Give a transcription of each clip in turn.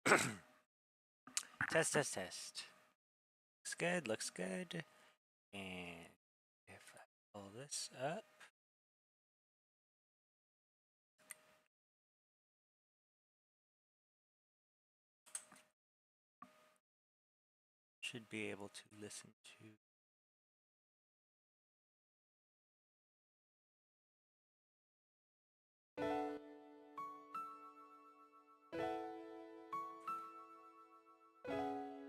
Test, test, test. Looks good, looks good. And if I pull this up, should be able to listen to.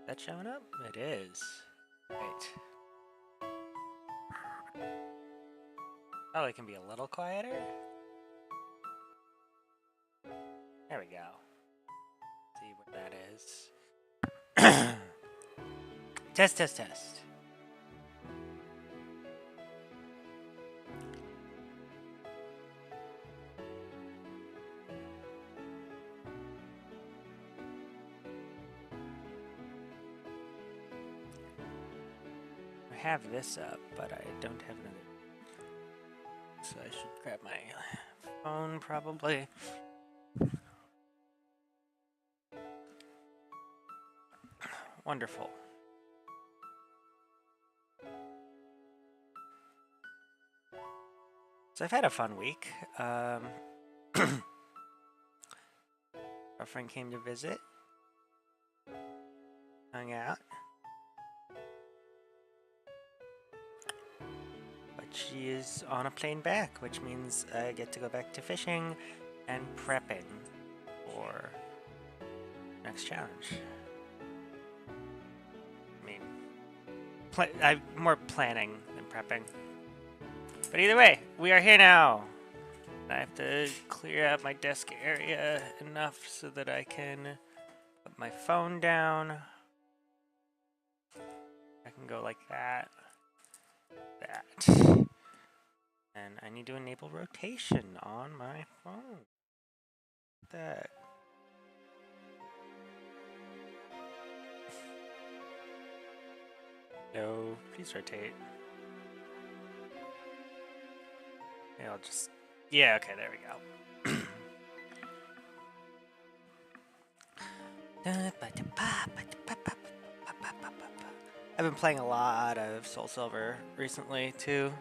That showing up? It is. Right. Oh, it can be a little quieter? There we go. See where that is. Test, test, test. I have this up, but I don't have another. So I should grab my phone probably. Wonderful. So I've had a fun week. Our friend came to visit, hung out. But she is on a plane back, which means I get to go back to fishing and prepping for next challenge. I mean, I'm more planning than prepping. But either way, we are here now. I have to clear out my desk area enough so that I can put my phone down. I can go like that. That. And I need to enable rotation on my phone. That. No, please rotate. Yeah, I'll just... Yeah, okay, there we go. I've been playing a lot of Soul Silver recently, too.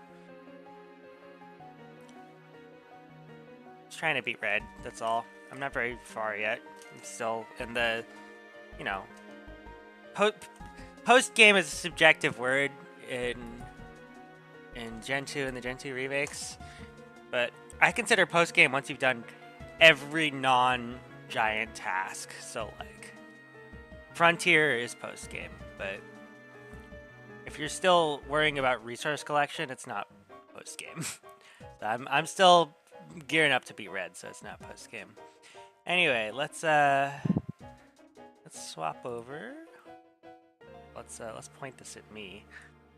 Just trying to beat Red, that's all. I'm not very far yet. I'm still in the, you know... Post-game is a subjective word in Gen 2 and the Gen 2 remakes. But I consider post-game once you've done every non-giant task. So, like, Frontier is post-game, but if you're still worrying about resource collection, it's not post-game. So I'm still gearing up to beat Red, so it's not post-game. Anyway, let's swap over. Let's point this at me,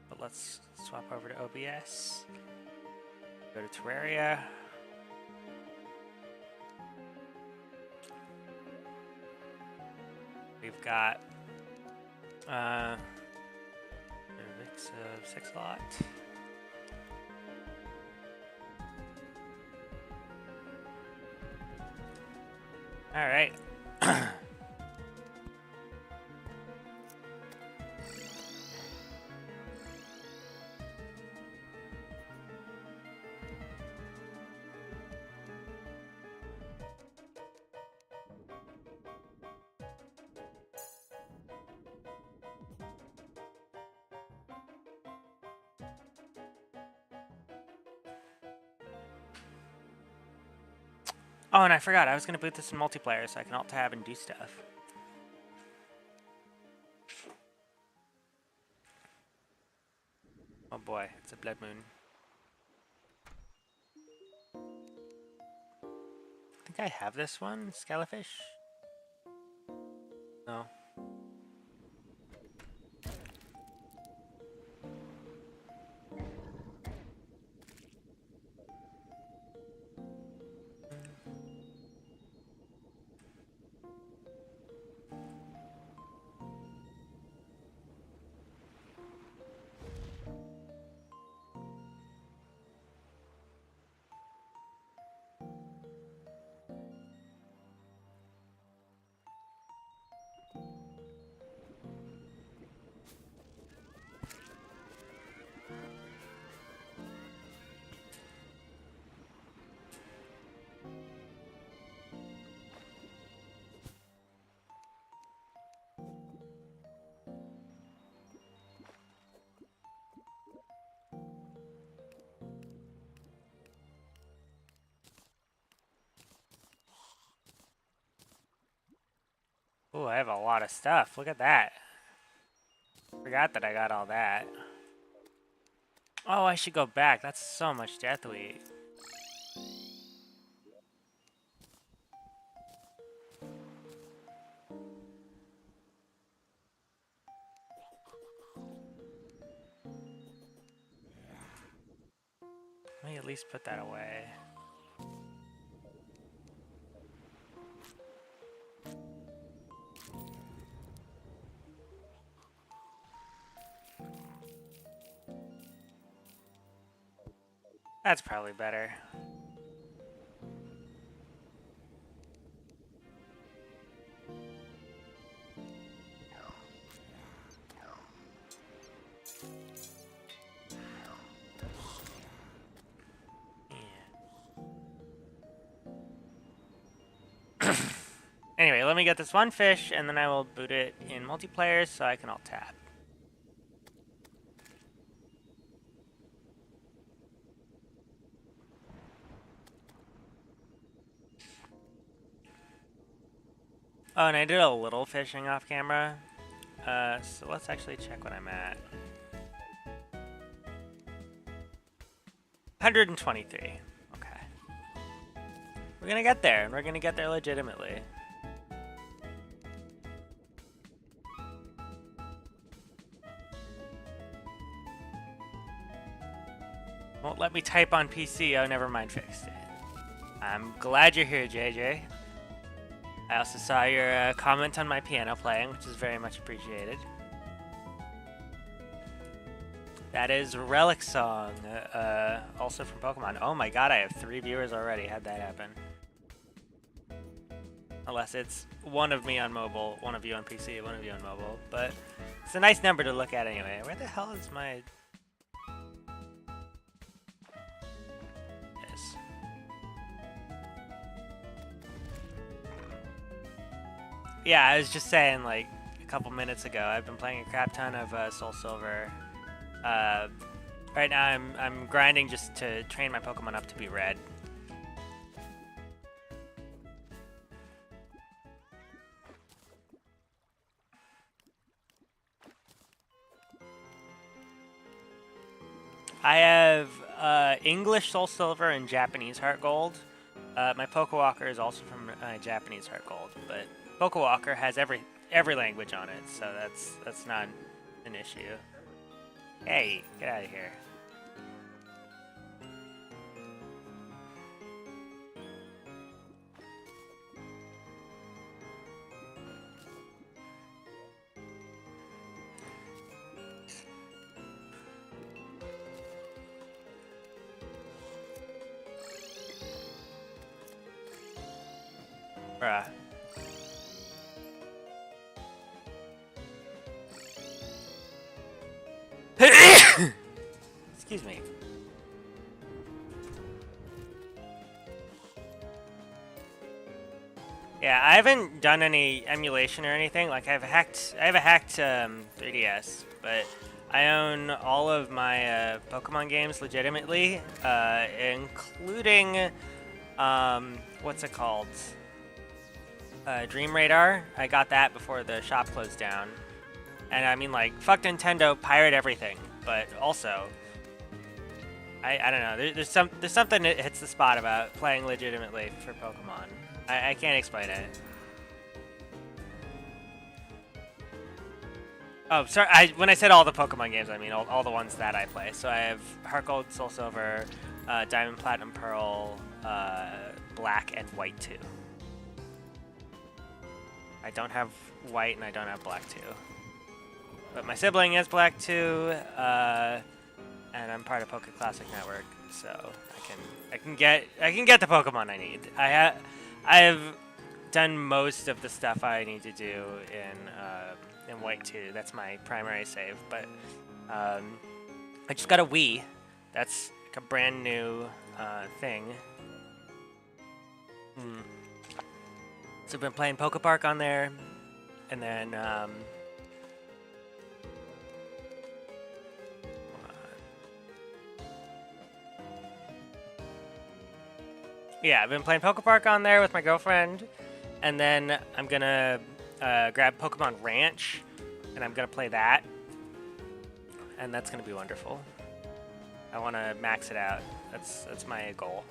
but let's swap over to OBS. Go to Terraria. We've got a mix of 6 lot. All right. Oh, and I forgot, I was going to boot this in multiplayer so I can alt-tab and do stuff. Oh boy, it's a blood moon. I think I have this one, Scalafish? No. Ooh, I have a lot of stuff. Look at that. Forgot that I got all that. Oh, I should go back. That's so much death wheat. Let me at least put that away. That's probably better. Anyway, let me get this one fish, and then I will boot it in multiplayer so I can alt tab. Oh, and I did a little fishing off camera. So let's actually check what I'm at. 123. Okay. We're gonna get there, and we're gonna get there legitimately. Won't let me type on PC. Oh, never mind, fixed it. I'm glad you're here, JJ. I also saw your comment on my piano playing, which is very much appreciated. That is Relic Song, also from Pokemon. Oh my god, I have 3 viewers already. How'd that happen? Unless it's one of me on mobile, one of you on PC, one of you on mobile. But it's a nice number to look at anyway. Where the hell is my... Yes. Yeah, I was just saying, like, a couple minutes ago, I've been playing a crap ton of Soul Silver. Right now, I'm grinding just to train my Pokemon up to be red. I have English Soul Silver and Japanese Heart Gold. My Pokewalker is also from Japanese Heart Gold, but Pokewalker has every language on it, so that's not an issue. Hey, get out of here. Bruh. Excuse me. Yeah, I haven't done any emulation or anything. Like I have a hacked 3DS, but I own all of my Pokemon games legitimately, including what's it called? Dream Radar. I got that before the shop closed down. And I mean, like, fuck Nintendo, pirate everything. But also, I don't know. There's something that hits the spot about playing legitimately for Pokemon. I can't explain it. Oh, sorry. When I said all the Pokemon games, I mean all the ones that I play. So I have Heart Gold, Soul Silver, Diamond, Platinum, Pearl, Black, and White 2. I don't have White and I don't have Black 2. But my sibling has Black 2, and I'm part of Poke Classic Network, so I can get the Pokemon I need. I have done most of the stuff I need to do in White 2. That's my primary save, but I just got a Wii. That's like a brand new thing. So I've been playing Poke Park on there, and then yeah, I've been playing Poke Park on there with my girlfriend, and then I'm gonna grab Pokemon Ranch, and I'm gonna play that, and that's gonna be wonderful. I want to max it out. That's my goal.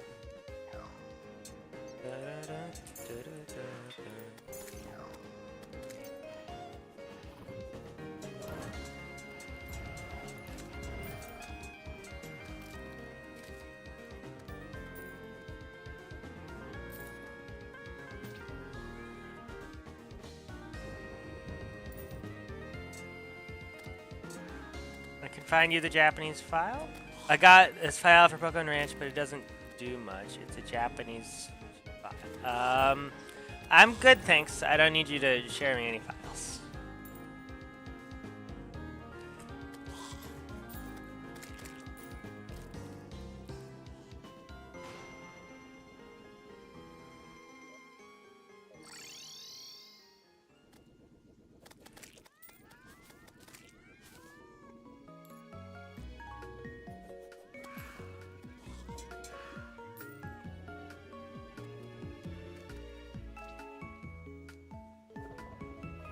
I can find you the Japanese file. I got this file for Pokemon Ranch, but it doesn't do much. It's a Japanese file. I'm good, thanks. I don't need you to share me any files.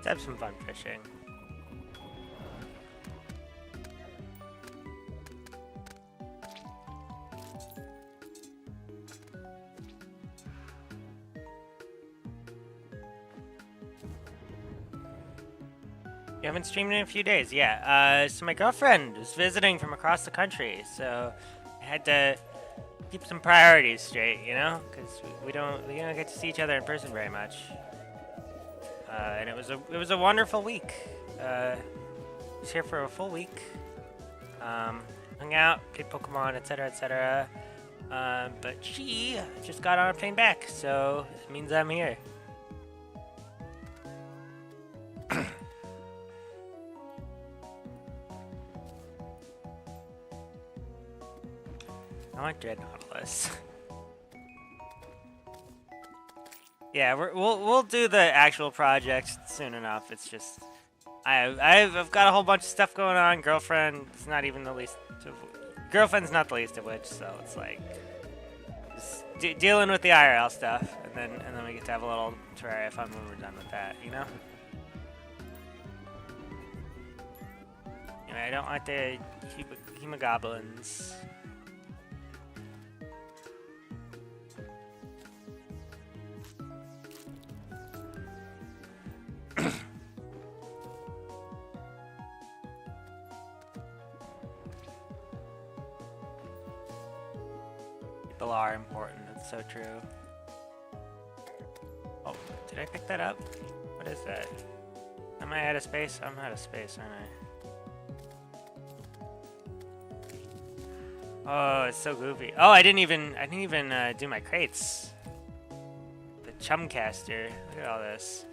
Let's have some fun fishing. You haven't streamed in a few days, yeah. So my girlfriend is visiting from across the country, so I had to keep some priorities straight, you know, because we don't get to see each other in person very much. And it was a wonderful week. I was here for a full week. Hung out, played Pokemon, etc., etc. But she just got on a plane back, so it means I'm here. I want Dread Nautilus. Yeah, we'll do the actual project soon enough. It's just I've got a whole bunch of stuff going on. Girlfriend's not even the least. Girlfriend's not the least of which, so it's like just dealing with the IRL stuff, and then we get to have a little Terraria fun when we're done with that, you know. Anyway, I don't want the Hemogoblins. People are important, it's so true. Oh, did I pick that up? What is that? Am I out of space? I'm out of space, aren't I? Oh, it's so goofy. Oh, I didn't even do my crates. The Chumcaster. Look at all this.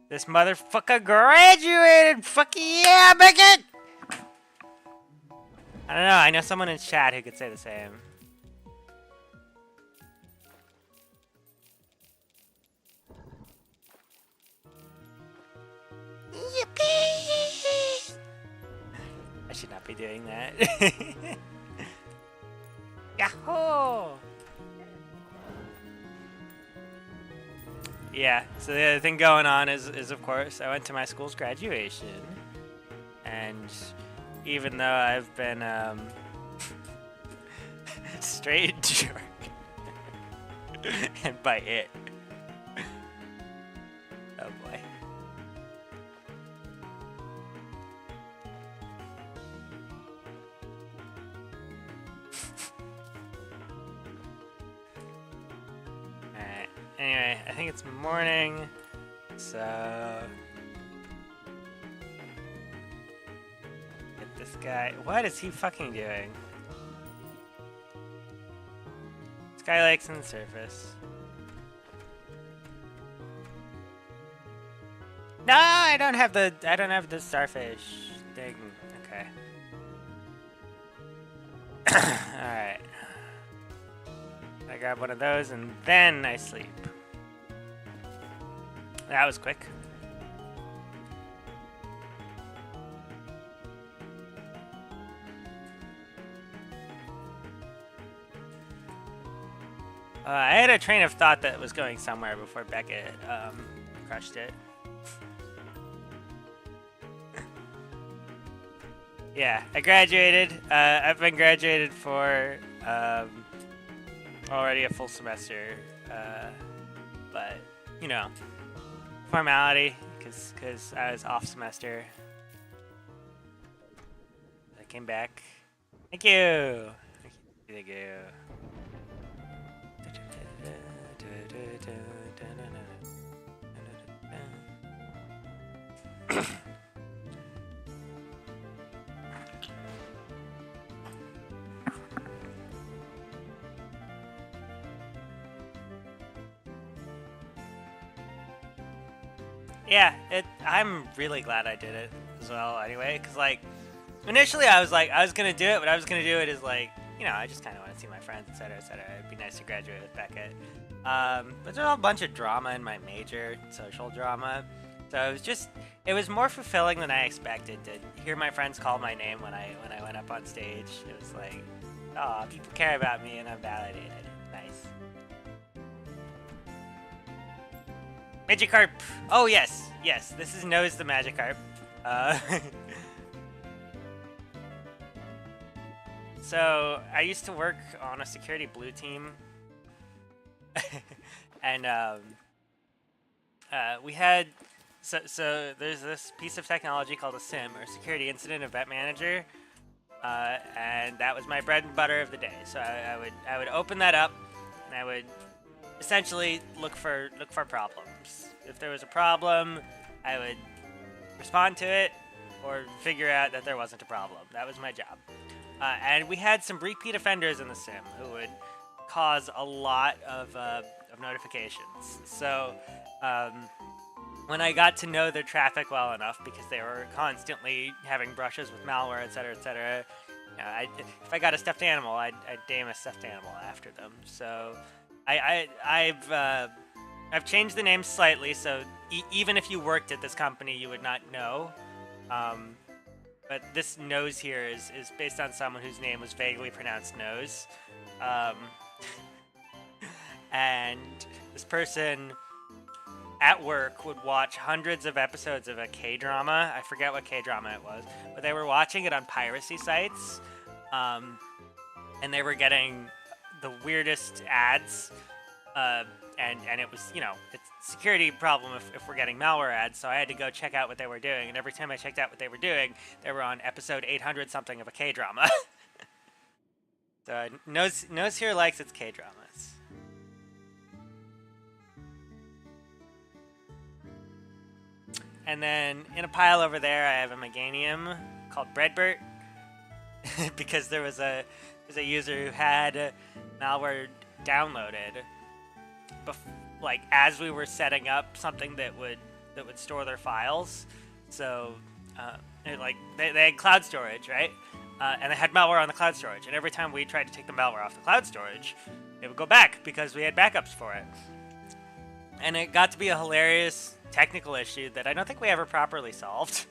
This motherfucker graduated! Fuck yeah, Beckett! I don't know, I know someone in chat who could say the same. Yippee! I should not be doing that. Yahoo! Yeah, so the other thing going on is of course, I went to my school's graduation. And even though I've been, straight jerk. And by it. Oh boy. Alright, anyway, I think it's morning, so... Get this guy. What is he fucking doing? Skylake's on the surface. No, I don't have the starfish thing. Okay. Alright. I grab one of those and then I sleep. That was quick. I had a train of thought that was going somewhere before Beckett crushed it. Yeah, I graduated. I've been graduated for already a full semester, but you know, formality because I was off semester. I came back. Thank you. Thank you. Yeah, I'm really glad I did it as well. Anyway, because like initially I was gonna do it, but I was gonna do it as like I just kind of want to see my friends, etc., etc. It'd be nice to graduate with Beckett. But there's a bunch of drama in my major, social drama. So it was more fulfilling than I expected to hear my friends call my name when I went up on stage. It was like, oh, people care about me and I'm validated. Nice. Magikarp! Oh, yes. Yes, this is Nose the Magikarp. So, I used to work on a security blue team. And, we had... So, there's this piece of technology called a SIM, or Security Incident Event Manager. And that was my bread and butter of the day. So, I would open that up, and I would essentially look for problems. If there was a problem, I would respond to it or figure out that there wasn't a problem. That was my job. And we had some repeat offenders in the sim who would cause a lot of notifications. So when I got to know their traffic well enough, because they were constantly having brushes with malware, etc., etc., if I got a stuffed animal, I'd name a stuffed animal after them. So I've changed the name slightly, so even if you worked at this company, you would not know. But this Nose here is based on someone whose name was vaguely pronounced Nose. And this person at work would watch hundreds of episodes of a K-drama. I forget what K-drama it was, but they were watching it on piracy sites. And they were getting the weirdest ads. And it was, it's a security problem if we're getting malware ads, so I had to go check out what they were doing, and every time I checked out what they were doing, they were on episode 800-something of a K-drama. So Nose here likes its K-dramas. And then in a pile over there, I have a Meganium called Breadbert, because there was a user who had malware downloaded like as we were setting up something that would store their files. So they had cloud storage, right? And they had malware on the cloud storage, and every time we tried to take the malware off the cloud storage, it would go back because we had backups for it. And it got to be a hilarious technical issue that I don't think we ever properly solved.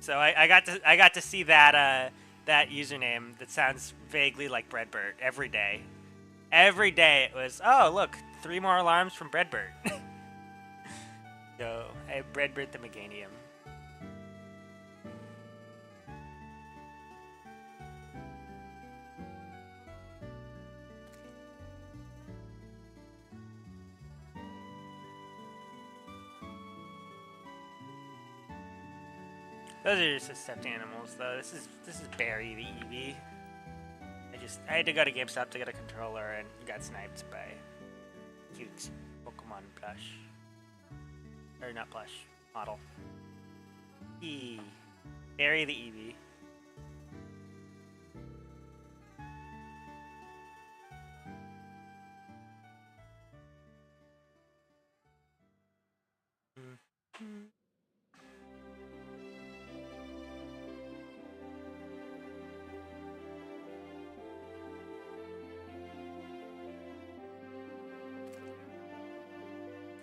So I got to see that username that sounds vaguely like Breadbert every day. Every day it was, oh, look, 3 more alarms from Breadbert. So, I have Breadbert the Meganium. Those are just the stuffed animals, though. This is Barry the Eevee. I had to go to GameStop to get a controller and got sniped by cute Pokemon plush. Or not plush, model. Barry the Eevee.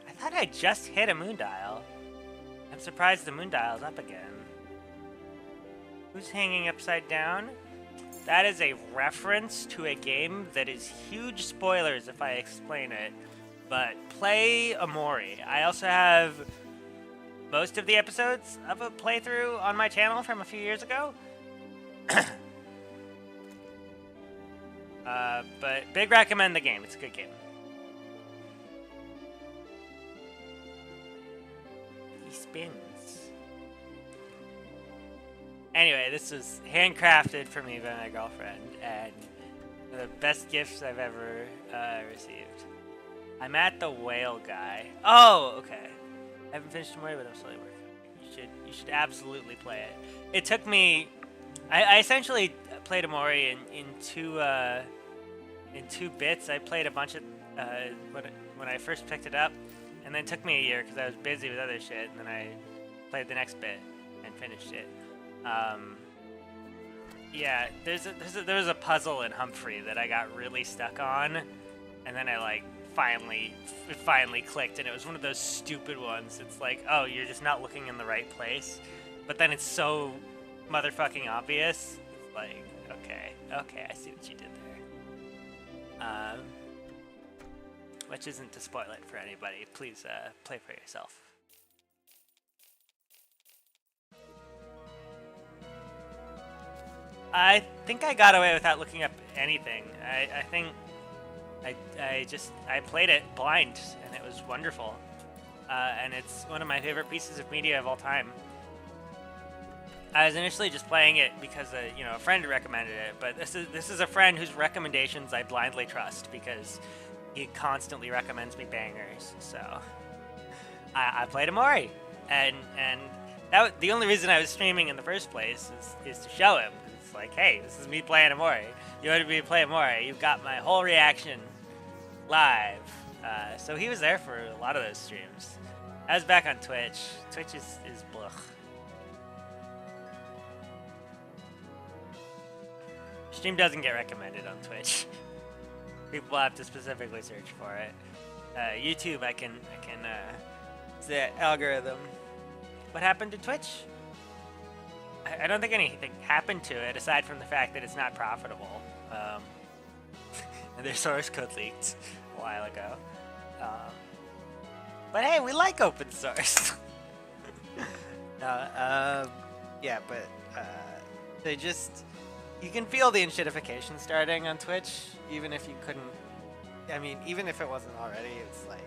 I thought I just hit a moondial. I'm surprised the moondial's up again. Who's hanging upside down? That is a reference to a game that is huge spoilers if I explain it. But play Amori. I also have most of the episodes of a playthrough on my channel from a few years ago. But big recommend the game. It's a good game. He spins. Anyway, this was handcrafted for me by my girlfriend, and one of the best gifts I've ever received. I'm at the whale guy. Oh, okay. I haven't finished Amori, but I'm slowly working on it. You should absolutely play it. It took me. I essentially played Amori in two bits. I played a bunch of when I first picked it up, and then it took me a year because I was busy with other shit, and then I played the next bit and finished it. Yeah, there was a puzzle in Humphrey that I got really stuck on, and then it finally clicked, and it was one of those stupid ones. It's like, oh, you're just not looking in the right place, but then it's so motherfucking obvious. It's like, okay, I see what you did there. Which isn't to spoil it for anybody. Please play for yourself. I think I got away without looking up anything. I think I played it blind, and it was wonderful. And it's one of my favorite pieces of media of all time. I was initially just playing it because a friend recommended it, but this is a friend whose recommendations I blindly trust because he constantly recommends me bangers. So I played Amori, and the only reason I was streaming in the first place is to show him. It's like, hey, this is me playing Amori. You wanted me to play Amori. You've got my whole reaction live. So he was there for a lot of those streams. I was back on Twitch. Twitch is blech. Stream doesn't get recommended on Twitch. People have to specifically search for it. YouTube, I can it's the algorithm. What happened to Twitch? I don't think anything happened to it aside from the fact that it's not profitable. And their source code leaked a while ago. But hey, we like open source. Yeah, but they just. You can feel the enshittification starting on Twitch, even if you couldn't. I mean, even if it wasn't already, it's like.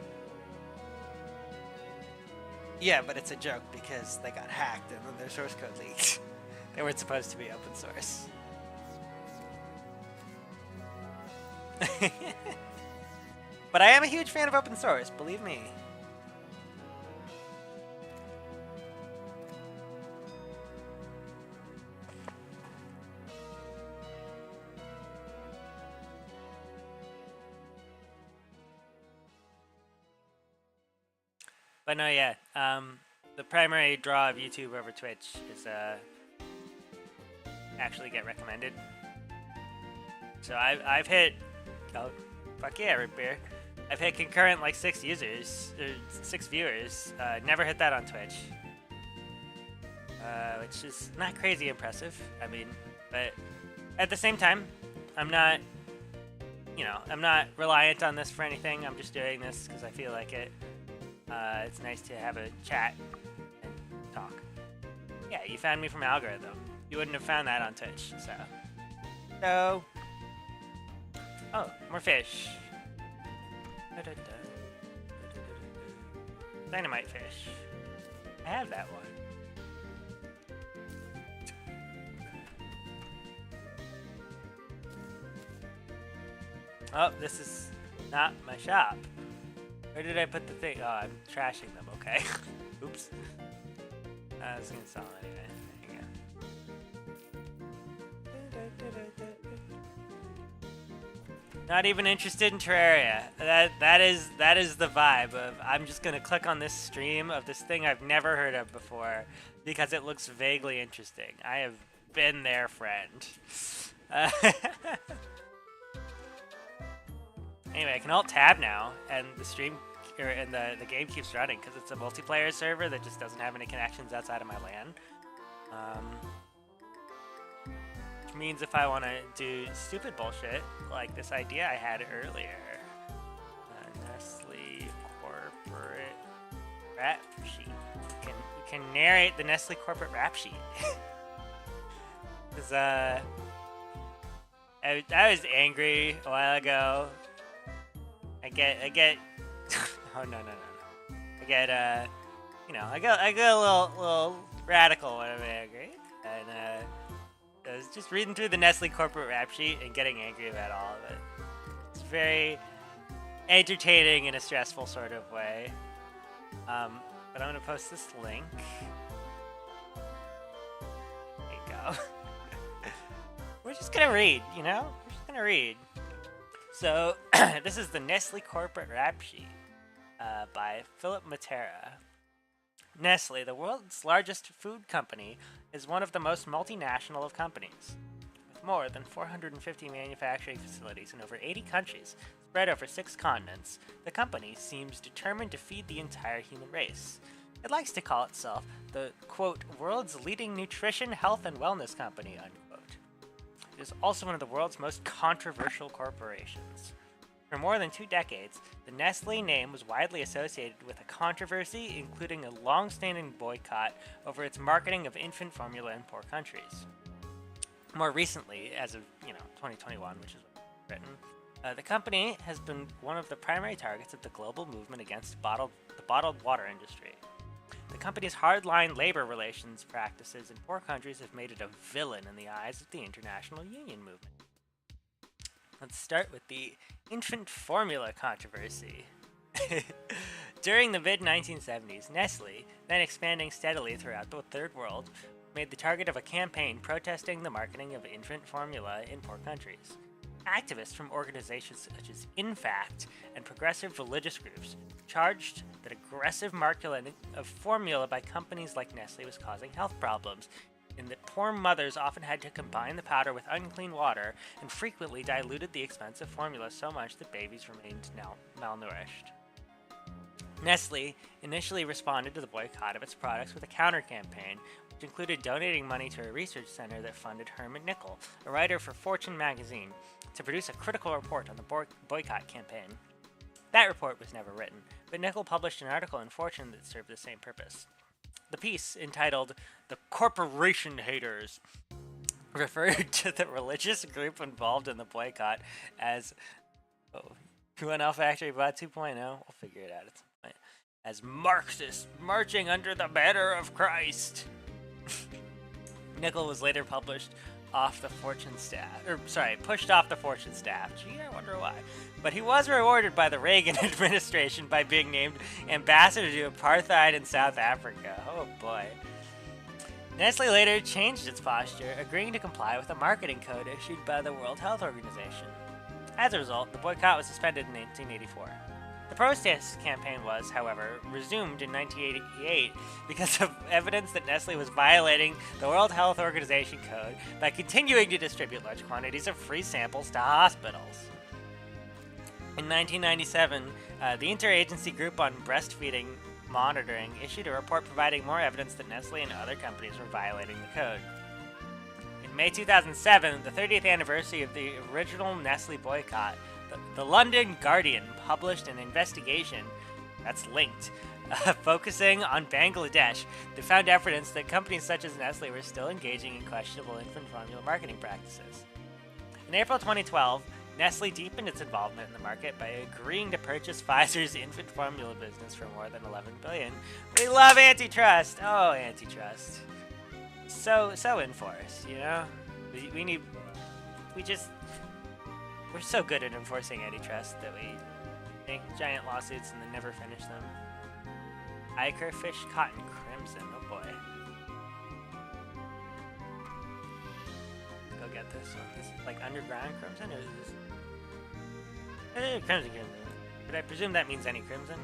Yeah, but it's a joke because they got hacked and then their source code leaked. They weren't supposed to be open source. But I am a huge fan of open source, believe me. But no, yeah. The primary draw of YouTube over Twitch is actually get recommended. So I've hit, oh fuck yeah, root beer. I've hit concurrent like 6 users or 6 viewers. Never hit that on Twitch, which is not crazy impressive. I mean, but at the same time, I'm not reliant on this for anything. I'm just doing this because I feel like it. It's nice to have a chat and talk. Yeah, you found me from algorithm. You wouldn't have found that on Twitch, so. Oh, more fish. Dynamite fish. I have that one. Oh, this is not my shop. Where did I put the thing? Oh, I'm trashing them, okay. Oops. I was gonna sell it anyway. There you go. Not even interested in Terraria. That is the vibe of I'm just gonna click on this stream of this thing I've never heard of before because it looks vaguely interesting. I have been there, friend. Anyway, I can alt-tab now, and the stream and the game keeps running because it's a multiplayer server that just doesn't have any connections outside of my LAN. means if I want to do stupid bullshit, like this idea I had earlier, Nestle corporate rap sheet. We can narrate the Nestle corporate rap sheet. Cause I was angry a while ago. I get oh no. I get I get a little radical when I'm angry, and I was just reading through the Nestle corporate rap sheet and getting angry about all of it. It's very entertaining in a stressful sort of way. But I'm gonna post this link. There you go. We're just gonna read, We're just gonna read. So, this is the Nestle corporate rap sheet by Philip Matera. Nestle, the world's largest food company, is one of the most multinational of companies. With more than 450 manufacturing facilities in over 80 countries, spread over 6 continents, the company seems determined to feed the entire human race. It likes to call itself the, quote, world's leading nutrition, health, and wellness company, unquote. It is also one of the world's most controversial corporations. For more than 2 decades, the Nestle name was widely associated with a controversy, including a long-standing boycott over its marketing of infant formula in poor countries. More recently, as of 2021, which is written, the company has been one of the primary targets of the global movement against the bottled water industry. The company's hardline labor relations practices in poor countries have made it a villain in the eyes of the international union movement. Let's start with the infant formula controversy. During the mid-1970s, Nestle, then expanding steadily throughout the Third World, made the target of a campaign protesting the marketing of infant formula in poor countries. Activists from organizations such as InFact and progressive religious groups charged that aggressive marketing of formula by companies like Nestle was causing health problems, in that poor mothers often had to combine the powder with unclean water and frequently diluted the expensive formula so much that babies remained malnourished. Nestle initially responded to the boycott of its products with a counter-campaign, which included donating money to a research center that funded Herman Nickel, a writer for Fortune magazine, to produce a critical report on the boycott campaign. That report was never written, but Nickel published an article in Fortune that served the same purpose. The piece, entitled "The Corporation Haters," referred to the religious group involved in the boycott as QNL Factory Bot 2.0. We'll figure it out at some point. As Marxists marching under the banner of Christ. Nickel was later pushed off the Fortune staff. Gee, I wonder why. But he was rewarded by the Reagan administration by being named ambassador to apartheid in South Africa. Oh boy. Nestle later changed its posture, agreeing to comply with a marketing code issued by the World Health Organization. As a result, the boycott was suspended in 1984. The protest campaign was, however, resumed in 1988 because of evidence that Nestle was violating the World Health Organization code by continuing to distribute large quantities of free samples to hospitals. In 1997, the Interagency Group on Breastfeeding Monitoring issued a report providing more evidence that Nestle and other companies were violating the code. In May 2007, the 30th anniversary of the original Nestle boycott, the London Guardian published an investigation that's linked, focusing on Bangladesh, that found evidence that companies such as Nestle were still engaging in questionable infant formula marketing practices. In April 2012, Nestle deepened its involvement in the market by agreeing to purchase Pfizer's infant formula business for more than $11 billion. We love antitrust! Oh, antitrust. So enforced, We're so good at enforcing antitrust that we make giant lawsuits and then never finish them. Ikerfish Cotton Crimson, oh boy. Go get this one. This is like underground crimson, or is this? Crimson. But I presume that means any crimson.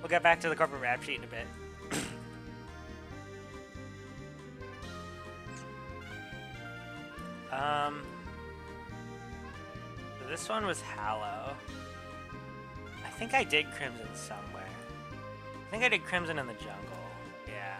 We'll get back to the corporate rap sheet in a bit. So this one was Hallow. I think I did Crimson somewhere. I think I did Crimson in the Jungle. Yeah.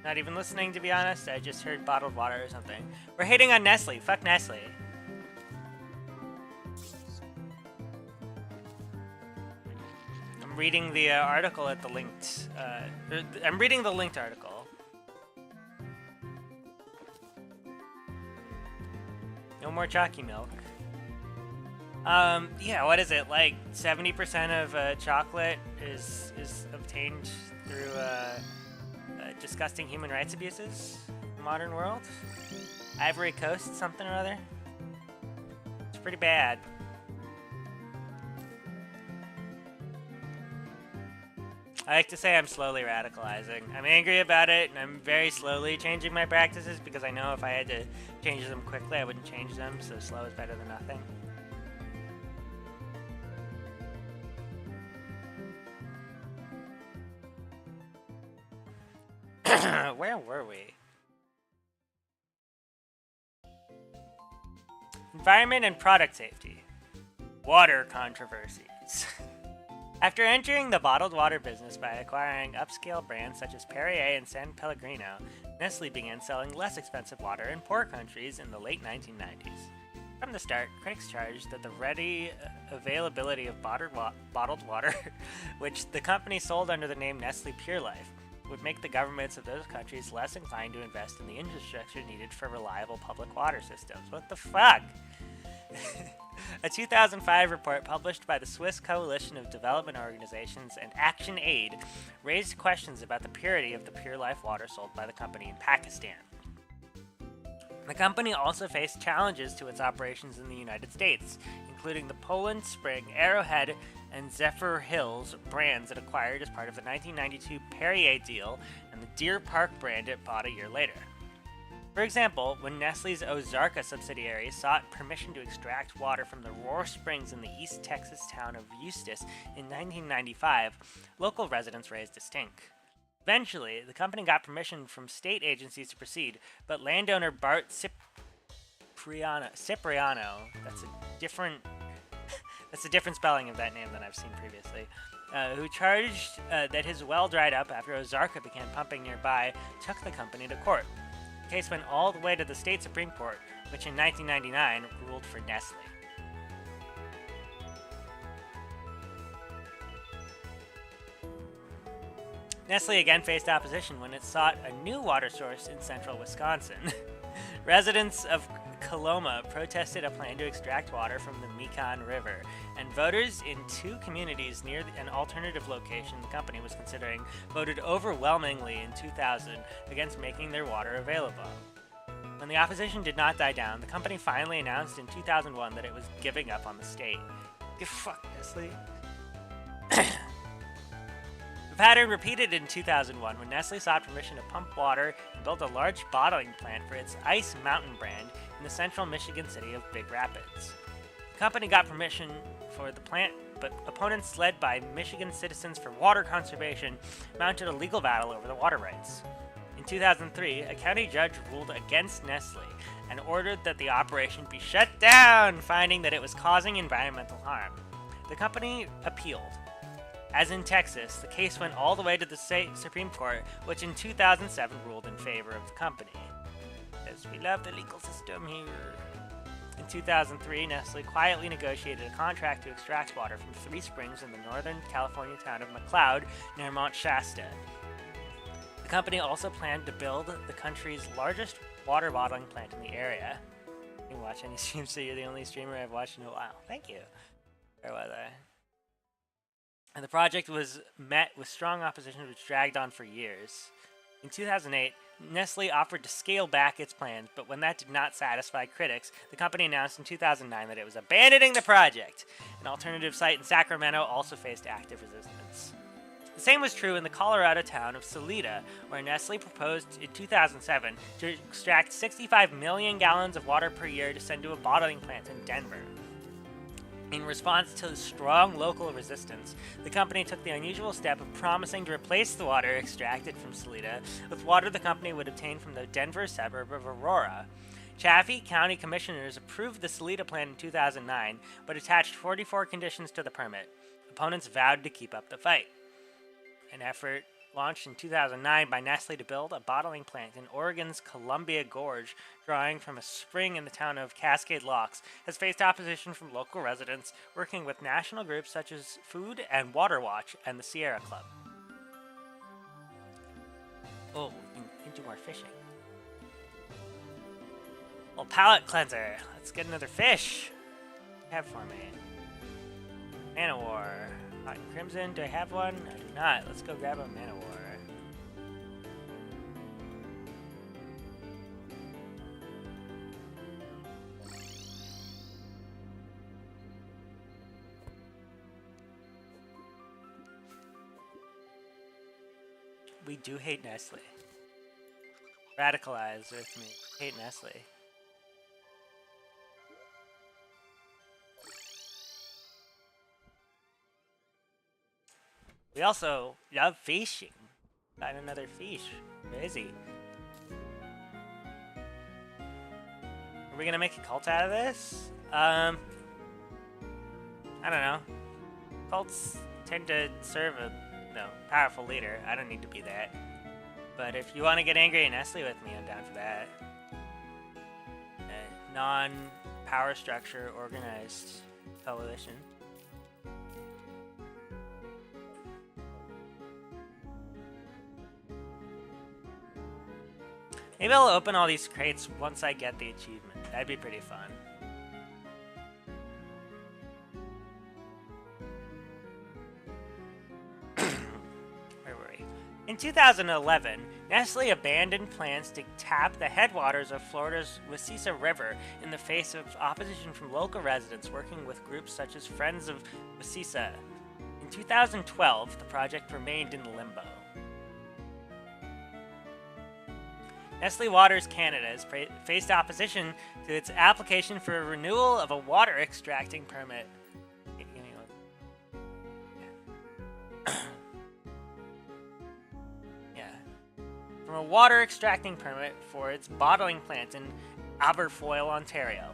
Not even listening, to be honest. I just heard bottled water or something. We're hating on Nestle. Fuck Nestle. I'm reading the article at the linked... I'm reading the linked article. No more chalky milk. Yeah, what is it? Like 70% of chocolate is obtained through disgusting human rights abuses in the modern world. Ivory Coast, something or other. It's pretty bad. I like to say I'm slowly radicalizing. I'm angry about it, and I'm very slowly changing my practices because I know if I had to change them quickly, I wouldn't change them, so slow is better than nothing. Where were we? Environment and product safety. Water controversies. After entering the bottled water business by acquiring upscale brands such as Perrier and San Pellegrino, Nestle began selling less expensive water in poor countries in the late 1990s. From the start, critics charged that the ready availability of bottled water, which the company sold under the name Nestle Pure Life, would make the governments of those countries less inclined to invest in the infrastructure needed for reliable public water systems. What the fuck? A 2005 report published by the Swiss Coalition of Development Organizations and Action Aid raised questions about the purity of the Pure Life water sold by the company in Pakistan. The company also faced challenges to its operations in the United States, including the Poland Spring, Arrowhead, and Zephyr Hills brands it acquired as part of the 1992 Perrier deal and the Deer Park brand it bought a year later. For example, when Nestle's Ozarka subsidiary sought permission to extract water from the Roar Springs in the East Texas town of Eustis in 1995, local residents raised a stink. Eventually, the company got permission from state agencies to proceed, but landowner Bart Cipriano, that's a different spelling of that name than I've seen previously, who charged that his well dried up after Ozarka began pumping nearby, took the company to court. The case went all the way to the state Supreme Court, which in 1999 ruled for Nestle. Nestle again faced opposition when it sought a new water source in central Wisconsin. Residents of Coloma protested a plan to extract water from the Mekong River, and voters in two communities near an alternative location the company was considering voted overwhelmingly in 2000 against making their water available. When the opposition did not die down, the company finally announced in 2001 that it was giving up on the state. Give fuck, Nestle. The pattern repeated in 2001 when Nestle sought permission to pump water and built a large bottling plant for its Ice Mountain brand in the central Michigan city of Big Rapids. The company got permission for the plant, but opponents led by Michigan Citizens for Water Conservation mounted a legal battle over the water rights. In 2003, a county judge ruled against Nestle and ordered that the operation be shut down, finding that it was causing environmental harm. The company appealed. As in Texas, the case went all the way to the state Supreme Court, which in 2007 ruled in favor of the company. As we love the legal system here. In 2003, Nestle quietly negotiated a contract to extract water from 3 springs in the northern California town of McLeod near Mount Shasta. The company also planned to build the country's largest water bottling plant in the area. You can watch any stream, so you're the only streamer I've watched in a while. Thank you. Where was I? And the project was met with strong opposition, which dragged on for years. In 2008, Nestle offered to scale back its plans, but when that did not satisfy critics, the company announced in 2009 that it was abandoning the project. An alternative site in Sacramento also faced active resistance. The same was true in the Colorado town of Salida, where Nestle proposed in 2007 to extract 65 million gallons of water per year to send to a bottling plant in Denver. In response to strong local resistance, the company took the unusual step of promising to replace the water extracted from Salida with water the company would obtain from the Denver suburb of Aurora. Chaffee County commissioners approved the Salida plan in 2009, but attached 44 conditions to the permit. Opponents vowed to keep up the fight. An effort launched in 2009 by Nestle to build a bottling plant in Oregon's Columbia Gorge, drawing from a spring in the town of Cascade Locks, has faced opposition from local residents, working with national groups such as Food and Water Watch and the Sierra Club. Oh, we can do more fishing. Well, palate cleanser. Let's get another fish. What do you have for me? Manowar. Hot and Crimson. Do I have one? I do not. Let's go grab a Manowar. We do hate Nestle. Radicalize with me. Hate Nestle. We also love fishing. Find another fish. Where is he? Are we gonna make a cult out of this? I don't know. Cults tend to serve a powerful leader. I don't need to be that. But if you want to get angry at Nestle with me, I'm down for that. Non-power structure organized coalition. Maybe I'll open all these crates once I get the achievement. That'd be pretty fun. Where were we? In 2011, Nestle abandoned plans to tap the headwaters of Florida's Waseesa River in the face of opposition from local residents working with groups such as Friends of Waseesa. In 2012, the project remained in limbo. Nestle Waters Canada has faced opposition to its application for a renewal of a water extracting permit. From a water extracting permit for its bottling plant in Aberfoyle, Ontario.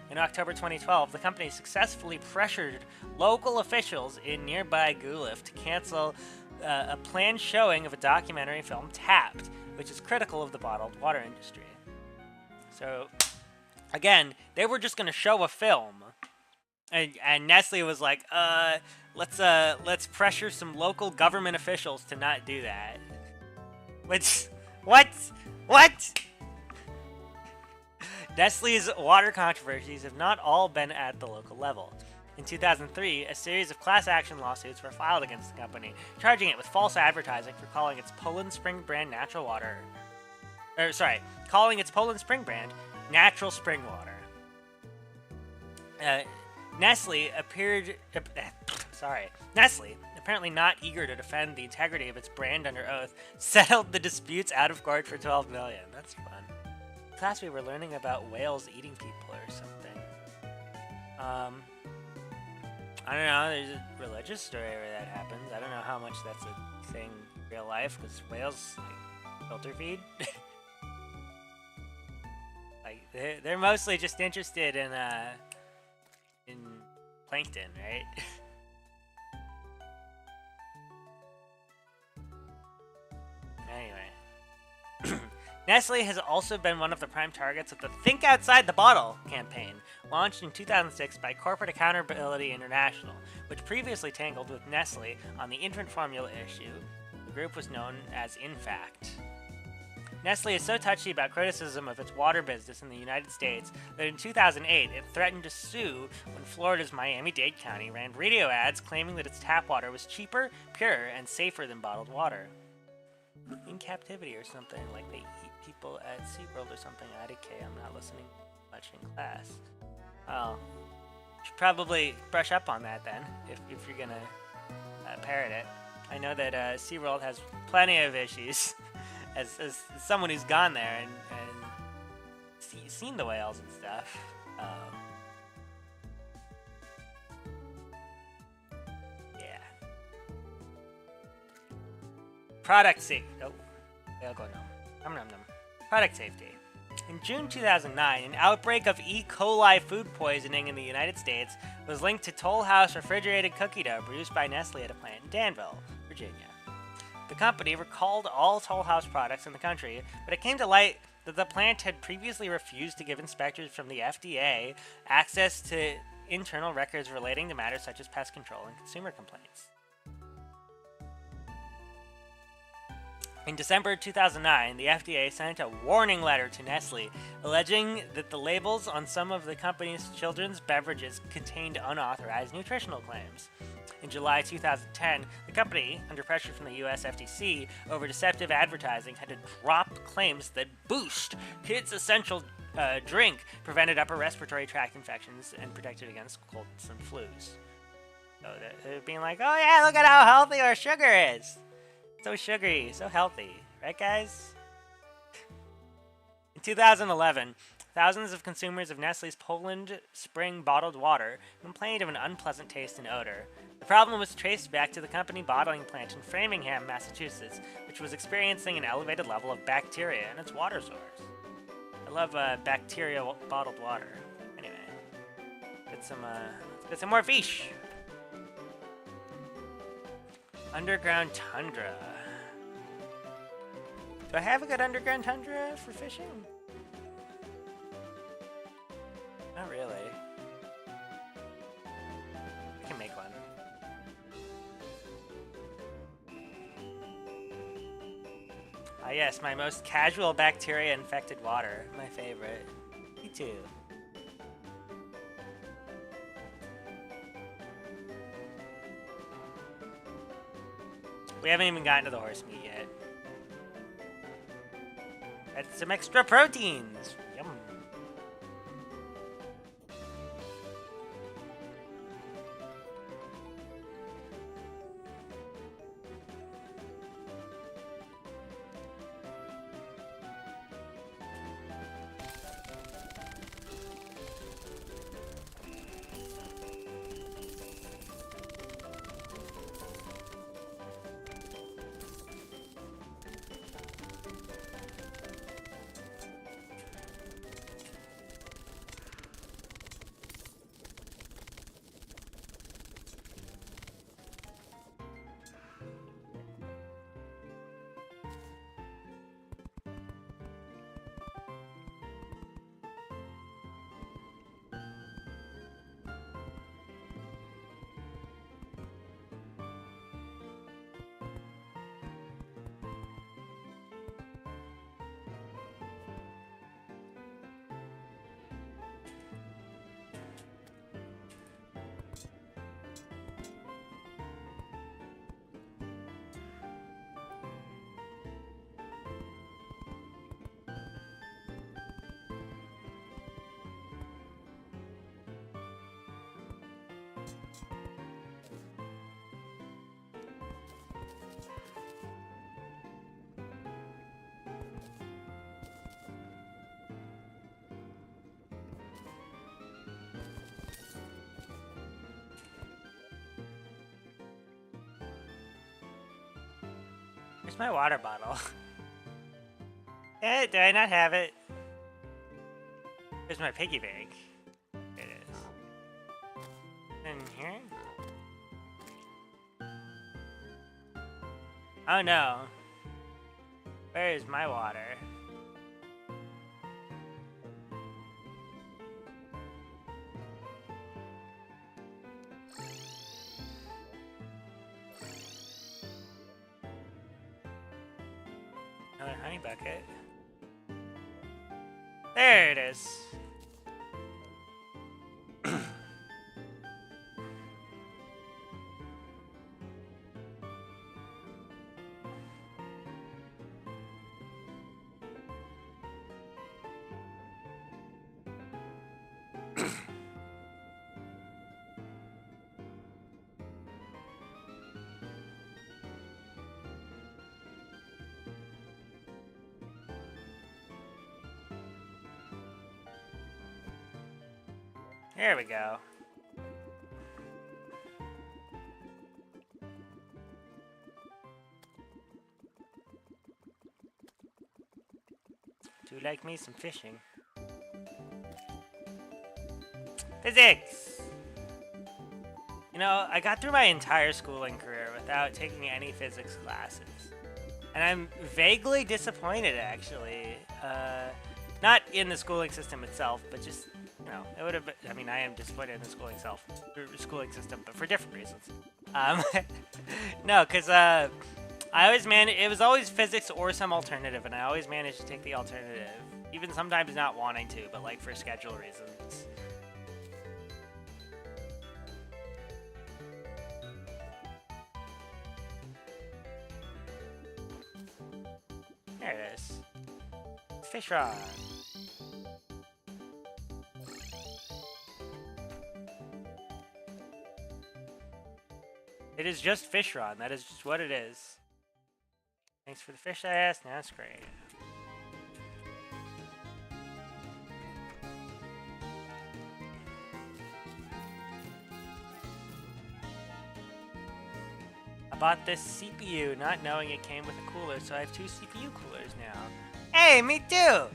In October 2012, the company successfully pressured local officials in nearby Guelph to cancel a planned showing of a documentary film, Tapped, which is critical of the bottled water industry. So, again, they were just going to show a film, and Nestle was like, let's pressure some local government officials to not do that. Which, what? Nestle's water controversies have not all been at the local level. In 2003, a series of class action lawsuits were filed against the company, charging it with false advertising for calling its Poland Spring brand natural water. Calling its Poland Spring brand natural spring water. Nestle, apparently not eager to defend the integrity of its brand under oath, settled the disputes out of court for $12 million. That's fun. Class, we were learning about whales eating people or something. I don't know, there's a religious story where that happens. I don't know how much that's a thing in real life, because whales, filter feed. They're mostly just interested in plankton, right? Anyway. Nestle has also been one of the prime targets of the Think Outside the Bottle campaign, launched in 2006 by Corporate Accountability International, which previously tangled with Nestle on the infant formula issue. The group was known as InFact. Nestle is so touchy about criticism of its water business in the United States that in 2008 it threatened to sue when Florida's Miami-Dade County ran radio ads claiming that its tap water was cheaper, purer, and safer than bottled water. In captivity or something, like they eat people at SeaWorld or something. IDK, I'm not listening much in class. Oh, should probably brush up on that then, if you're gonna parrot it. I know that SeaWorld has plenty of issues. As someone who's gone there and seen the whales and stuff. Yeah. Product safety. Oh, they'll go nom. Product safety. In June 2009, an outbreak of E. coli food poisoning in the United States was linked to Toll House refrigerated cookie dough produced by Nestle at a plant in Danville, Virginia. the company recalled all Toll House products in the country, but it came to light that the plant had previously refused to give inspectors from the FDA access to internal records relating to matters such as pest control and consumer complaints. In December 2009, the FDA sent a warning letter to Nestle, alleging that the labels on some of the company's children's beverages contained unauthorized nutritional claims. In July 2010, the company, under pressure from the US FTC over deceptive advertising, had to drop claims that Boost, Kids' Essential Drink, prevented upper respiratory tract infections and protected against colds and flus. So they're being like, oh yeah, look at how healthy our sugar is. So sugary, so healthy, right guys? In 2011, thousands of consumers of Nestle's Poland Spring bottled water complained of an unpleasant taste and odor. The problem was traced back to the company bottling plant in Framingham, Massachusetts, which was experiencing an elevated level of bacteria in its water source. I love bacteria bottled water. Anyway, let's get some more fish. Underground tundra. Do I have a good underground tundra for fishing? Not really. I can make one. Ah yes, my most casual bacteria-infected water. My favorite. Me too. We haven't even gotten to the horse meat yet. That's some extra proteins. Yum. Where's my water bottle? Eh, do I not have it? Where's my piggy bank? There it is. In here? Oh no. Where is my water? Another honey bucket. There it is. There we go. Do you like me some fishing? Physics! You know, I got through my entire schooling career without taking any physics classes. And I'm vaguely disappointed, actually. Not in the schooling system itself, but just, you know, it would have been, I mean, I am disappointed in the schooling system, but for different reasons. No, because I always it was always physics or some alternative, and I always managed to take the alternative. Even sometimes not wanting to, but like for schedule reasons. There it is. Fish rod. It is just fish rod. That is just what it is. Thanks for the fish ass. Now that's great. I bought this CPU not knowing it came with a cooler, so I have 2 CPU coolers now. Hey, me too!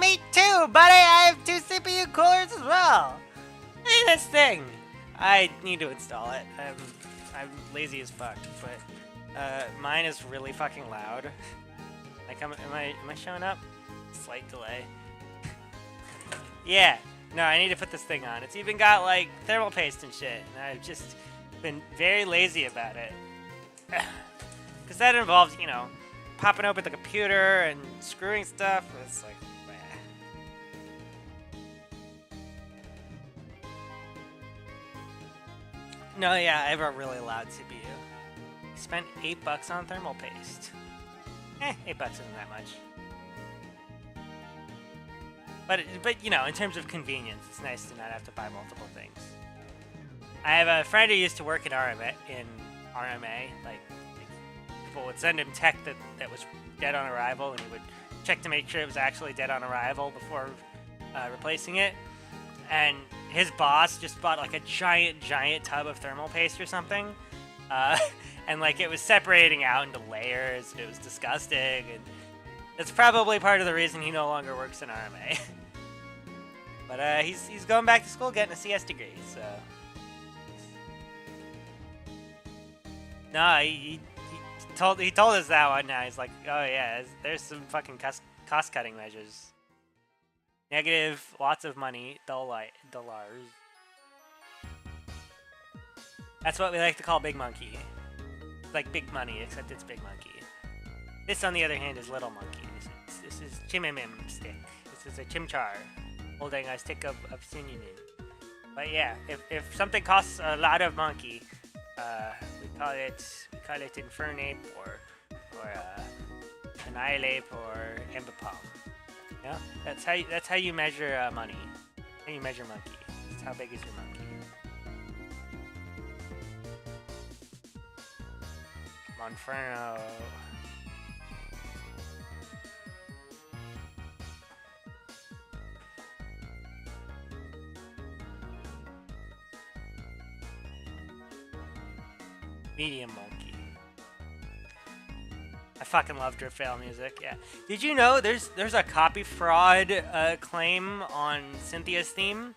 Me too, buddy! I have 2 CPU coolers as well! Look at this thing! I need to install it. I'm lazy as fuck, but mine is really fucking loud. Like, am I showing up? Slight delay. Yeah, no, I need to put this thing on. It's even got like thermal paste and shit, and I've just been very lazy about it. Because that involves, you know, popping open the computer and screwing stuff. It's like, no, yeah, I have a really loud CPU. I spent $8 on thermal paste. $8 isn't that much. But you know, in terms of convenience, it's nice to not have to buy multiple things. I have a friend who used to work in RMA, like people would send him tech that was dead on arrival, and he would check to make sure it was actually dead on arrival before replacing it. And his boss just bought like a giant tub of thermal paste or something, and like it was separating out into layers, and it was disgusting, and that's probably part of the reason he no longer works in RMA. But he's going back to school getting a CS degree, so. No, he told us that one now. He's like, oh yeah, there's some fucking cost cutting measures. Negative, lots of money, dollars. That's what we like to call Big Monkey. It's like big money, except it's Big Monkey. This, on the other hand, is Little Monkey. This is Chimimim stick. This is a Chimchar holding a stick of Sinunin. But yeah, if something costs a lot of monkey, we call it Infernape or Annihilate or Embapom. Yeah, that's how you measure money. How you measure monkey. That's how big is your monkey. Monferno. Medium monkey. I fucking love Drip Fail music, yeah. Did you know there's a copy fraud claim on Cynthia's theme?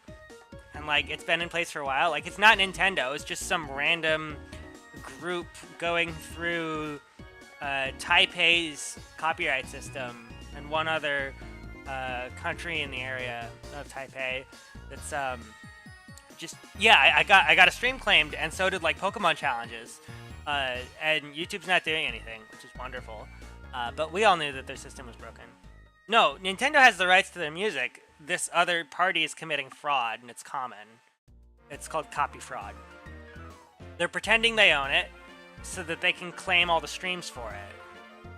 And like it's been in place for a while. Like it's not Nintendo, it's just some random group going through Taipei's copyright system and one other country in the area of Taipei that's just, yeah, I got a stream claimed, and so did like Pokemon challenges, and YouTube's not doing anything, which is wonderful. But we all knew that their system was broken. No, Nintendo has the rights to their music. This other party is committing fraud, and it's common. It's called copy fraud. They're pretending they own it so that they can claim all the streams for it.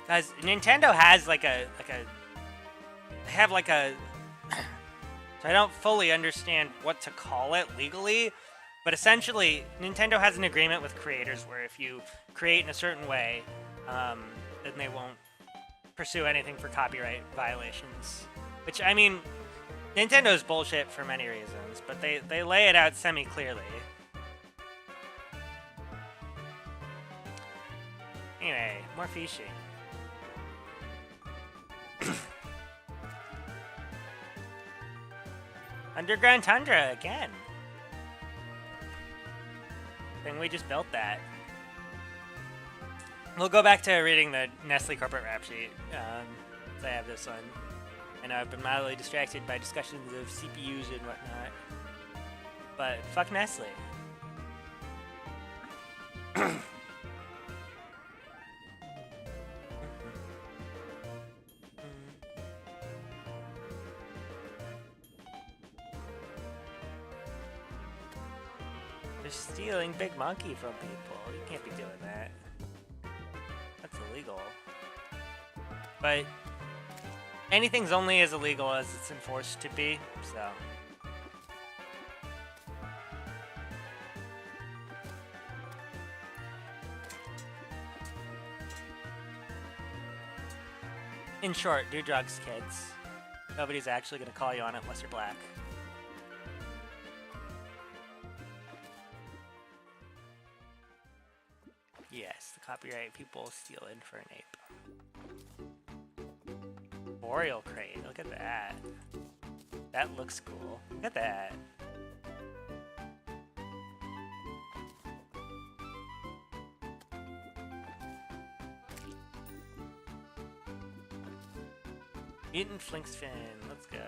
Because Nintendo has they have like a so I don't fully understand what to call it legally, but essentially Nintendo has an agreement with creators where if you create in a certain way, then they won't pursue anything for copyright violations. Which, I mean, Nintendo's bullshit for many reasons, but they lay it out semi-clearly. Anyway, more fishing. Underground Tundra again. I think we just built that. We'll go back to reading the Nestle corporate rap sheet. I have this one. I know I've been mildly distracted by discussions of CPUs and whatnot. But fuck Nestle. They're stealing Big Monkey from people. You can't be doing that. That's illegal. But anything's only as illegal as it's enforced to be, so. In short, do drugs, kids. Nobody's actually gonna call you on it unless you're black. Yes, the copyright people stealing for an ape. Boreal crate, look at that. That looks cool. Look at that. Mutant Flinksfin, let's go.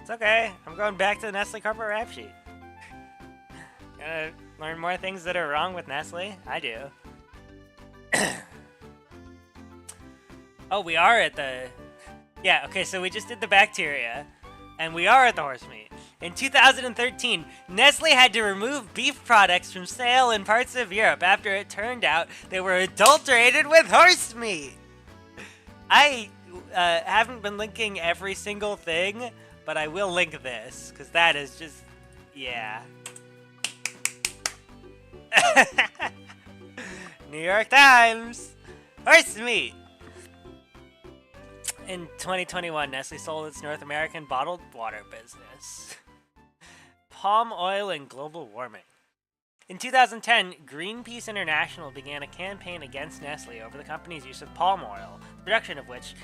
It's okay. I'm going back to the Nestle corporate rap sheet. Gonna learn more things that are wrong with Nestle? I do. Oh, we are at the... Yeah, okay, so we just did the bacteria, and we are at the horse meat. In 2013, Nestle had to remove beef products from sale in parts of Europe after it turned out they were adulterated with horse meat. I haven't been linking every single thing, but I will link this, because that is just, yeah. New York Times! Horse meat! In 2021, Nestle sold its North American bottled water business. Palm oil and global warming. In 2010, Greenpeace International began a campaign against Nestle over the company's use of palm oil, the production of which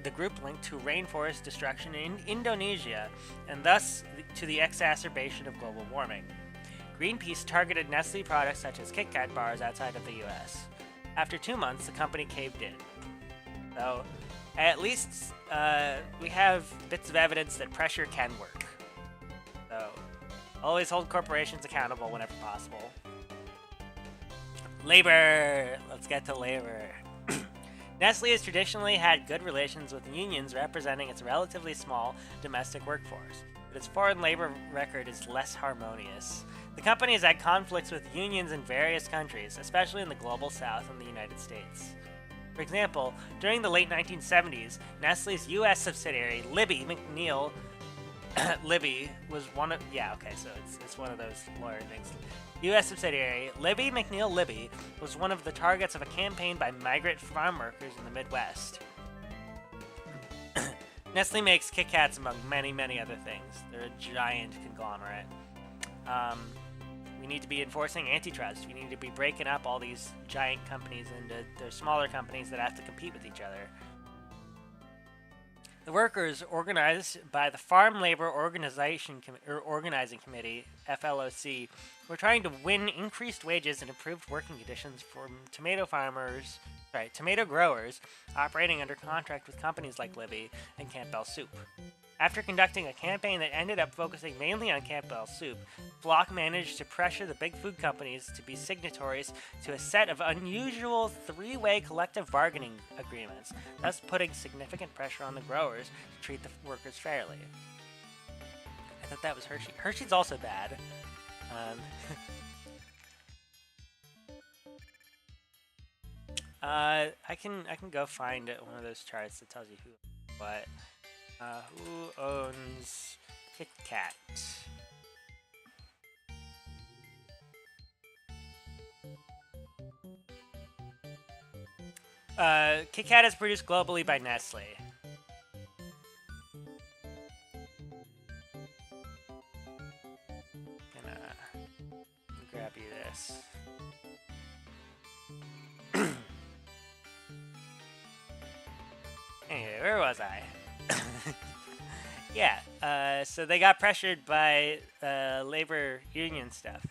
the group linked to rainforest destruction in Indonesia, and thus to the exacerbation of global warming. Greenpeace targeted Nestle products such as Kit Kat bars outside of the US. After 2 months, the company caved in. So, at least we have bits of evidence that pressure can work. So, always hold corporations accountable whenever possible. Labor! Let's get to labor. Nestle has traditionally had good relations with unions representing its relatively small domestic workforce, but its foreign labor record is less harmonious. The company has had conflicts with unions in various countries, especially in the global south and the United States. For example, during the late 1970s, Nestle's U.S. subsidiary, Libby McNeil Libby was one of... Yeah, okay, so it's one of those lawyer things. U.S. subsidiary Libby McNeil Libby was one of the targets of a campaign by migrant farm workers in the Midwest. Nestle makes Kit Kats among many, many other things. They're a giant conglomerate. We need to be enforcing antitrust. We need to be breaking up all these giant companies into their smaller companies that have to compete with each other. The workers, organized by the Farm Labor Organizing Committee (FLOC), were trying to win increased wages and improved working conditions for tomato growers operating under contract with companies like Libby and Campbell Soup. After conducting a campaign that ended up focusing mainly on Campbell Soup, Block managed to pressure the big food companies to be signatories to a set of unusual three-way collective bargaining agreements, thus putting significant pressure on the growers to treat the workers fairly. I thought that was Hershey. Hershey's also bad. I can go find one of those charts that tells you who, what. Who owns Kit Kat? Kit Kat is produced globally by Nestle. Gonna grab you this. Anyway, where was I? Yeah, so they got pressured by labor union stuff.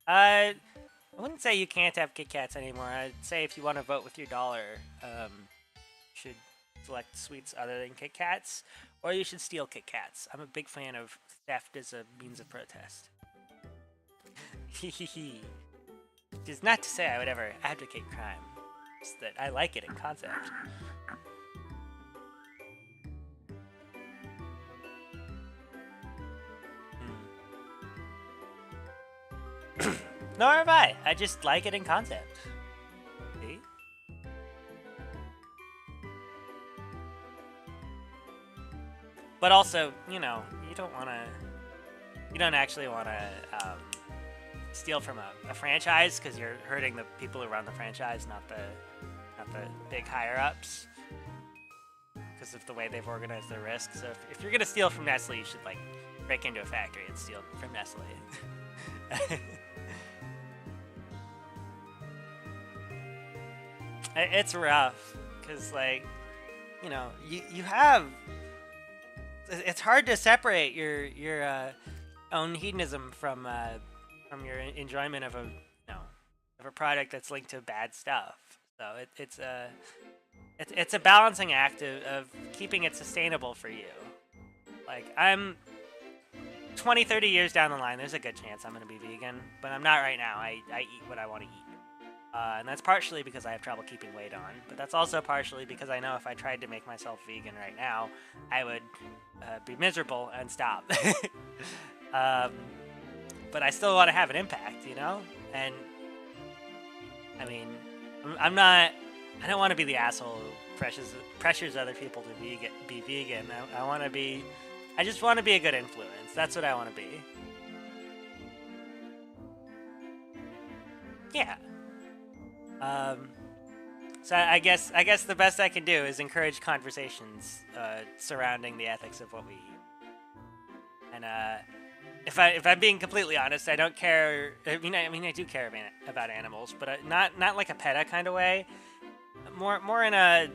I wouldn't say you can't have Kit Kats anymore. I'd say if you want to vote with your dollar, you should select sweets other than Kit Kats, or you should steal Kit Kats. I'm a big fan of theft as a means of protest. Which is not to say I would ever advocate crime. It's that I like it in concept. Nor have I. I just like it in concept. See? But also, you know, you don't want to. You don't actually want to steal from a franchise because you're hurting the people who run the franchise, not the big higher ups. Because of the way they've organized their risk. So if you're gonna steal from Nestle, you should like break into a factory and steal from Nestle. It's rough because, like, you know, you have. It's hard to separate your own hedonism from your enjoyment of a product that's linked to bad stuff. So it's a balancing act of keeping it sustainable for you. Like, I'm 20, 30 years down the line, there's a good chance I'm going to be vegan, but I'm not right now. I eat what I want to eat. And that's partially because I have trouble keeping weight on, but that's also partially because I know if I tried to make myself vegan right now, I would be miserable and stop. But I still want to have an impact, you know? And, I mean, I don't want to be the asshole who pressures other people to be vegan. I just want to be a good influence. That's what I want to be. Yeah. So I guess the best I can do is encourage conversations surrounding the ethics of what we eat. And if I'm being completely honest, I don't care. I mean, I do care about animals, but not like a PETA kind of way. More in a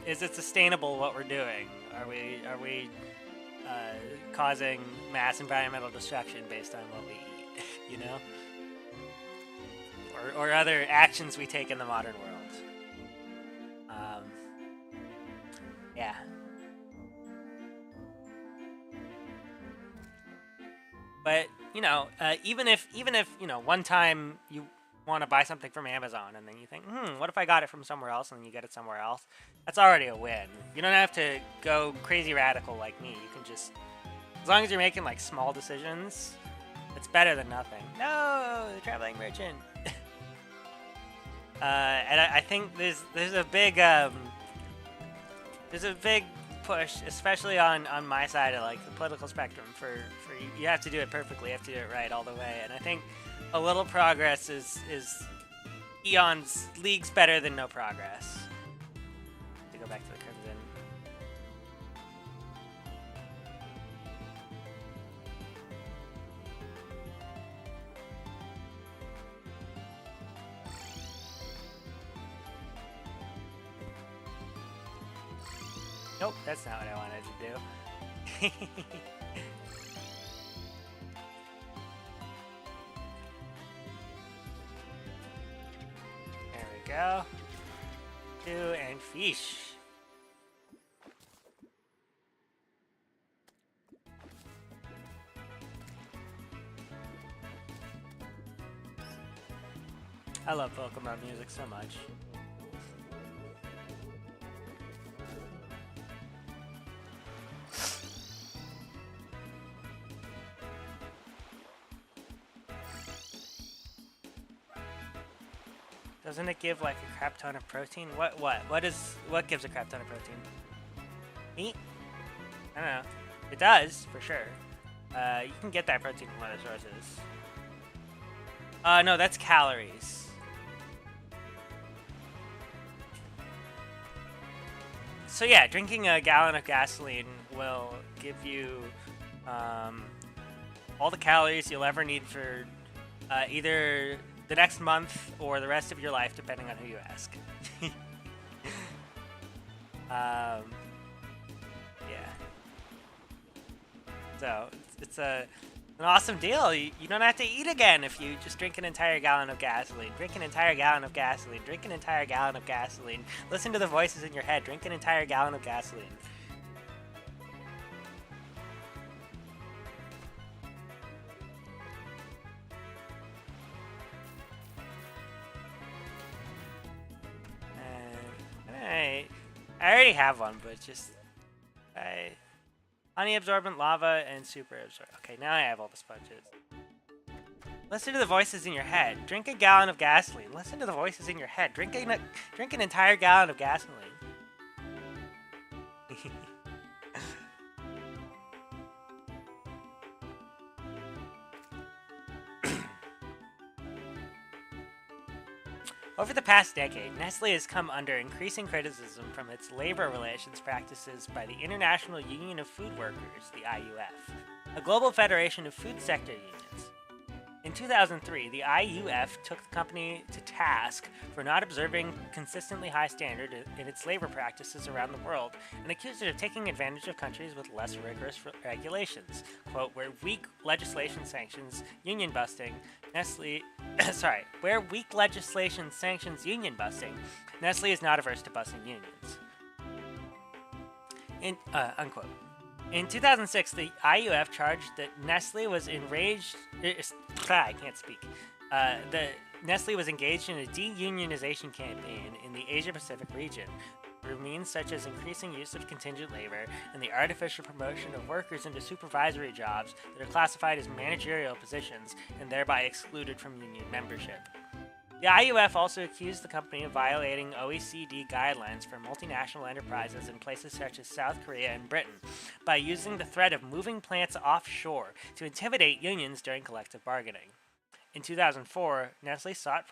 is it sustainable what we're doing? Are we causing mass environmental destruction based on what we eat? You know. Or other actions we take in the modern world. Yeah. But you know, even if you know, one time you want to buy something from Amazon and then you think, what if I got it from somewhere else, and then you get it somewhere else? That's already a win. You don't have to go crazy radical like me. You can just, as long as you're making like small decisions, it's better than nothing. No, the traveling merchant. And I think there's a big push, especially on my side of like the political spectrum, for you have to do it perfectly, you have to do it right all the way. And I think a little progress is eons, leagues better than no progress. To go back to the Crimson. Nope, that's not what I wanted to do. There we go. 2 and fish. I love Pokemon music so much. Doesn't it give like a crap ton of protein? What gives a crap ton of protein? Meat? I don't know. It does, for sure. You can get that protein from other sources. No, that's calories. So yeah, drinking a gallon of gasoline will give you all the calories you'll ever need for either the next month or the rest of your life, depending on who you ask. Yeah. So it's an awesome deal. You don't have to eat again if you just drink an entire gallon of gasoline. Drink an entire gallon of gasoline. Drink an entire gallon of gasoline. Listen to the voices in your head. Drink an entire gallon of gasoline. I already have one, but just honey absorbent lava and super absorbent. Okay, now I have all the sponges. Listen to the voices in your head. Drink a gallon of gasoline. Listen to the voices in your head. Drink an entire gallon of gasoline. Over the past decade, Nestle has come under increasing criticism from its labor relations practices by the International Union of Food Workers, the IUF, a global federation of food sector unions. In 2003, the IUF took the company to task for not observing consistently high standards in its labor practices around the world and accused it of taking advantage of countries with less rigorous regulations. Quote, where weak legislation sanctions union busting, Nestle Nestle is not averse to busting unions. Unquote. In 2006, the IUF charged that Nestle was enraged. I can't speak. Nestle was engaged in a de-unionization campaign in the Asia-Pacific region through means such as increasing use of contingent labor and the artificial promotion of workers into supervisory jobs that are classified as managerial positions and thereby excluded from union membership. The IUF also accused the company of violating OECD guidelines for multinational enterprises in places such as South Korea and Britain by using the threat of moving plants offshore to intimidate unions during collective bargaining. In 2004, Nestle sought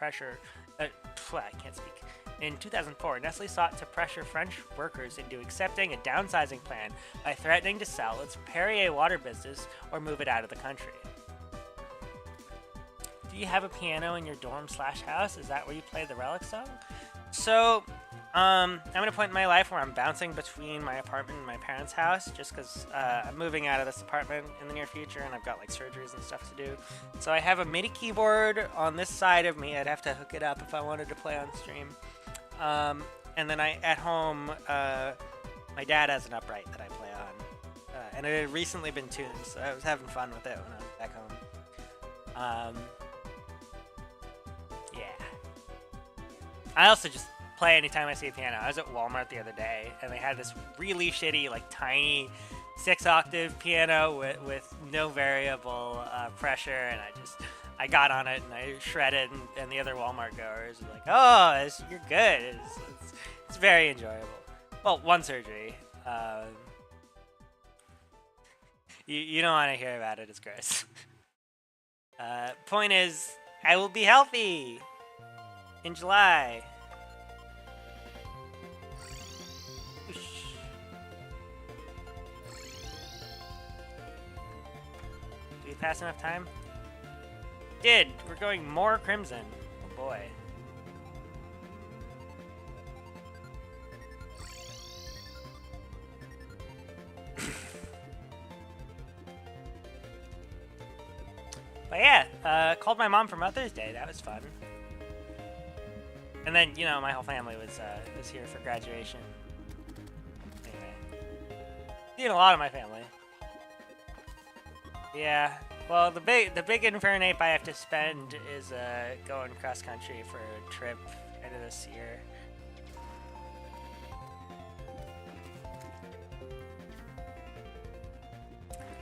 Nestle sought to pressure French workers into accepting a downsizing plan by threatening to sell its Perrier water business or move it out of the country. Do you have a piano in your dorm/house? Is that where you play the Relic song? So, I'm at a point in my life where I'm bouncing between my apartment and my parents' house just because I'm moving out of this apartment in the near future and I've got like surgeries and stuff to do. So I have a MIDI keyboard on this side of me. I'd have to hook it up if I wanted to play on stream. And then at home, my dad has an upright that I play on. And it had recently been tuned, so I was having fun with it when I was back home. Yeah. I also just play anytime I see a piano. I was at Walmart the other day, and they had this really shitty, like, tiny 6-octave piano with no variable pressure, and I got on it, and I shredded, and the other Walmart goers were like, oh, you're good. It's very enjoyable. Well, one surgery. You don't want to hear about it. It's gross. Point is, I will be healthy in July. Do we pass enough time? Did. We're going more crimson. Oh boy. But yeah, called my mom for Mother's Day. That was fun. And then, you know, my whole family was here for graduation. Anyway, seeing a lot of my family. Yeah. Well, the big Infernape I have to spend is going cross country for a trip end of this year.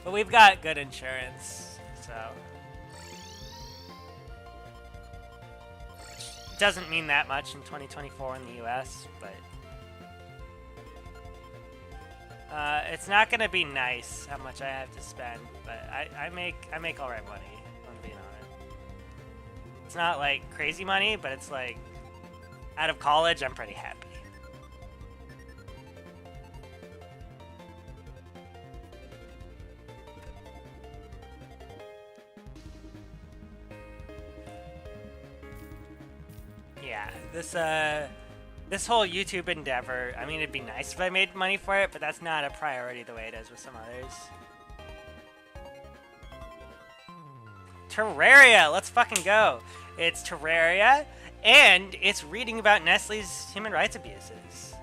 But we've got good insurance, so it doesn't mean that much in 2024 in the U.S., but it's not gonna be nice how much I have to spend. But I make all right money, if I'm being honest. It's not like crazy money, but it's like out of college, I'm pretty happy. Yeah, this whole YouTube endeavor, I mean, it'd be nice if I made money for it, but that's not a priority the way it is with some others. Terraria, let's fucking go. It's Terraria, and it's reading about Nestle's human rights abuses.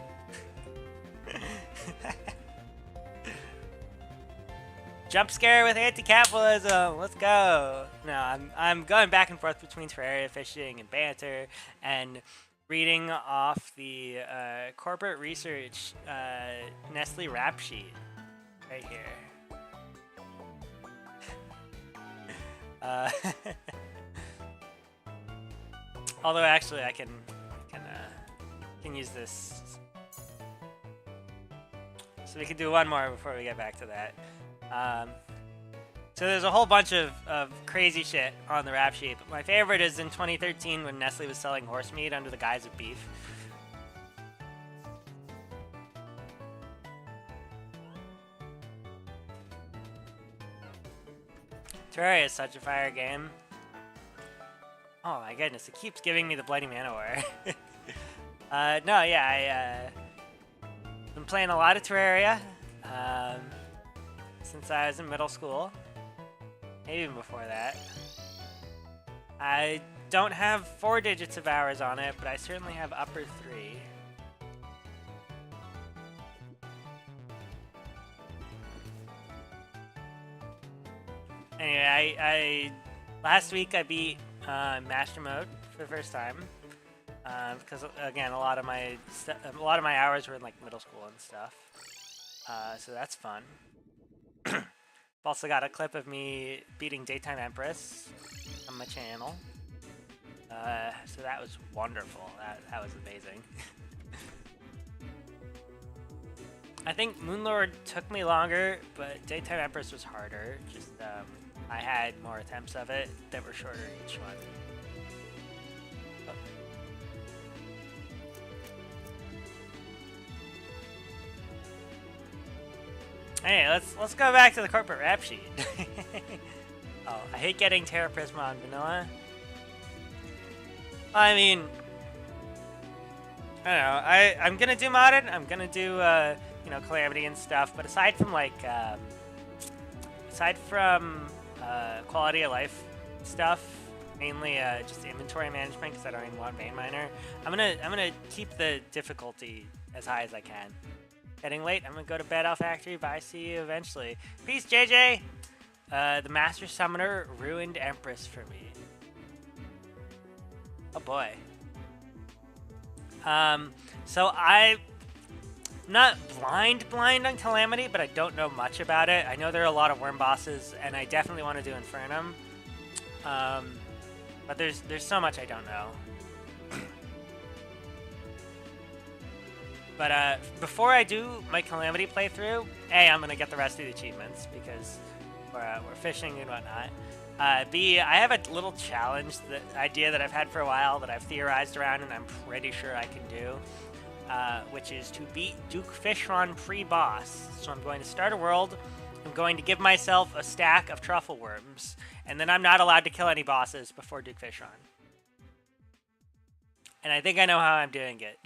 Jump scare with anti-capitalism. Let's go. No, I'm going back and forth between Terraria fishing and banter, and reading off the corporate research Nestle rap sheet right here. Although actually I can use this. So we can do one more before we get back to that. So there's a whole bunch of crazy shit on the rap sheet, but my favorite is in 2013 when Nestle was selling horse meat under the guise of beef. Terraria is such a fire game. Oh my goodness, it keeps giving me the Bloody Manowar. No, yeah, I've been playing a lot of Terraria since I was in middle school. Maybe even before that. I don't have 4 digits of hours on it, but I certainly have upper 3. Anyway, last week I beat Master Mode for the first time because again a lot of my hours were in like middle school and stuff, so that's fun. I've also got a clip of me beating Daytime Empress on my channel, so that was wonderful. That was amazing. I think Moonlord took me longer, but Daytime Empress was harder. Just I had more attempts of it that were shorter each one. Oh. Hey, let's go back to the corporate rap sheet. Oh, I hate getting Terra Prisma on vanilla. I mean, I don't know. I'm gonna do modded. I'm gonna do you know, Calamity and stuff. But aside from like quality of life stuff, mainly just inventory management because I don't even want main miner. I'm gonna keep the difficulty as high as I can. Getting late. I'm gonna go to bed, Elf Factory. Bye. See you eventually. Peace, JJ. The Master Summoner ruined Empress for me. Oh boy. So I'm not blind on Calamity, but I don't know much about it. I know there are a lot of worm bosses, and I definitely want to do Infernum. But there's so much I don't know. But before I do my Calamity playthrough, A, I'm gonna get the rest of the achievements because we're fishing and whatnot. B, I have a little challenge, idea that I've had for a while that I've theorized around and I'm pretty sure I can do, which is to beat Duke Fishron pre-boss. So I'm going to start a world, I'm going to give myself a stack of truffle worms, and then I'm not allowed to kill any bosses before Duke Fishron. And I think I know how I'm doing it.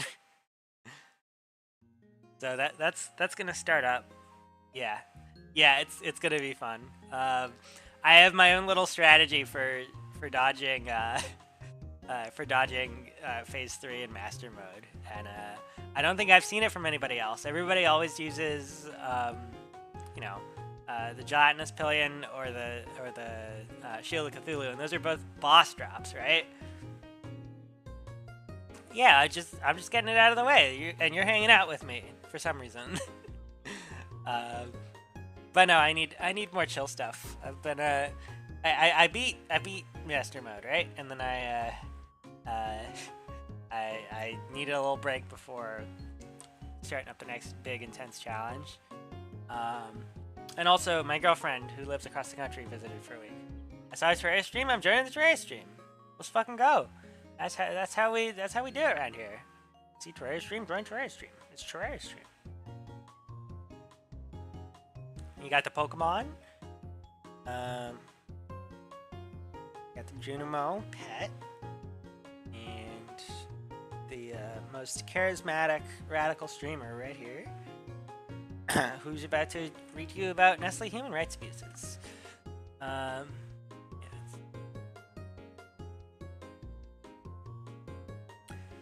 So that's gonna start up. Yeah, it's gonna be fun. I have my own little strategy for dodging phase 3 in master mode, and I don't think I've seen it from anybody else. Everybody always uses you know, the gelatinous pillion or the shield of Cthulhu, and those are both boss drops, right? Yeah, I'm just getting it out of the way, and you're hanging out with me for some reason. But no, I need more chill stuff. I've been I beat master mode, right? And then I needed a little break before starting up the next big intense challenge. And also my girlfriend who lives across the country visited for a week. I saw his Terraria stream. I'm joining the Terraria stream. Let's fucking go. That's how we do it around here. See Terraria stream, join Terraria stream. It's Terraria stream. You got the Pokemon. Got the Junimo pet, and most charismatic radical streamer right here, who's about to read to you about Nestle human rights abuses.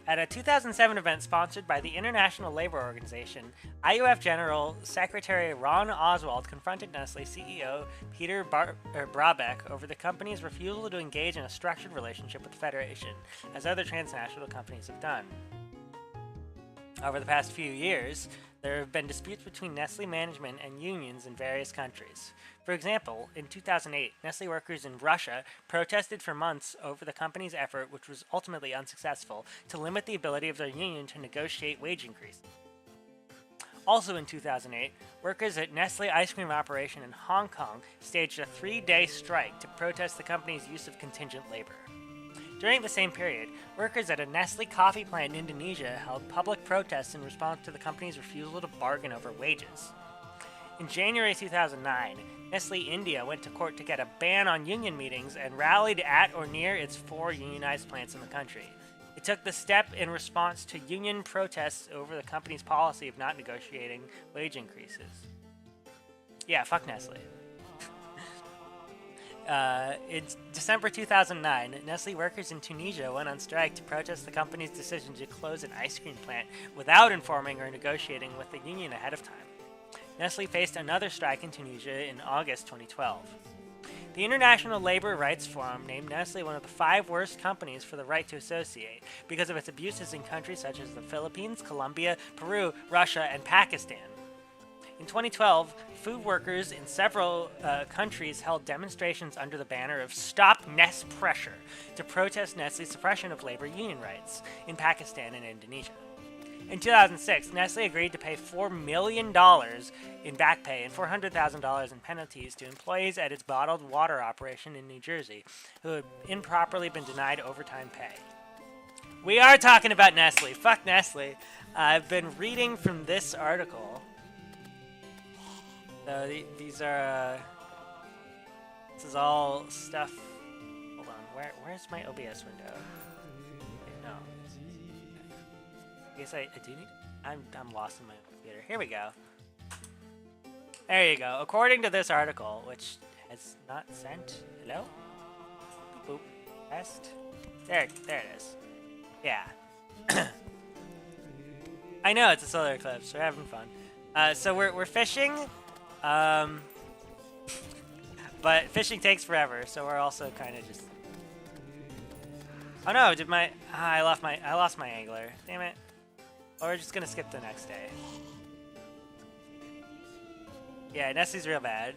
At a 2007 event sponsored by the International Labour Organization, IUF General Secretary Ron Oswald confronted Nestle CEO Peter Brabeck over the company's refusal to engage in a structured relationship with the Federation, as other transnational companies have done. Over the past few years, there have been disputes between Nestle management and unions in various countries. For example, in 2008, Nestle workers in Russia protested for months over the company's effort, which was ultimately unsuccessful, to limit the ability of their union to negotiate wage increases. Also in 2008, workers at Nestle ice cream operation in Hong Kong staged a 3-day strike to protest the company's use of contingent labor. During the same period, workers at a Nestle coffee plant in Indonesia held public protests in response to the company's refusal to bargain over wages. In January 2009, Nestle India went to court to get a ban on union meetings and rallied at or near its 4 unionized plants in the country. It took the step in response to union protests over the company's policy of not negotiating wage increases. Yeah, fuck Nestle. In December 2009, Nestle workers in Tunisia went on strike to protest the company's decision to close an ice cream plant without informing or negotiating with the union ahead of time. Nestle faced another strike in Tunisia in August 2012. The International Labor Rights Forum named Nestle one of the 5 worst companies for the right to associate because of its abuses in countries such as the Philippines, Colombia, Peru, Russia, and Pakistan. In 2012, food workers in several countries held demonstrations under the banner of Stop Nest Pressure to protest Nestle's suppression of labor union rights in Pakistan and Indonesia. In 2006, Nestle agreed to pay $4 million in back pay and $400,000 in penalties to employees at its bottled water operation in New Jersey who had improperly been denied overtime pay. We are talking about Nestle. Fuck Nestle. I've been reading from this article. So these are, this is all stuff. Hold on, where's my OBS window? Wait, no. I guess I do need, I'm lost in my computer. Here we go. There you go. According to this article, which has not sent, hello? Boop, test. There it is. Yeah. I know it's a solar eclipse. We're having fun. So we're fishing. But fishing takes forever, so we're also kind of just. Oh no! I lost my angler. Damn it! Or we're just gonna skip the next day. Yeah, Nestle's real bad.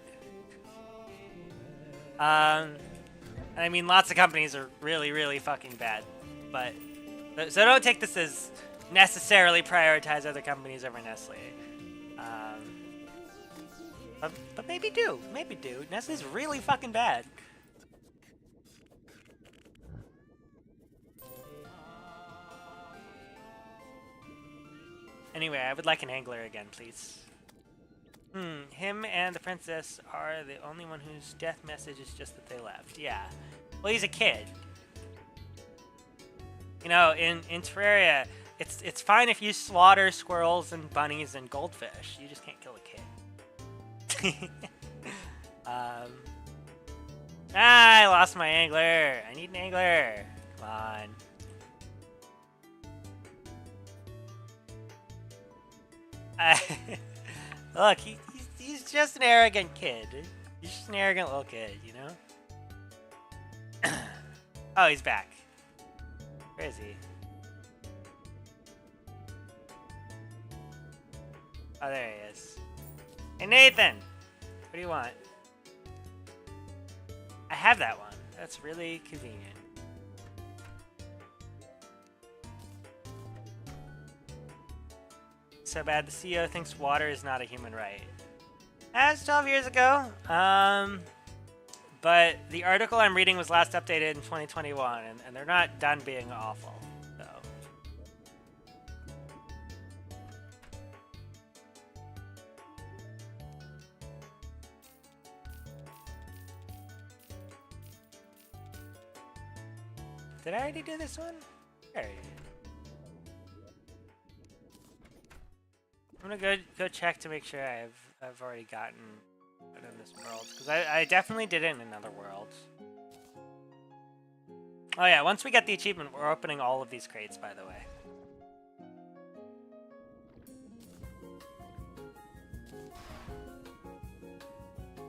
I mean, lots of companies are really, really fucking bad, but so don't take this as necessarily prioritize other companies over Nestle. But maybe do. Nestle's really fucking bad. Anyway, I would like an angler again, please. Him and the princess are the only one whose death message is just that they left. Yeah. Well, he's a kid. You know, in Terraria, it's fine if you slaughter squirrels and bunnies and goldfish. You just can't kill a kid. I lost my angler. I need an angler. Come on. Look, he's just an arrogant kid. He's just an arrogant little kid, you know? Oh, he's back. Where is he? Oh, there he is. Hey, Nathan! What do you want? I have that one. That's really convenient. So bad the CEO thinks water is not a human right. That's 12 years ago. But the article I'm reading was last updated in 2021, and they're not done being awful. So. Did I already do this one? I already did. I'm gonna go check to make sure I've already gotten it in this world, because I definitely did it in another world. Oh yeah, once we get the achievement, we're opening all of these crates, by the way.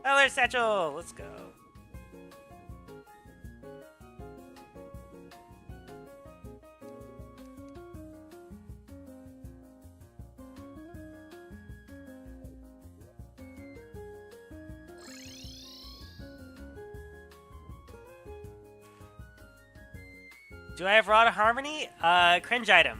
Oh, there's Satchel! Let's go. Do I have Rod of Harmony? Cringe item.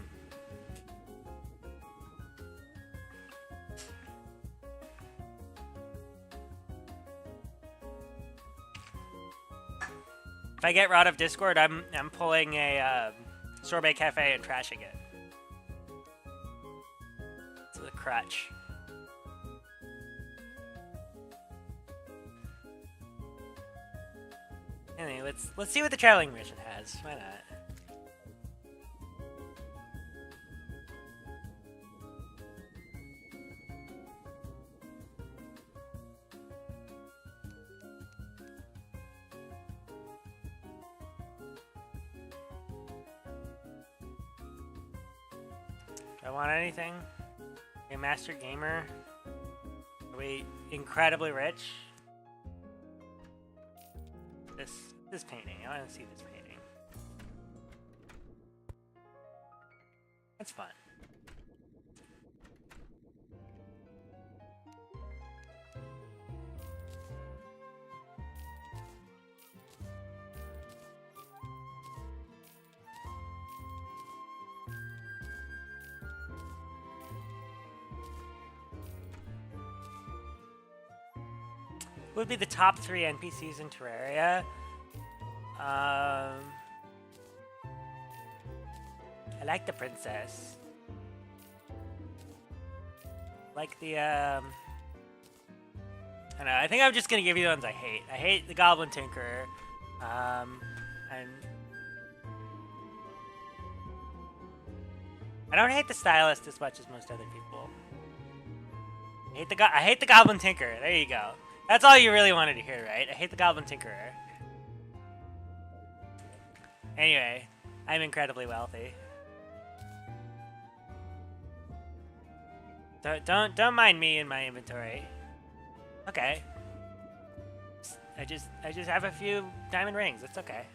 If I get Rod of Discord, I'm pulling a Sorbet Cafe and trashing it. It's a crutch. Anyway, let's see what the traveling mission has. Why not? Do I want anything? A master gamer? Are we incredibly rich? This painting. I want to see this painting. That's fun. What would be the top 3 NPCs in Terraria? I like the princess. Like the, I don't know, I think I'm just gonna give you the ones I hate. I hate the Goblin Tinkerer. And I don't hate the Stylist as much as most other people. I hate the Goblin Tinkerer. There you go. That's all you really wanted to hear, right? I hate the Goblin Tinkerer. Anyway, I'm incredibly wealthy. Don't mind me in my inventory. Okay. I just have a few diamond rings. It's okay.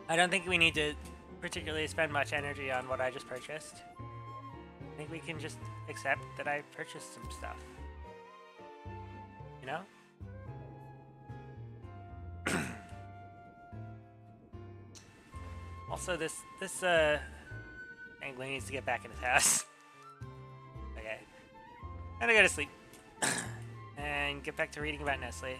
I don't think we need to particularly spend much energy on what I just purchased. I think we can just accept that I purchased some stuff. You know? Also, this angler needs to get back in his house. Okay. I'm gonna go to sleep. And get back to reading about Nestle.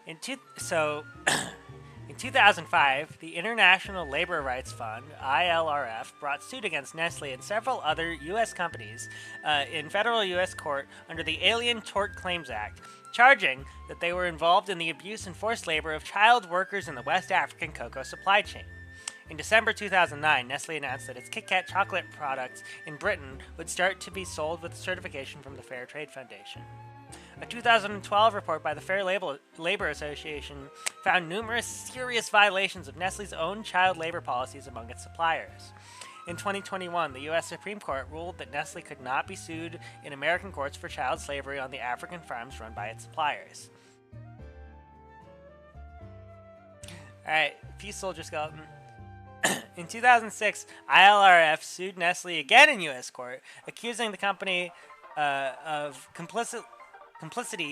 In 2005, the International Labor Rights Fund, ILRF, brought suit against Nestle and several other U.S. companies in federal U.S. court under the Alien Tort Claims Act, charging that they were involved in the abuse and forced labor of child workers in the West African cocoa supply chain. In December 2009, Nestle announced that its Kit Kat chocolate products in Britain would start to be sold with certification from the Fair Trade Foundation. A 2012 report by the Fair Labor Association found numerous serious violations of Nestle's own child labor policies among its suppliers. In 2021, the U.S. Supreme Court ruled that Nestle could not be sued in American courts for child slavery on the African farms run by its suppliers. Alright, Peace Soldier Skeleton. In 2006, ILRF sued Nestle again in U.S. court, accusing the company of complicity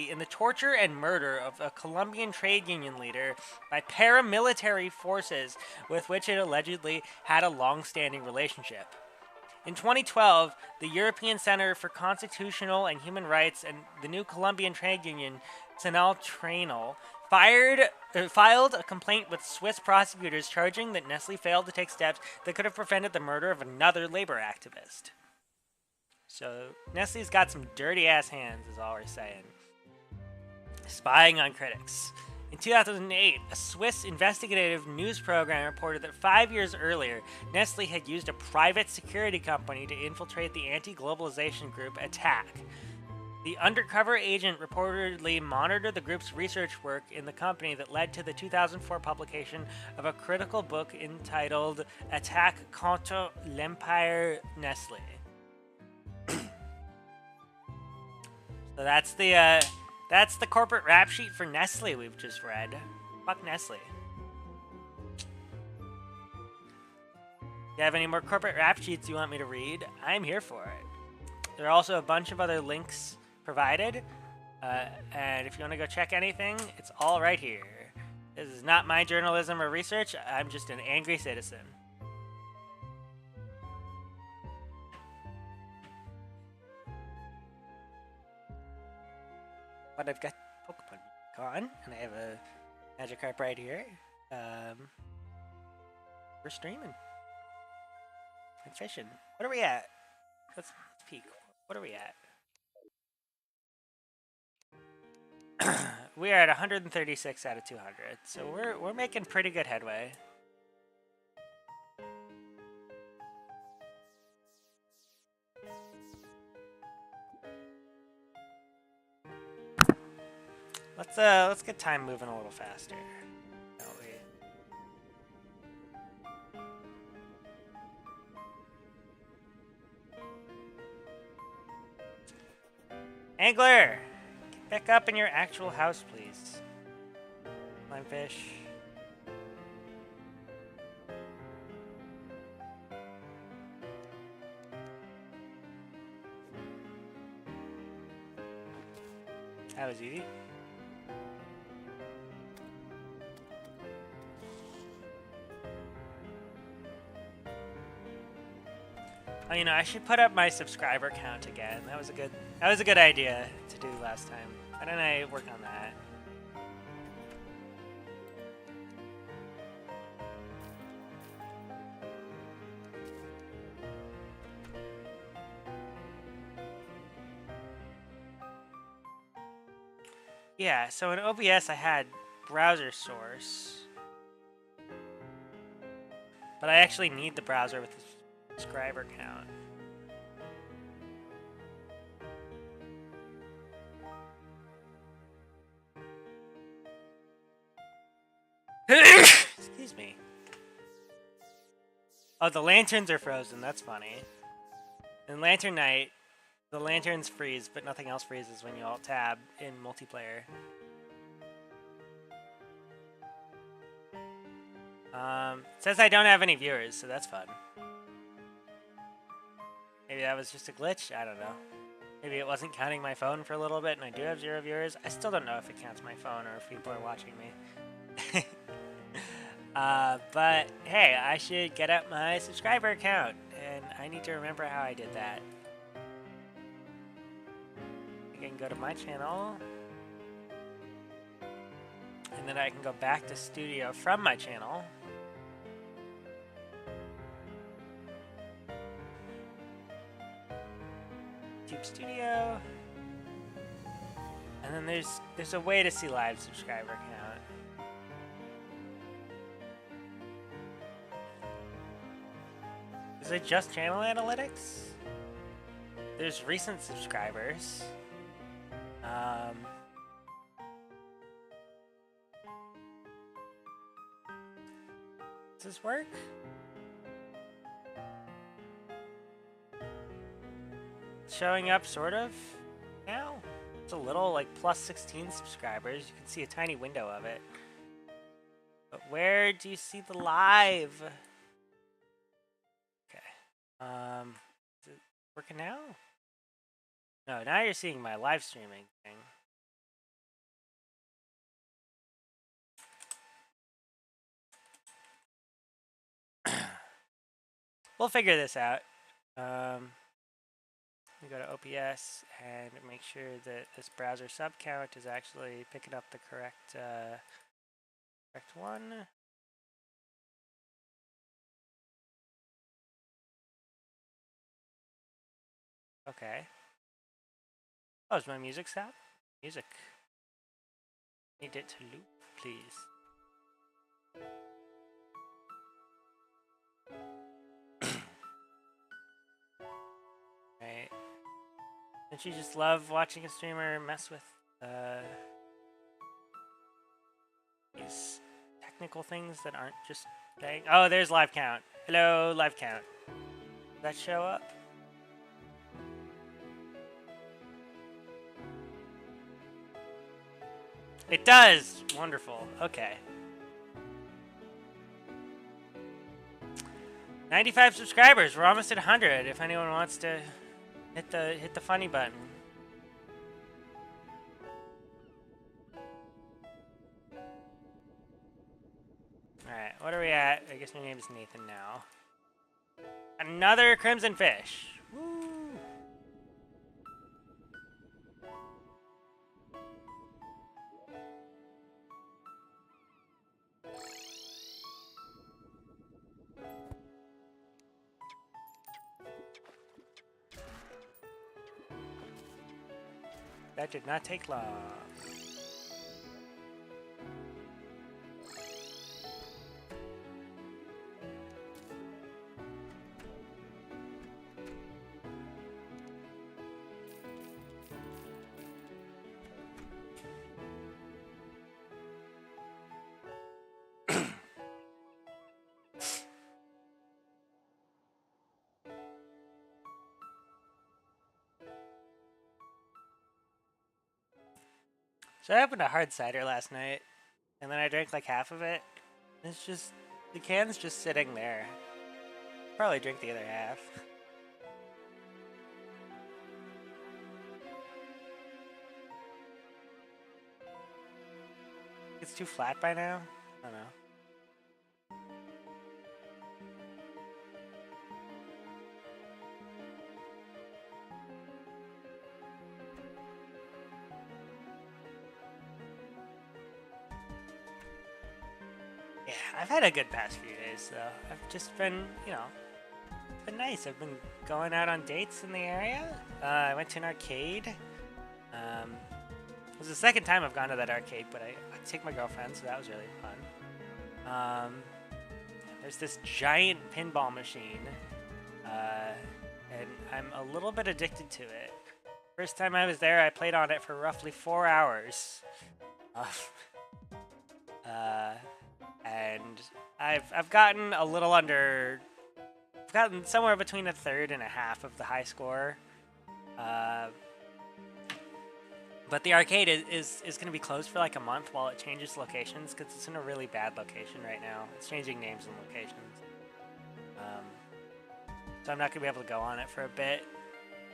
in the torture and murder of a Colombian trade union leader by paramilitary forces with which it allegedly had a long-standing relationship. In 2012, the European Center for Constitutional and Human Rights and the new Colombian trade union, Senal Trainal, filed a complaint with Swiss prosecutors charging that Nestle failed to take steps that could have prevented the murder of another labor activist. So Nestle's got some dirty ass hands, is all we're saying. Spying on critics. In 2008, a Swiss investigative news program reported that 5 years earlier, Nestle had used a private security company to infiltrate the anti-globalization group Attack. The undercover agent reportedly monitored the group's research work in the company that led to the 2004 publication of a critical book entitled Attaque contre l'Empire Nestlé. So that's the corporate rap sheet for Nestle we've just read. Fuck Nestle. You have any more corporate rap sheets you want me to read? I'm here for it. There are also a bunch of other links provided, and if you want to go check anything, it's all right here. This is not my journalism or research. I'm just an angry citizen. But I've got Pokemon on, and I have a Magikarp right here. We're streaming and fishing. What are we at? Let's peek. What are we at? We are at 136 out of 200, so we're making pretty good headway. Let's get time moving a little faster. Angler! Get back up in your actual house, please. Limefish. That was easy. Oh, you know, I should put up my subscriber count again. That was a good idea to do last time. Why don't I work on that? Yeah, so in OBS I had browser source. But I actually need the browser with the subscriber count. Excuse me. Oh, the lanterns are frozen. That's funny. In Lantern Night, the lanterns freeze, but nothing else freezes when you alt-tab in multiplayer. It says I don't have any viewers, so that's fun. Maybe that was just a glitch? I don't know. Maybe it wasn't counting my phone for a little bit and I do have 0 viewers. I still don't know if it counts my phone or if people are watching me. But hey, I should get up my subscriber count, and I need to remember how I did that. I can go to my channel, and then I can go back to studio from my channel. YouTube Studio. And then there's a way to see live subscriber count. Is it just channel analytics? There's recent subscribers. Does this work? It's showing up sort of now. It's a little like plus 16 subscribers. You can see a tiny window of it. But where do you see the live? Okay. Is it working now? No, now you're seeing my live streaming thing. We'll figure this out. We go to OPS and make sure that this browser sub count is actually picking up the correct one. Okay. Oh, is my music stopped? Music. Need it to loop, please. Right. Don't you just love watching a streamer mess with these technical things that aren't just getting... Oh, there's live count. Hello, live count. Does that show up? It does! Wonderful. Okay. 95 subscribers. We're almost at 100. If anyone wants to hit the funny button. Alright, what are we at? I guess my name is Nathan now. Another Crimson Fish. Woo! That did not take long. So I opened a hard cider last night, and then I drank like half of it. It's just, the can's just sitting there. Probably drink the other half. It's too flat by now? I don't know. Yeah, I've had a good past few days, though. I've just been, you know, it's been nice. I've been going out on dates in the area. I went to an arcade. It was the second time I've gone to that arcade, but I take my girlfriend, so that was really fun. There's this giant pinball machine, and I'm a little bit addicted to it. First time I was there, I played on it for roughly 4 hours. And I've gotten a little under... I've gotten somewhere between a third and a half of the high score. But the arcade is going to be closed for like a month while it changes locations, because it's in a really bad location right now. It's changing names and locations. So I'm not going to be able to go on it for a bit.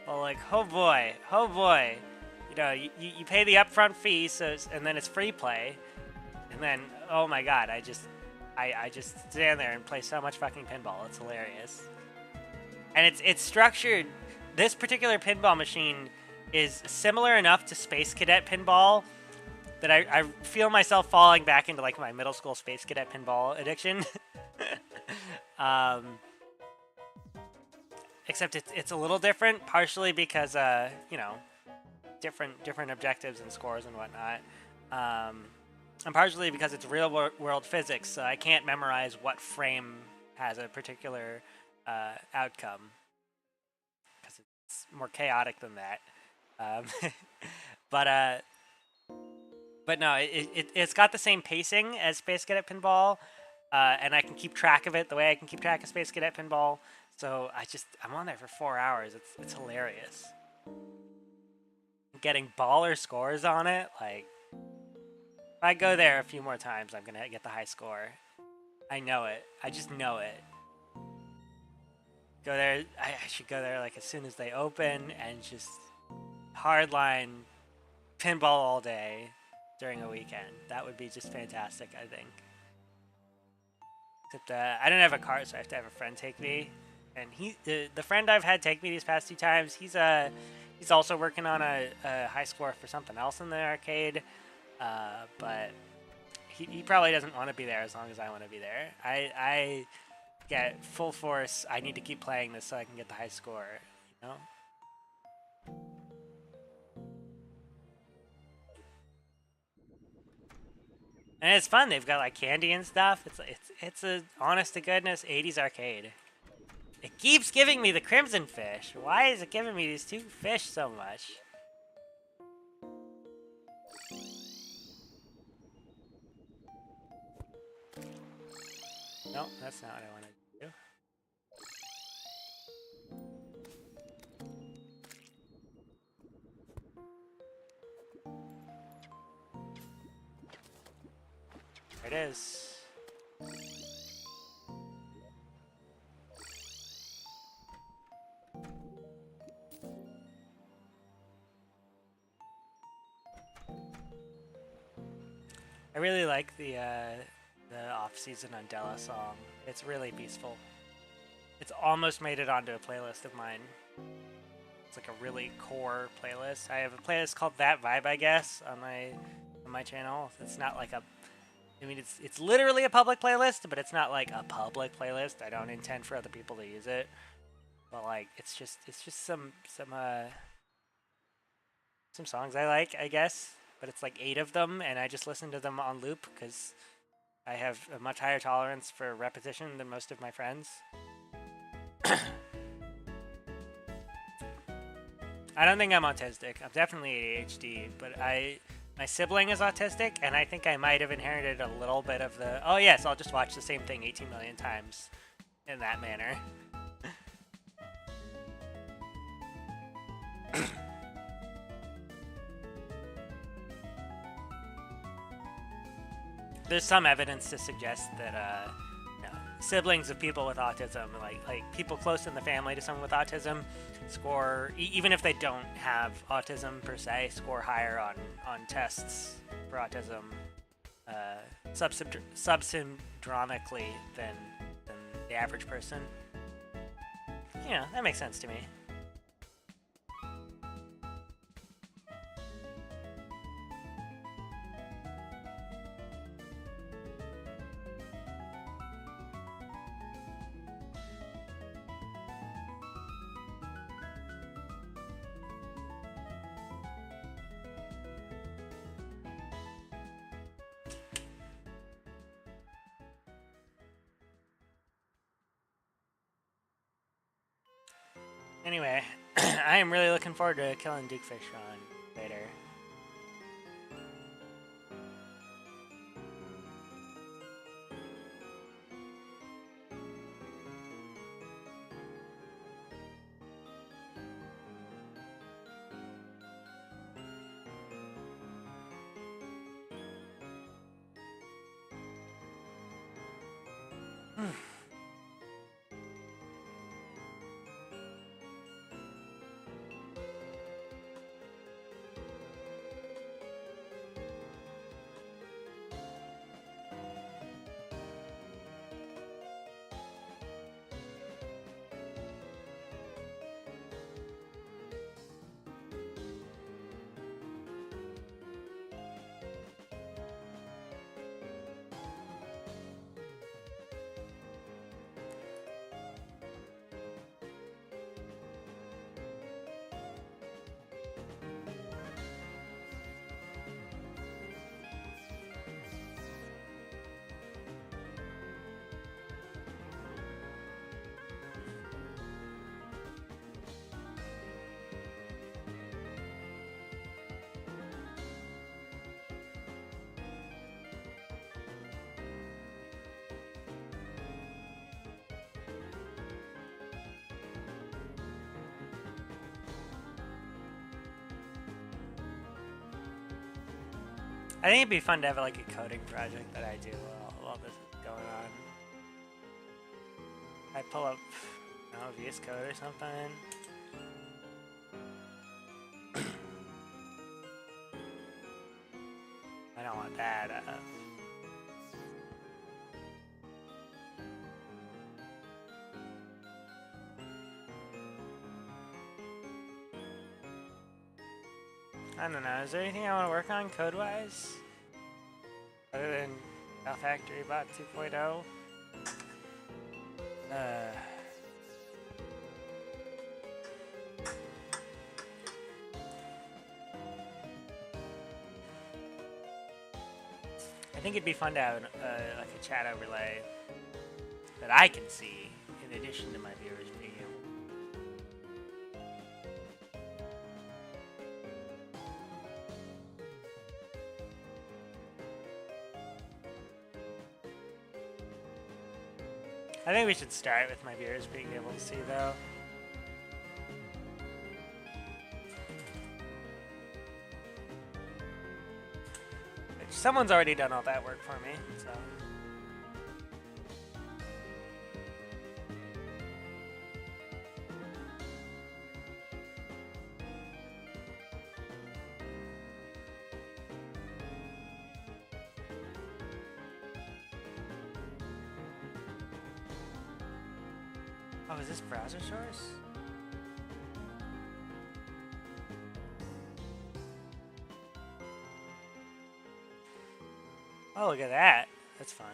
Well, like, oh boy. You know, you pay the upfront fee, and then it's free play. And then, oh my god, I just stand there and play so much fucking pinball. It's hilarious. And it's structured... This particular pinball machine is similar enough to Space Cadet pinball that I feel myself falling back into like my middle school Space Cadet pinball addiction. Except it's a little different, partially because you know, different objectives and scores and whatnot, and partially because it's real world physics, so I can't memorize what frame has a particular outcome, because it's more chaotic than that. But no, it's got the same pacing as Space Cadet Pinball, and I can keep track of it the way I can keep track of Space Cadet Pinball. So I'm on there for 4 hours. It's hilarious. Getting baller scores on it, like, if I go there a few more times, I'm gonna get the high score. I know it. I just know it. Go there. I should go there like as soon as they open and just hardline pinball all day during a weekend. That would be just fantastic, I think. Except I don't have a car, so I have to have a friend take me. And the friend I've had take me these past 2 times, he's also working on a high score for something else in the arcade. But he probably doesn't want to be there as long as I want to be there. I get full force. I need to keep playing this so I can get the high score, you know? And it's fun. They've got like candy and stuff. It's a honest to goodness 80s arcade. It keeps giving me the crimson fish. Why is it giving me these two fish so much? No, that's not what I wanted to do. There it is. I really like the off-season Undella song. It's really peaceful. It's almost made it onto a playlist of mine. It's like a really core playlist. I have a playlist called That Vibe, I guess, on my channel. It's not like a, I mean, it's literally a public playlist, but it's not like a public playlist. I don't intend for other people to use it. But like, it's just some songs I like, I guess. But it's like 8 of them, and I just listen to them on loop because I have a much higher tolerance for repetition than most of my friends. I don't think I'm autistic. I'm definitely ADHD, but my sibling is autistic, and I think I might have inherited a little bit of the, oh yes, I'll just watch the same thing 18 million times in that manner. There's some evidence to suggest that siblings of people with autism, like people close in the family to someone with autism, score, even if they don't have autism per se, score higher on tests for autism subsyndromically than the average person. You know, that makes sense to me. Anyway, I am really looking forward to killing Dukefish on later. I think it'd be fun to have like a coding project that I do while this is going on. I pull up, I don't know, VS Code or something. I don't want that. I don't know, is there anything I want to work on code-wise? Other than South Factory Bot 2.0? I think it'd be fun to have like a chat overlay that I can see in addition to my viewers being able. I think we should start with my viewers being able to see, though. Someone's already done all that work for me, so. Oh, is this browser source? Oh, look at that. That's fun.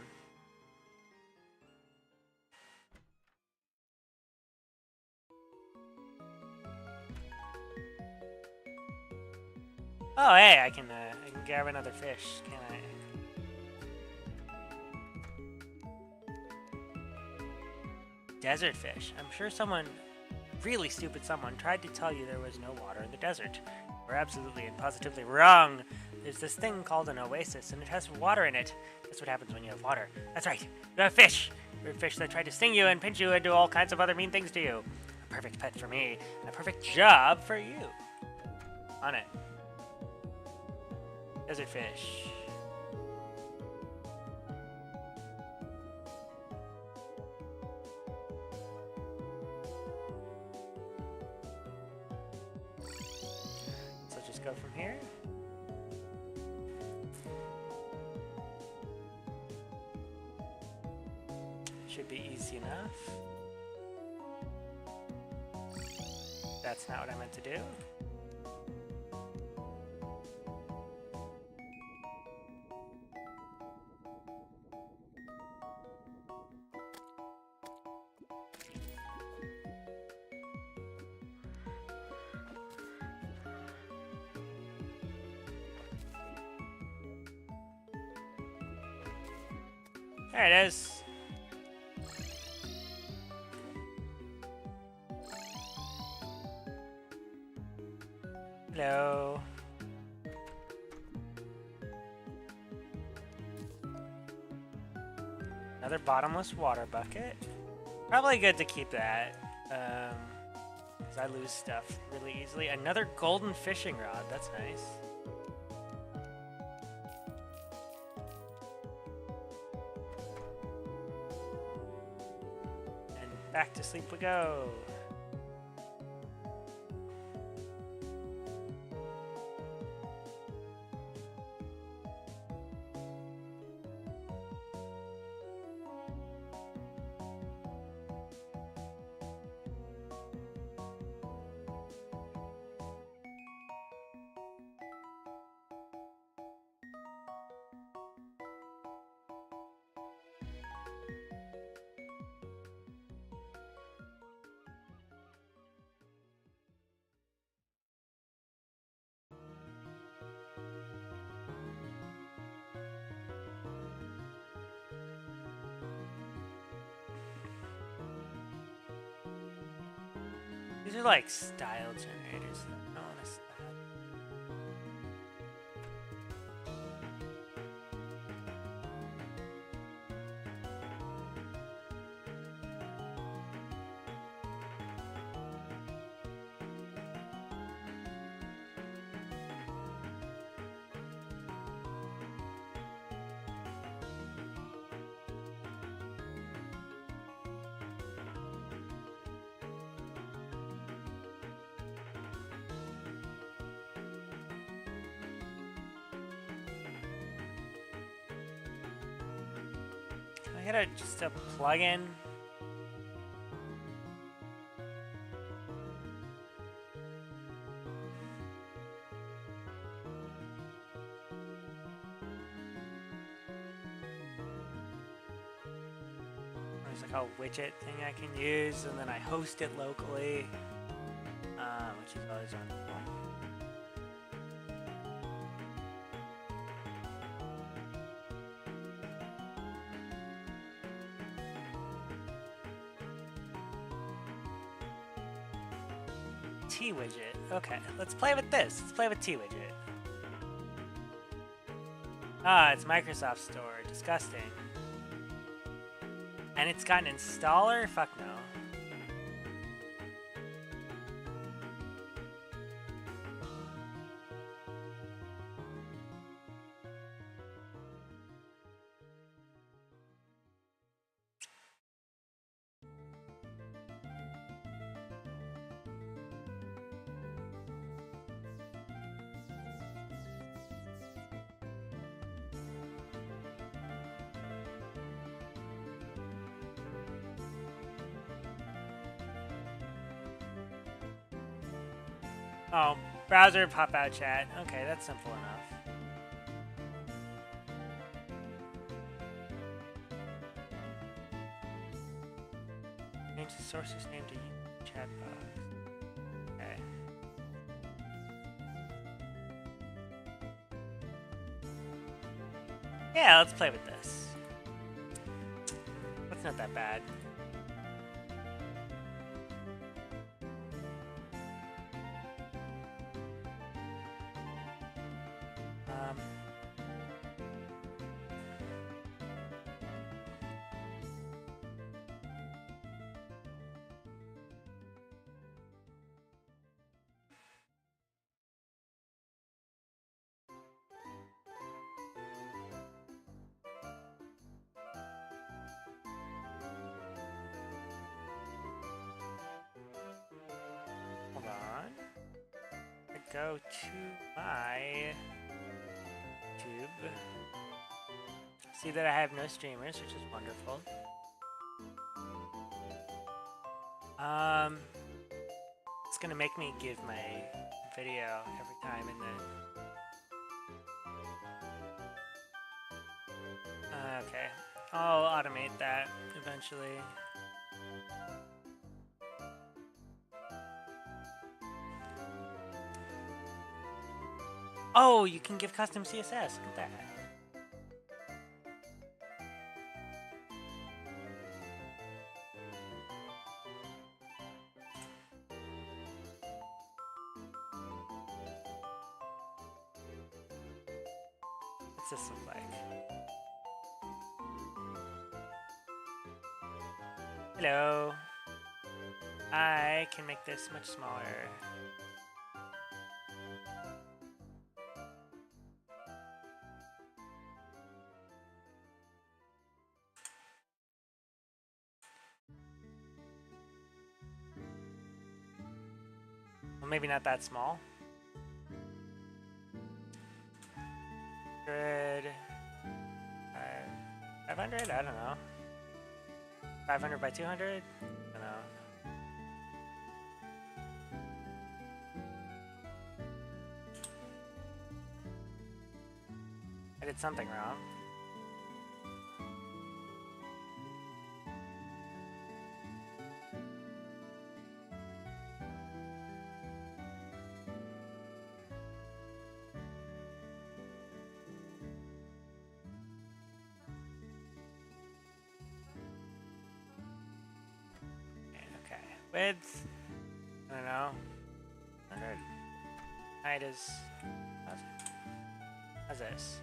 Oh, hey, I can grab another fish, can't I? Desert fish. I'm sure someone, really stupid someone, tried to tell you there was no water in the desert. We're absolutely and positively wrong. There's this thing called an oasis, and it has water in it. That's what happens when you have water. That's right. You have fish. You're a fish that tried to sting you and pinch you and do all kinds of other mean things to you. A perfect pet for me, and a perfect job for you. On it. Desert fish. So just go from here. Should be easy enough. That's not what I meant to do. There it is. Hello. Another bottomless water bucket. Probably good to keep that, because I lose stuff really easily. Another golden fishing rod. That's nice. And back to sleep we go. These are like style generators. I don't want to style. I get just a plug-in. There's like a widget thing I can use, and then I host it locally, which is always wonderful. T widget. Okay, let's play with this. Let's play with T widget. Ah, it's Microsoft Store. Disgusting. And it's got an installer? Fuck no. Oh, browser pop-out chat. Okay, that's simple enough. Change the source's name to chat box. Okay. Yeah, let's play with this. That's not that bad. Hold on. I go to my YouTube. See that I have no streamers, which is wonderful. It's gonna make me give my video every time in the... Okay, I'll automate that eventually. Oh, you can give custom CSS. Look at that. What's this look like? Hello. I can make this much smaller. Well, maybe not that small. 100, 500? I don't know. 500 by 200? I don't know. I did something wrong. Width, I don't know, 100. Height is, how's this?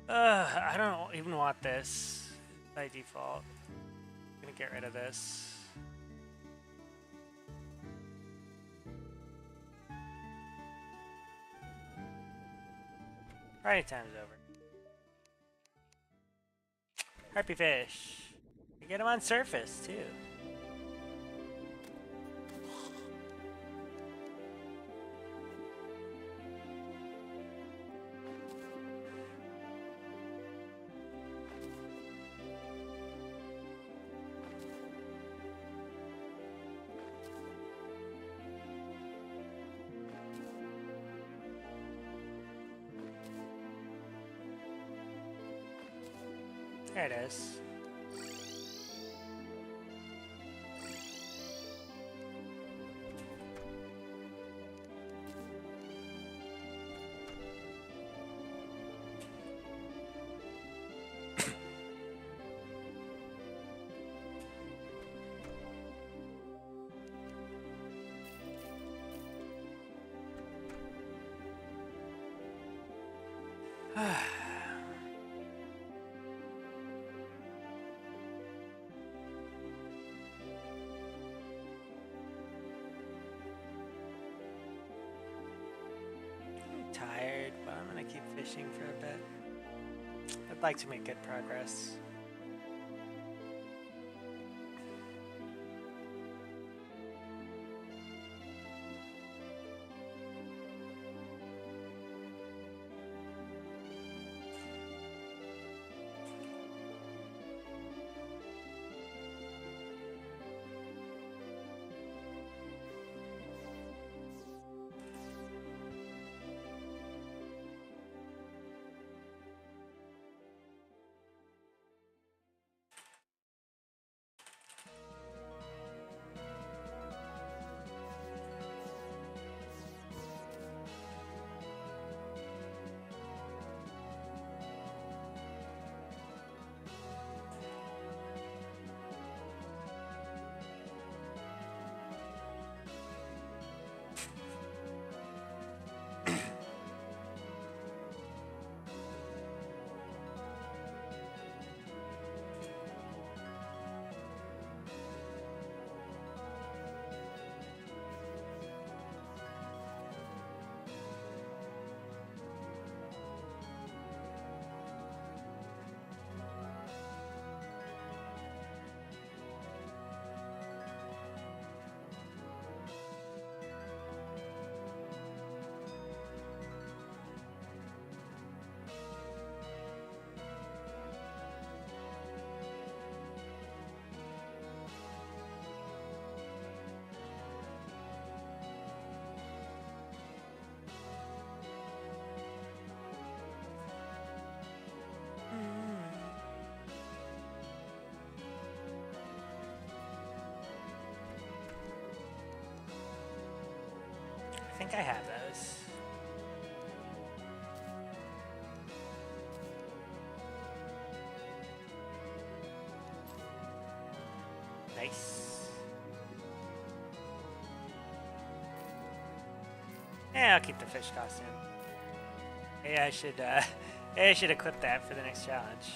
I don't even want this by default. I'm gonna get rid of this. Party time's over. Harpy fish. You get them on surface too. There it is. Tired, but I'm gonna keep fishing for a bit. I'd like to make good progress. I think I have those. Nice. Yeah, I'll keep the fish costume. Maybe I should, maybe I should equip that for the next challenge.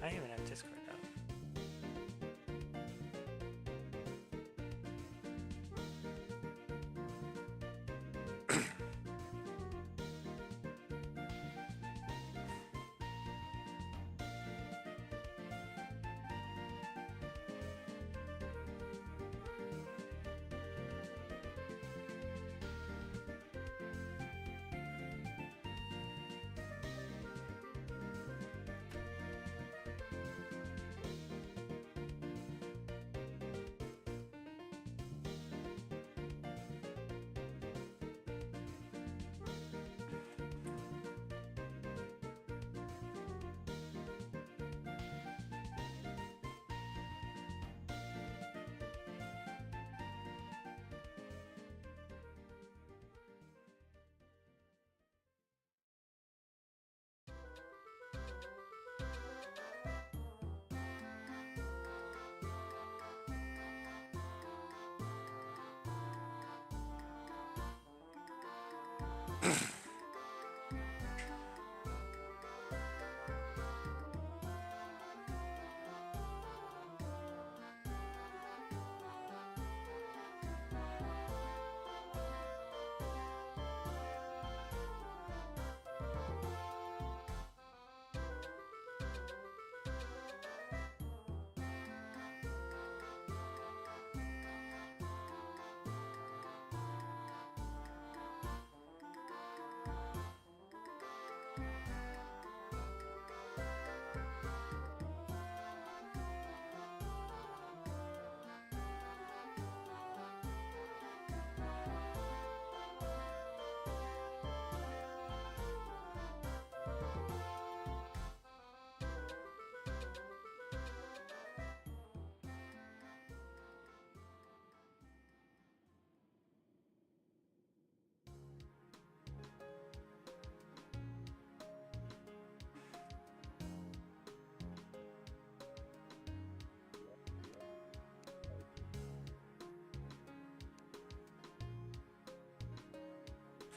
I don't even have Discord though.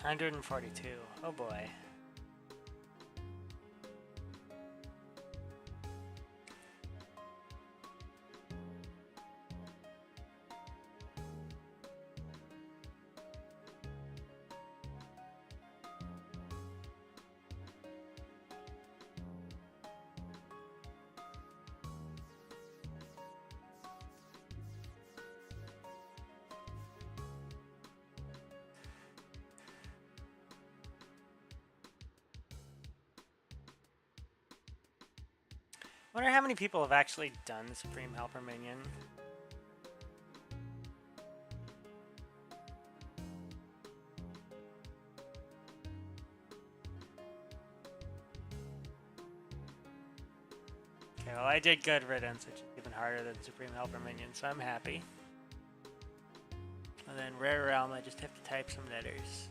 142. Oh boy. Wonder how many people have actually done Supreme Helper Minion. Okay, well I did Good Riddance, which is even harder than Supreme Helper Minion, so I'm happy. And then Rare Realm, I just have to type some letters.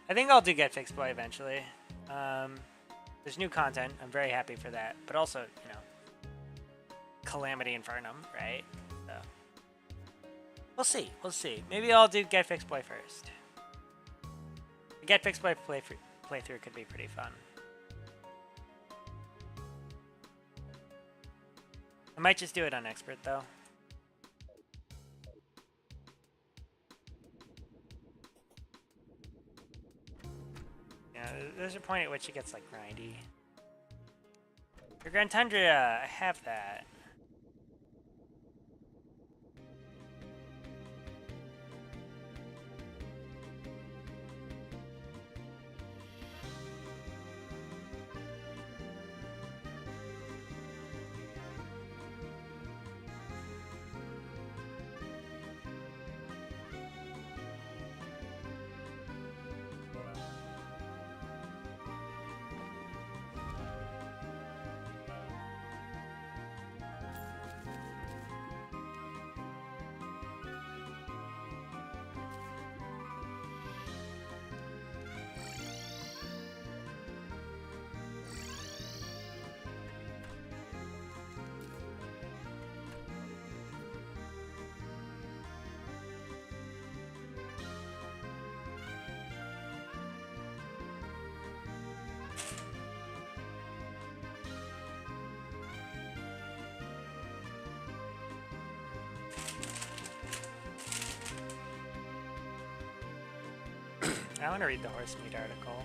I think I'll do Get Fixed Boy eventually. There's new content. I'm very happy for that. But also, you know, Calamity Infernum, right? So we'll see. We'll see. Maybe I'll do Get Fixed Boy first. The Get Fixed Boy playthrough could be pretty fun. I might just do it on Expert, though. Yeah, there's a point at which it gets, like, grindy. For Grand Tundra, I have that. I want to read the Horsemeat article.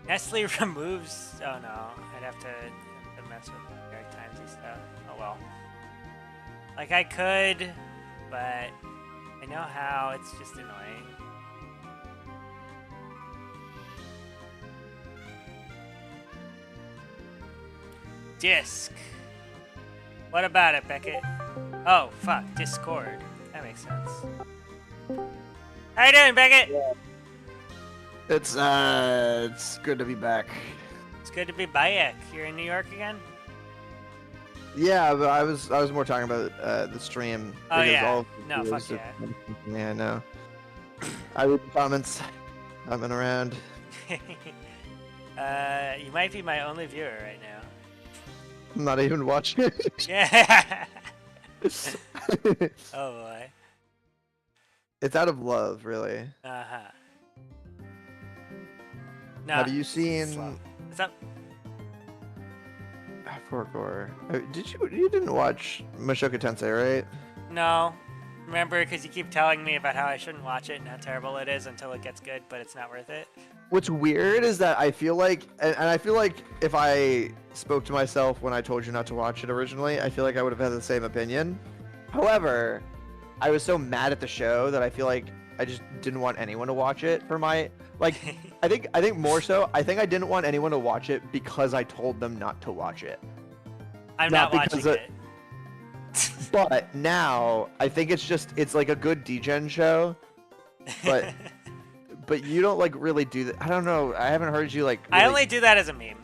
Nestle removes... Oh no, I'd have to mess with New York Timesy stuff. Oh well. Like I could, but I know how, it's just annoying. Disc. What about it, Beckett? Oh, fuck. Discord. That makes sense. How you doing, Beckett? Yeah. It's good to be back. It's good to be back. You're in New York again? Yeah, but I was more talking about the stream. Oh yeah. All No, fuck yeah. Yeah, I know. I read the comments. I've been around. You might be my only viewer right now. I'm not even watching it. Yeah. Oh boy. It's out of love, really. Uh-huh. No. Have you seen? What's up? Forgore. You didn't watch Mushoku Tensei, right? No. Remember, because you keep telling me about how I shouldn't watch it and how terrible it is until it gets good, but it's not worth it. What's weird is that I feel like, and I feel like if I spoke to myself when I told you not to watch it originally, I feel like I would have had the same opinion. However, I was so mad at the show that I feel like I just didn't want anyone to watch it for my, like, I think more so, I think I didn't want anyone to watch it because I told them not to watch it. I'm not watching it. But now, I think it's like a good degen show, but but you don't like really do that. I don't know. I haven't heard you like. Really... I only do that as a meme.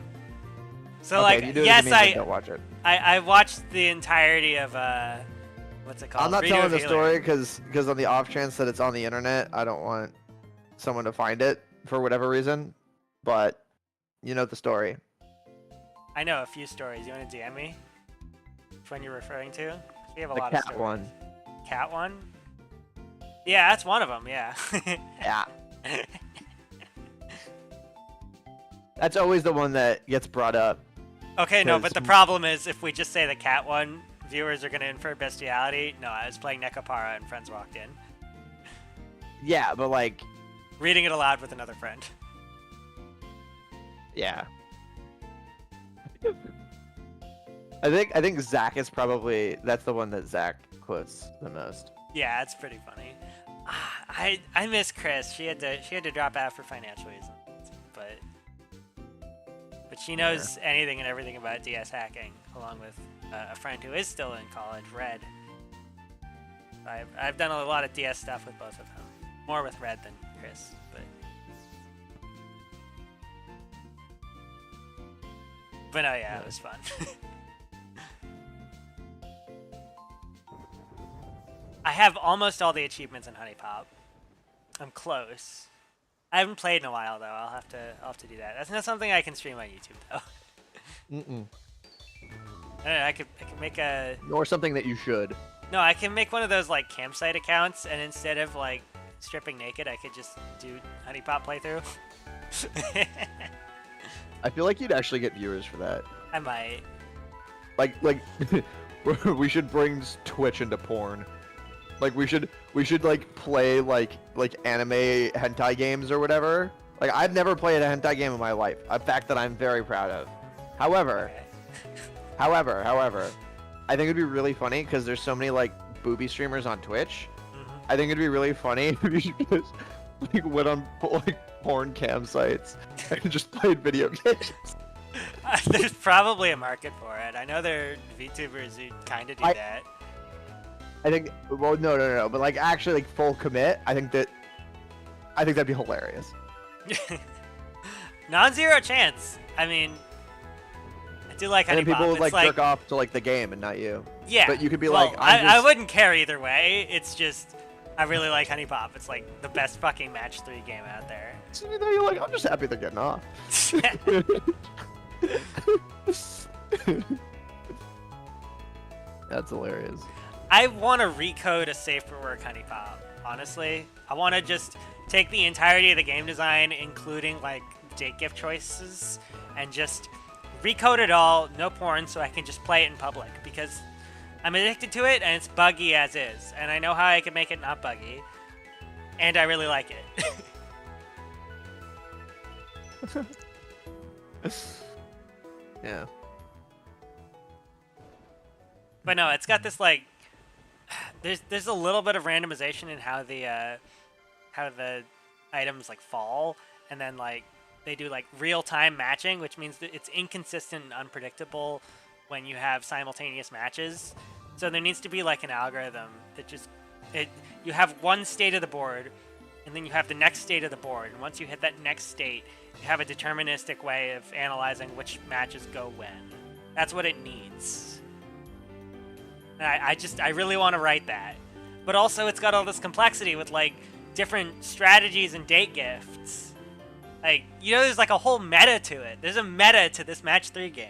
So okay, like, you do it yes, as a meme, don't watch it. I watched the entirety of what's it called? I'm not Redo telling of the Healer. story because on the off chance that it's on the internet, I don't want someone to find it for whatever reason, but you know the story. I know a few stories. You want to DM me? Which one you're referring to? We have a The lot of cat stories. one. Cat one? Yeah, that's one of them. Yeah. Yeah. That's always the one that gets brought up. Okay, no, but 'Cause- the problem is if we just say the cat one, viewers are going to infer bestiality. No, I was playing Nekapara and friends walked in. Yeah, but like, Reading it aloud with another friend. yeah. I think Zach is probably that's the one that Zach quotes the most. Yeah, it's pretty funny. I miss Chris. She had to drop out for financial reasons, but she knows anything and everything about DS hacking, along with a friend who is still in college, Red. I've done a lot of DS stuff with both of them, more with Red than Chris, but no, yeah, it was fun. I have almost all the achievements in Honey Pop. I'm close. I haven't played in a while though. I'll have to do that. That's not something I can stream on YouTube though. Mm-mm. I don't know, I could make a Or something that you should. no. I can make one of those like campsite accounts, and instead of like stripping naked, I could just do Honey Pop playthrough. I feel like you'd actually get viewers for that. I might. Like we should bring Twitch into porn. Like we should like play like anime hentai games or whatever. Like I've never played a hentai game in my life. A fact that I'm very proud of. However, Okay. however, I think it'd be really funny because there's so many like booby streamers on Twitch. I think it'd be really funny if you just like went on like porn campsites and just played video games. There's probably a market for it. I know there are VTubers who kind of do that. I think, well, no, but like actually like full commit. I think that'd be hilarious. Non-zero chance. I mean, I do like And Honey then people Pop. would It's like jerk off to like the game and not you. yeah. But you could be well, like, I wouldn't care either way. It's just, I really like Honey Pop. It's like the best fucking match 3 game out there. So, you know, you're like, I'm just happy they're getting off. That's hilarious. I want to recode a safe for work Honey Pop. Honestly, I want to just take the entirety of the game design, including like date gift choices, and just recode it all, no porn, so I can just play it in public because I'm addicted to it and it's buggy as is, and I know how I can make it not buggy, and I really like it. Yeah. But no, it's got this like, there's a little bit of randomization in how the items like fall, and then like they do like real-time matching, which means that it's inconsistent and unpredictable when you have simultaneous matches. So there needs to be like an algorithm that just you have one state of the board, and then you have the next state of the board, and once you hit that next state, you have a deterministic way of analyzing which matches go when. That's what it needs. And I really want to write that. But also it's got all this complexity with like different strategies and date gifts. Like, you know, there's like a whole meta to it. There's a meta to this match 3 game.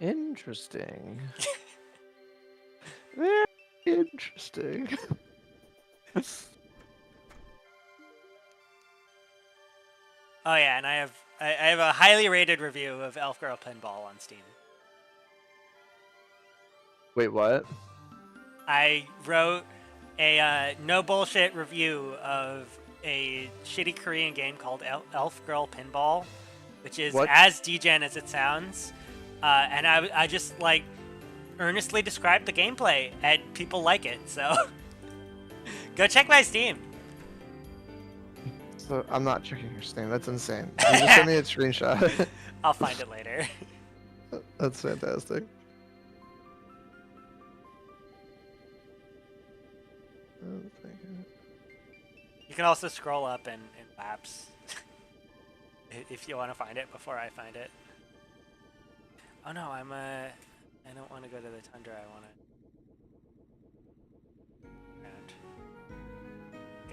Interesting. Very interesting. Oh yeah, and I have a highly rated review of Elf Girl Pinball on Steam. Wait, what? I wrote a no bullshit review of a shitty Korean game called Elf Girl Pinball, which is What? as degen as it sounds, and I just like earnestly described the gameplay, and people like it. So go check my Steam. So I'm not checking your Steam. That's insane. You just send me a screenshot. I'll find it later. That's fantastic. You can also scroll up in maps if you want to find it before I find it. Oh no, I don't want to go to the tundra. I want to.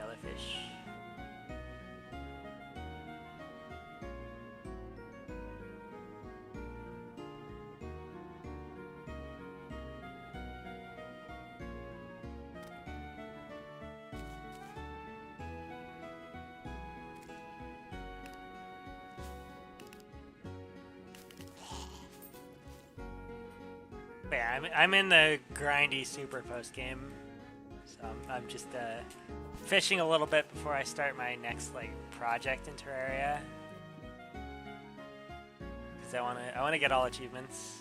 jellyfish. But yeah, I'm in the grindy super post game, so I'm just fishing a little bit before I start my next like project in Terraria, because I wanna get all achievements.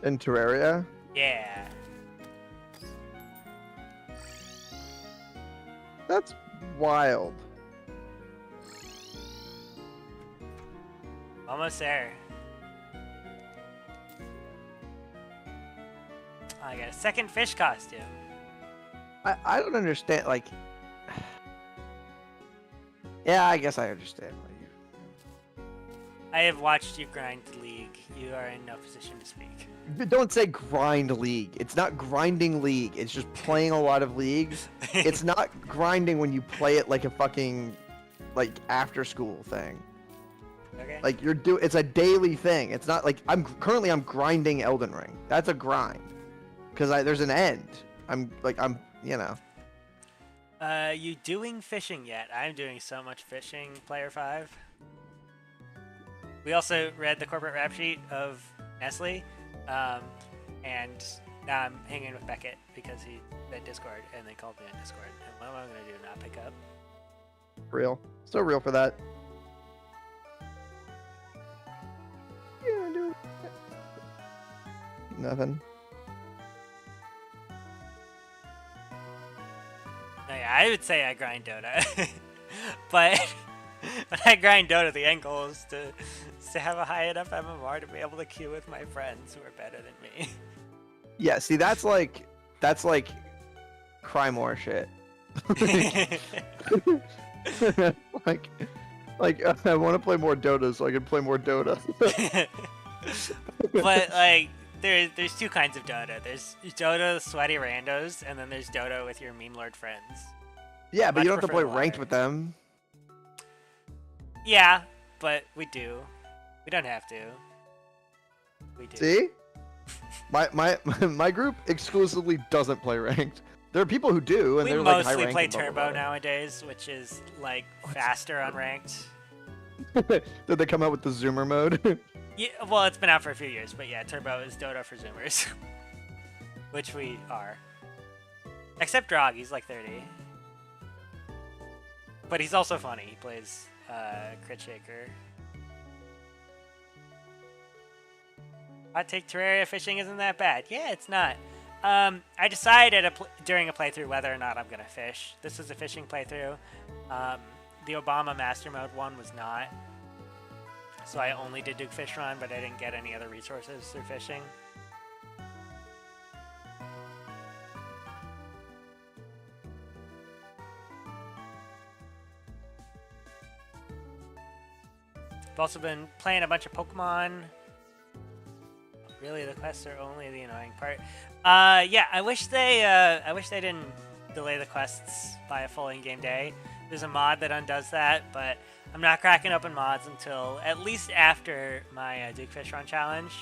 In Terraria? Yeah. That's wild. Almost there. Oh, I got a second fish costume. I don't understand, like... Yeah, I guess I understand what you... I have watched you grind League. You are in no position to speak. Don't say grind League. It's not grinding League. It's just playing a lot of leagues. It's not grinding when you play it like a fucking, like, after-school thing. Okay. Like it's a daily thing. It's not like I'm grinding Elden Ring. That's a grind, because there's an end. I'm you know. You doing fishing yet? I'm doing so much fishing. Player 5. We also read the corporate rap sheet of Nestle, and now I'm hanging with Beckett because he read Discord and they called me on Discord. And what am I gonna do? Not pick up? Real. So real for that. Yeah, dude. Nothing. No, yeah, I would say I grind Dota, but when I grind Dota, the end goal is to have a high enough MMR to be able to queue with my friends who are better than me. Yeah, see, that's like cry more shit. like I want to play more Dota so I can play more Dota. But like there's two kinds of Dota. There's Dota sweaty randos, and then there's Dota with your meme lord friends. Yeah, but you don't have to play prefer the ranked latter. with them. Yeah, but we do. We don't have to. We do. See? My group exclusively doesn't play ranked. There are people who do, and We they're like high mostly ranked. play and blah, blah, Turbo blah. nowadays, which is like faster unranked. Did they come out with the Zoomer mode? Yeah, well, it's been out for a few years, but yeah, Turbo is Dota for Zoomers, which we are. Except Drog, he's like 30, but he's also funny. He plays Crit Shaker. Hot take: Terraria fishing isn't that bad. Yeah, it's not. I decided during a playthrough whether or not I'm gonna fish. This is a fishing playthrough. The Obama Master Mode one was not. So I only did Duke Fish Run, but I didn't get any other resources through fishing. I've also been playing a bunch of Pokemon. Really, the quests are only the annoying part. Yeah, I wish they didn't delay the quests by a full in-game day. There's a mod that undoes that, but I'm not cracking open mods until at least after my Duke Fish Run challenge.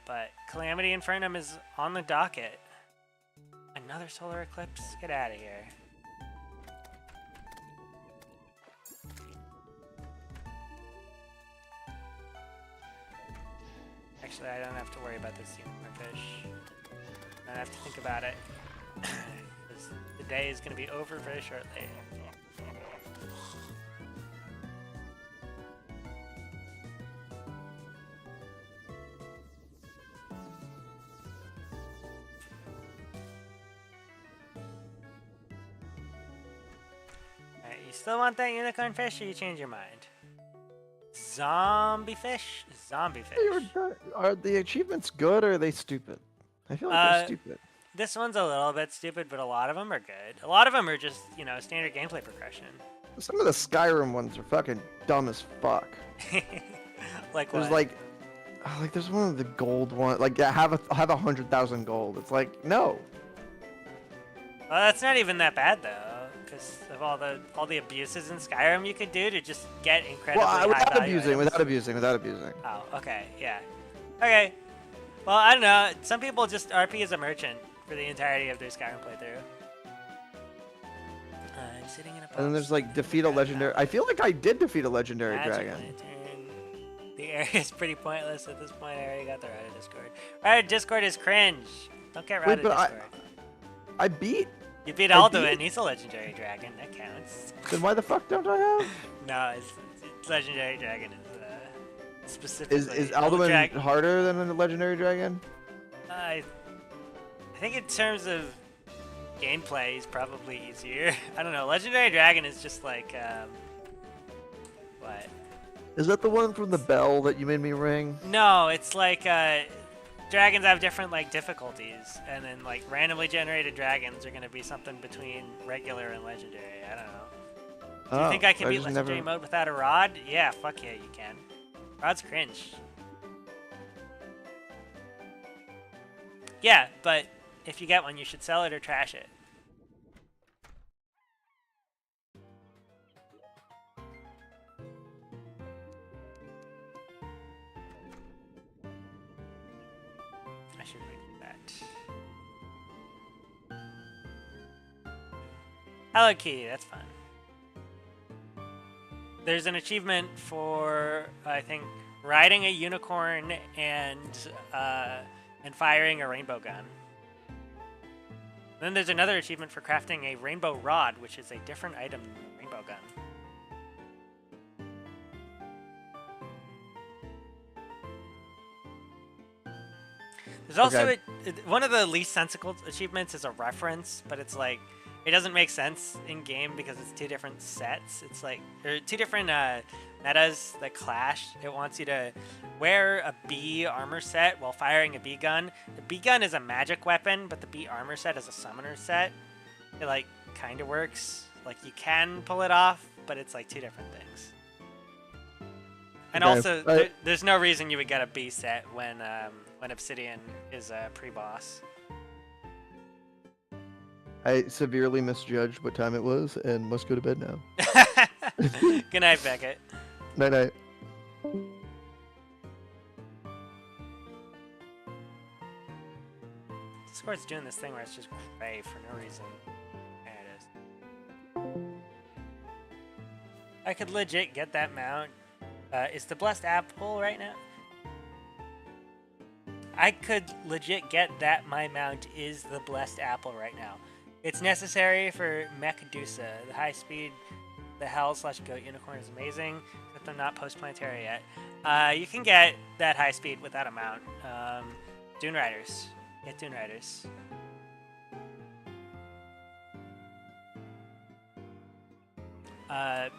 But Calamity Infernum is on the docket. Another solar eclipse? Get out of here. Actually, I don't have to worry about this unicorn fish. I don't have to think about it. The day is going to be over very shortly. Alright, you still want that unicorn fish, or you change your mind? Zombie fish? Zombie fish. Are the achievements good or are they stupid? I feel like they're stupid. This one's a little bit stupid, but a lot of them are good. A lot of them are just, you know, standard gameplay progression. Some of the Skyrim ones are fucking dumb as fuck. Like There's what? like, like there's one of the gold one. Like yeah, have 100,000 gold. It's like no. Well, that's not even that bad though, because of all the abuses in Skyrim you could do to just get incredibly Well, high value without items. abusing. Oh, okay, yeah. Okay. Well, I don't know. Some people just RP as a merchant for the entirety of their Skyrim playthrough. I'm sitting in a box. And then there's like defeat a legendary. I feel like I did defeat a legendary Magic dragon. Lantern. The area is pretty pointless at this point. I already got the Reddit Discord. Reddit Discord is cringe. Don't get Reddit Discord. I beat. You beat Alduin. He's a legendary dragon. That counts. Then why the fuck don't I have? No, it's legendary dragon is specifically. Is Alduin harder than a legendary dragon? I think in terms of gameplay, he's probably easier. I don't know. Legendary dragon is just like what? Is that the one from the bell that you made me ring? No, it's like dragons have different like difficulties, and then like randomly generated dragons are gonna be something between regular and legendary. I don't know. Do you think I can beat legendary mode without a rod? Yeah, fuck yeah, you can. Rod's cringe. Yeah, but if you get one, you should sell it or trash it. I should make that. Hello key, that's fun. There's an achievement for, I think, riding a unicorn and firing a rainbow gun. Then there's another achievement for crafting a rainbow rod, which is a different item than the rainbow gun. There's also one of the least sensical achievements is a reference, but it's like it doesn't make sense in game because it's two different sets. It's like there are two different metas that clash. It wants you to wear a bee armor set while firing a bee gun. The bee gun is a magic weapon, but the bee armor set is a summoner set. It like kind of works. Like you can pull it off, but it's like two different things. And also, there's no reason you would get a bee set when Obsidian is a pre-boss. I severely misjudged what time it was and must go to bed now. Good night, Beckett. Night night. Discord's doing this thing where it's just gray for no reason. There it is. I could legit get that mount. Is the Blessed Apple right now? I could legit get that my mount is the Blessed Apple right now. It's necessary for Mechadusa. The high speed, the Hell/Goat Unicorn is amazing, except I'm not post-playing Terraria yet. You can get that high speed without a mount. Dune Riders. Get Dune Riders.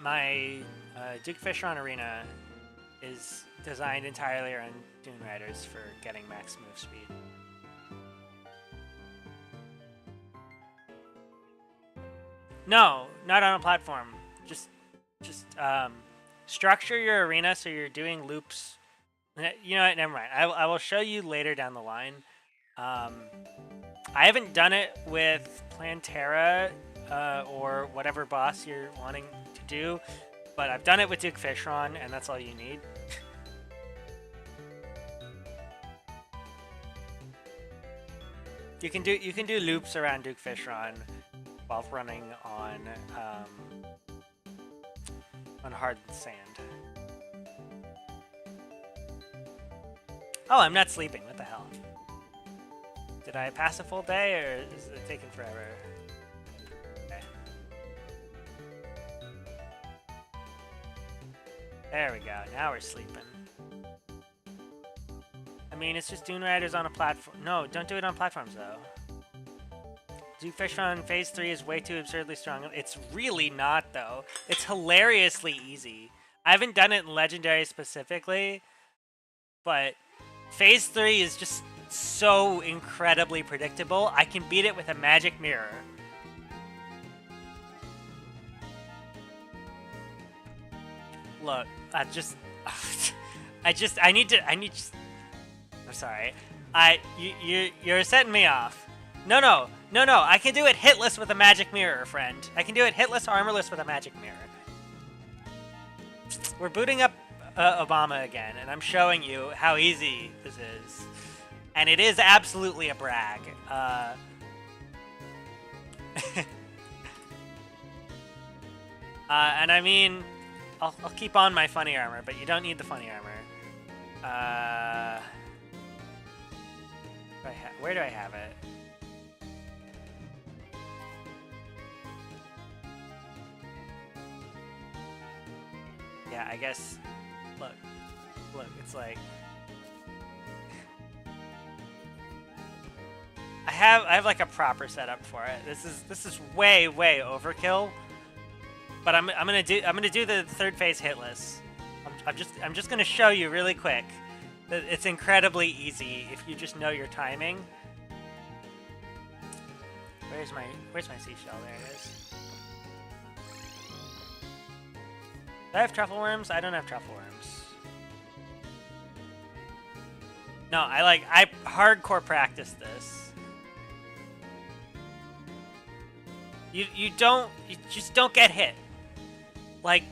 My Duke Fishron Arena is designed entirely around Dune Riders for getting max move speed. No, not on a platform. Just structure your arena so you're doing loops. You know what? Never mind. I will show you later down the line. I haven't done it with Plantera or whatever boss you're wanting to do, but I've done it with Duke Fishron, and that's all you need. You can do loops around Duke Fishron while running on hard sand. Oh, I'm not sleeping. What the hell? Did I pass a full day, or is it taking forever? Okay. There we go. Now we're sleeping. I mean, it's just Dune Riders on a platform. No, don't do it on platforms, though. Duke Fishron Phase 3 is way too absurdly strong. It's really not, though. It's hilariously easy. I haven't done it in Legendary specifically, but Phase 3 is just so incredibly predictable. I can beat it with a magic mirror. Look, I need sorry. You're setting me off. No. I can do it hitless with a magic mirror, friend. I can do it hitless, armorless with a magic mirror. We're booting up Obama again, and I'm showing you how easy this is. And it is absolutely a brag. And I mean, I'll keep on my funny armor, but you don't need the funny armor. Where do I have it? Yeah, I guess. Look, it's like I have like a proper setup for it. This is way overkill. But I'm gonna do the third phase hitless. I'm just gonna show you really quick that it's incredibly easy if you just know your timing. Where's my seashell? There it is. Do I have truffle worms? I don't have truffle worms. No, I hardcore practice this. You just don't get hit. Like,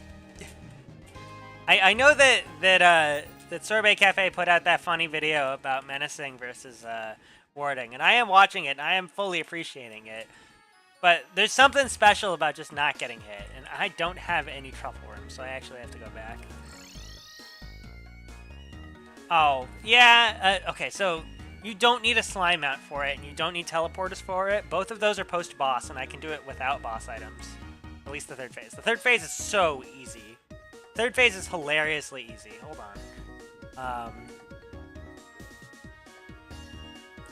I know that Sorbet Cafe put out that funny video about menacing versus warding, and I am watching it, and I am fully appreciating it. But there's something special about just not getting hit, and I don't have any truffle worms, so I actually have to go back. Oh, yeah, okay, so you don't need a slime mount for it, and you don't need teleporters for it. Both of those are post-boss, and I can do it without boss items. At least the third phase. The third phase is so easy. Third phase is hilariously easy. Hold on.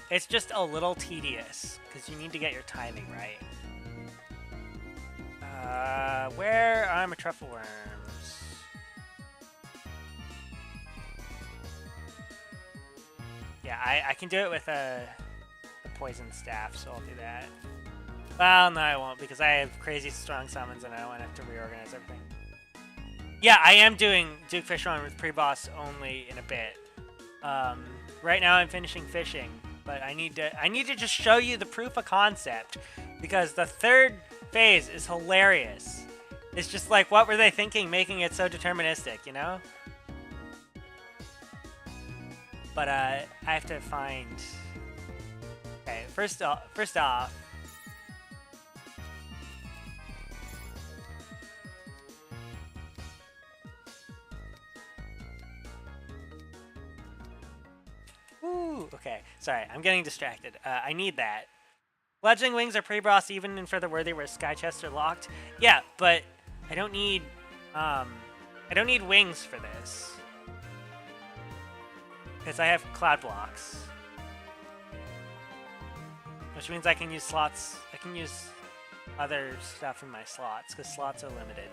It's just a little tedious, because you need to get your timing right. Where are my truffle worms? Yeah, I can do it with the poison staff, so I'll do that. Well, no, I won't, because I have crazy strong summons and I don't want to have to reorganize everything. Yeah, I am doing Duke Fish Run with pre-boss only in a bit. Right now I'm finishing fishing, but I need to just show you the proof of concept, because the third phase is hilarious. It's just like, what were they thinking making it so deterministic, you know? But I have to find. Okay, first off. Ooh, okay. Sorry, I'm getting distracted. I need that. Fledgling wings are pre-boss even in Further Worthy where sky chests are locked. Yeah, but I don't need wings for this. Because I have cloud blocks. Which means I can use slots. I can use other stuff in my slots, because slots are limited.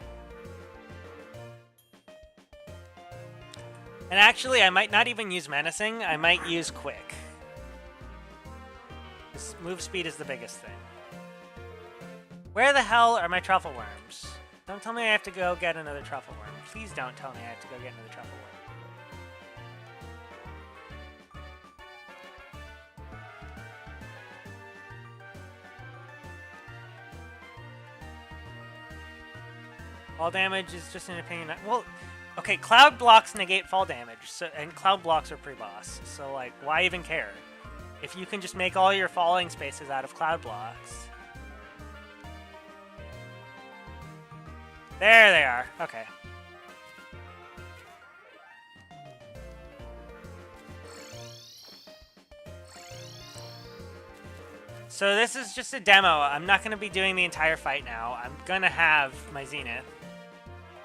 And actually, I might not even use Menacing. I might use Quick. This move speed is the biggest thing. Where the hell are my truffle worms? Don't tell me I have to go get another truffle worm. Please don't tell me I have to go get another truffle worm. Fall damage is just an opinion. Well, okay, cloud blocks negate fall damage, so, and cloud blocks are pre-boss. So, like, why even care? If you can just make all your falling spaces out of cloud blocks. There they are. Okay. So this is just a demo. I'm not going to be doing the entire fight now. I'm going to have my Zenith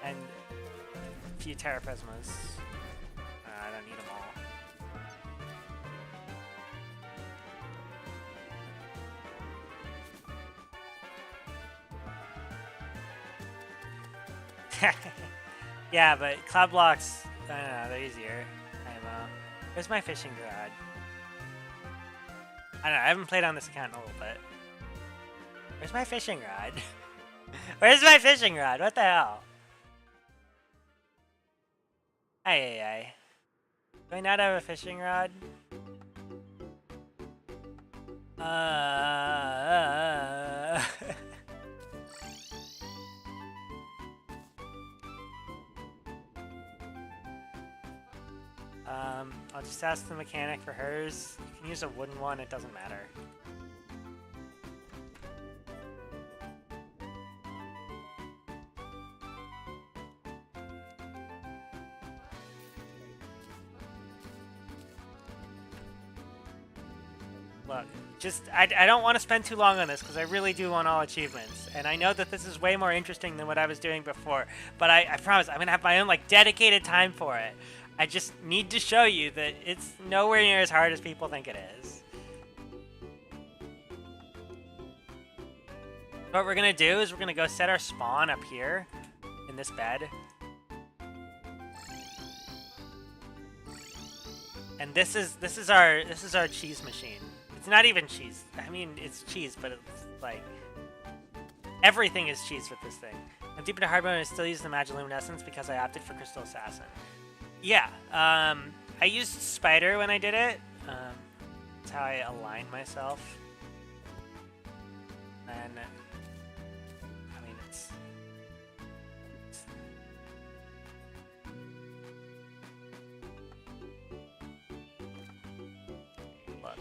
and a few Terraprismas. I don't need them all. Yeah, but cloud blocks, I don't know, they're easier. Where's my fishing rod? I don't know, I haven't played on this account in a little bit. Where's my fishing rod? Where's my fishing rod? What the hell? Ay. Do I not have a fishing rod? I'll just ask the mechanic for hers. You can use a wooden one, it doesn't matter. Look, I don't want to spend too long on this because I really do want all achievements. And I know that this is way more interesting than what I was doing before. But I promise I'm going to have my own like dedicated time for it. I just need to show you that it's nowhere near as hard as people think it is. What we're going to do is we're going to go set our spawn up here in this bed. And this is our cheese machine. It's not even cheese. I mean, it's cheese, but it's like everything is cheese with this thing. I'm deep into hard mode and I still use the Magiluminescence because I opted for Crystal Assassin. Yeah, I used Spider when I did it. That's how I align myself. And I mean, it's look.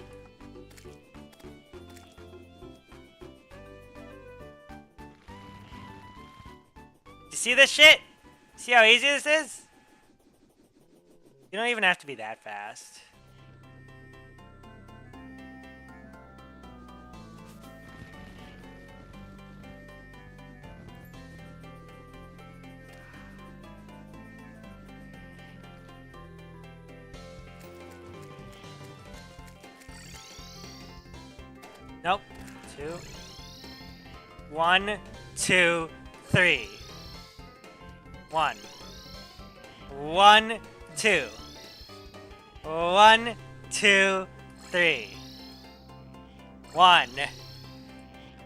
You see this shit? See how easy this is? You don't even have to be that fast. Nope. 2. 1, 2, 3. 1. 1, 2. 1, 2, 3. 1.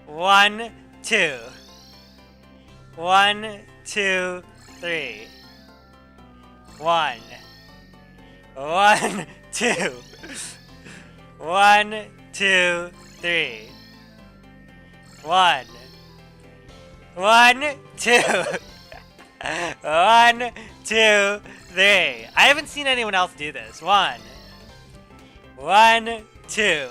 1, 2. 1, 2, 3. 1. 1, 2. 1, 2, 3. 1. 1, 2. 1, 2, 3. I haven't seen anyone else do this. 1. 1, 2.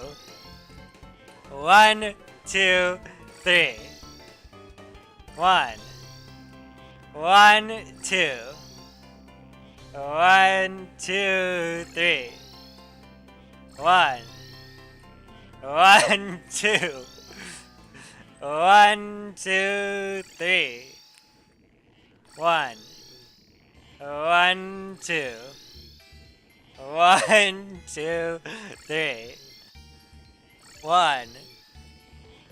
1, 2, 3. 1. 1, 2. 1, 2, 3. 1. 1, 2. 1, 2, 3. 1. 1, 2. 1, 2, 3. 1.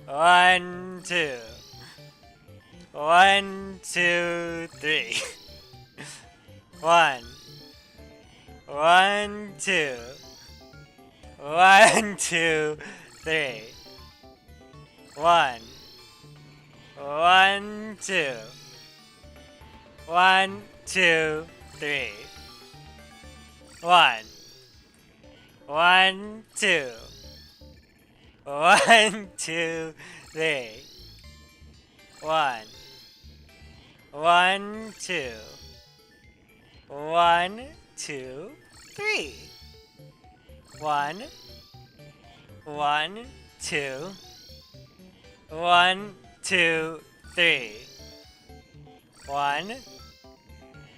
1, 2. 1, 2, 3. 1. 1, 2. 1, 2, 3. 1. 1, 2. 1, 2, 3. 1. 1, 2. 1, 2, 3. 1. 1, 2. 1, 2, 3. 1. 1, 2. 1, 2, 3. 1.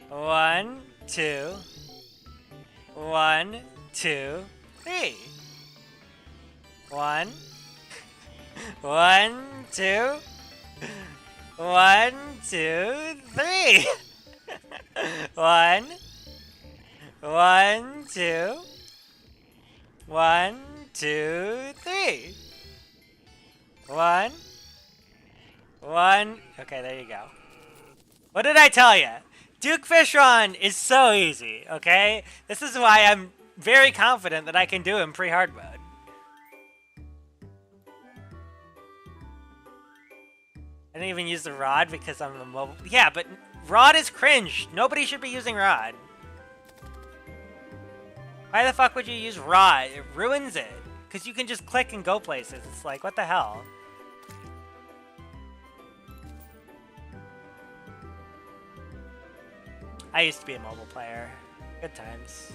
1, 2. 1, 2, 3. 1. 1, 2. 1, 2, 3. 1. 1, 2. 1, 2, 3. 1. 1. Okay, there you go. What did I tell you? Duke Fishron is so easy, okay? This is why I'm very confident that I can do him pre-hard mode. I didn't even use the rod because I'm a mobile. Yeah, but rod is cringe. Nobody should be using rod. Why the fuck would you use rod? It ruins it. because you can just click and go places. It's like, what the hell? I used to be a mobile player. Good times.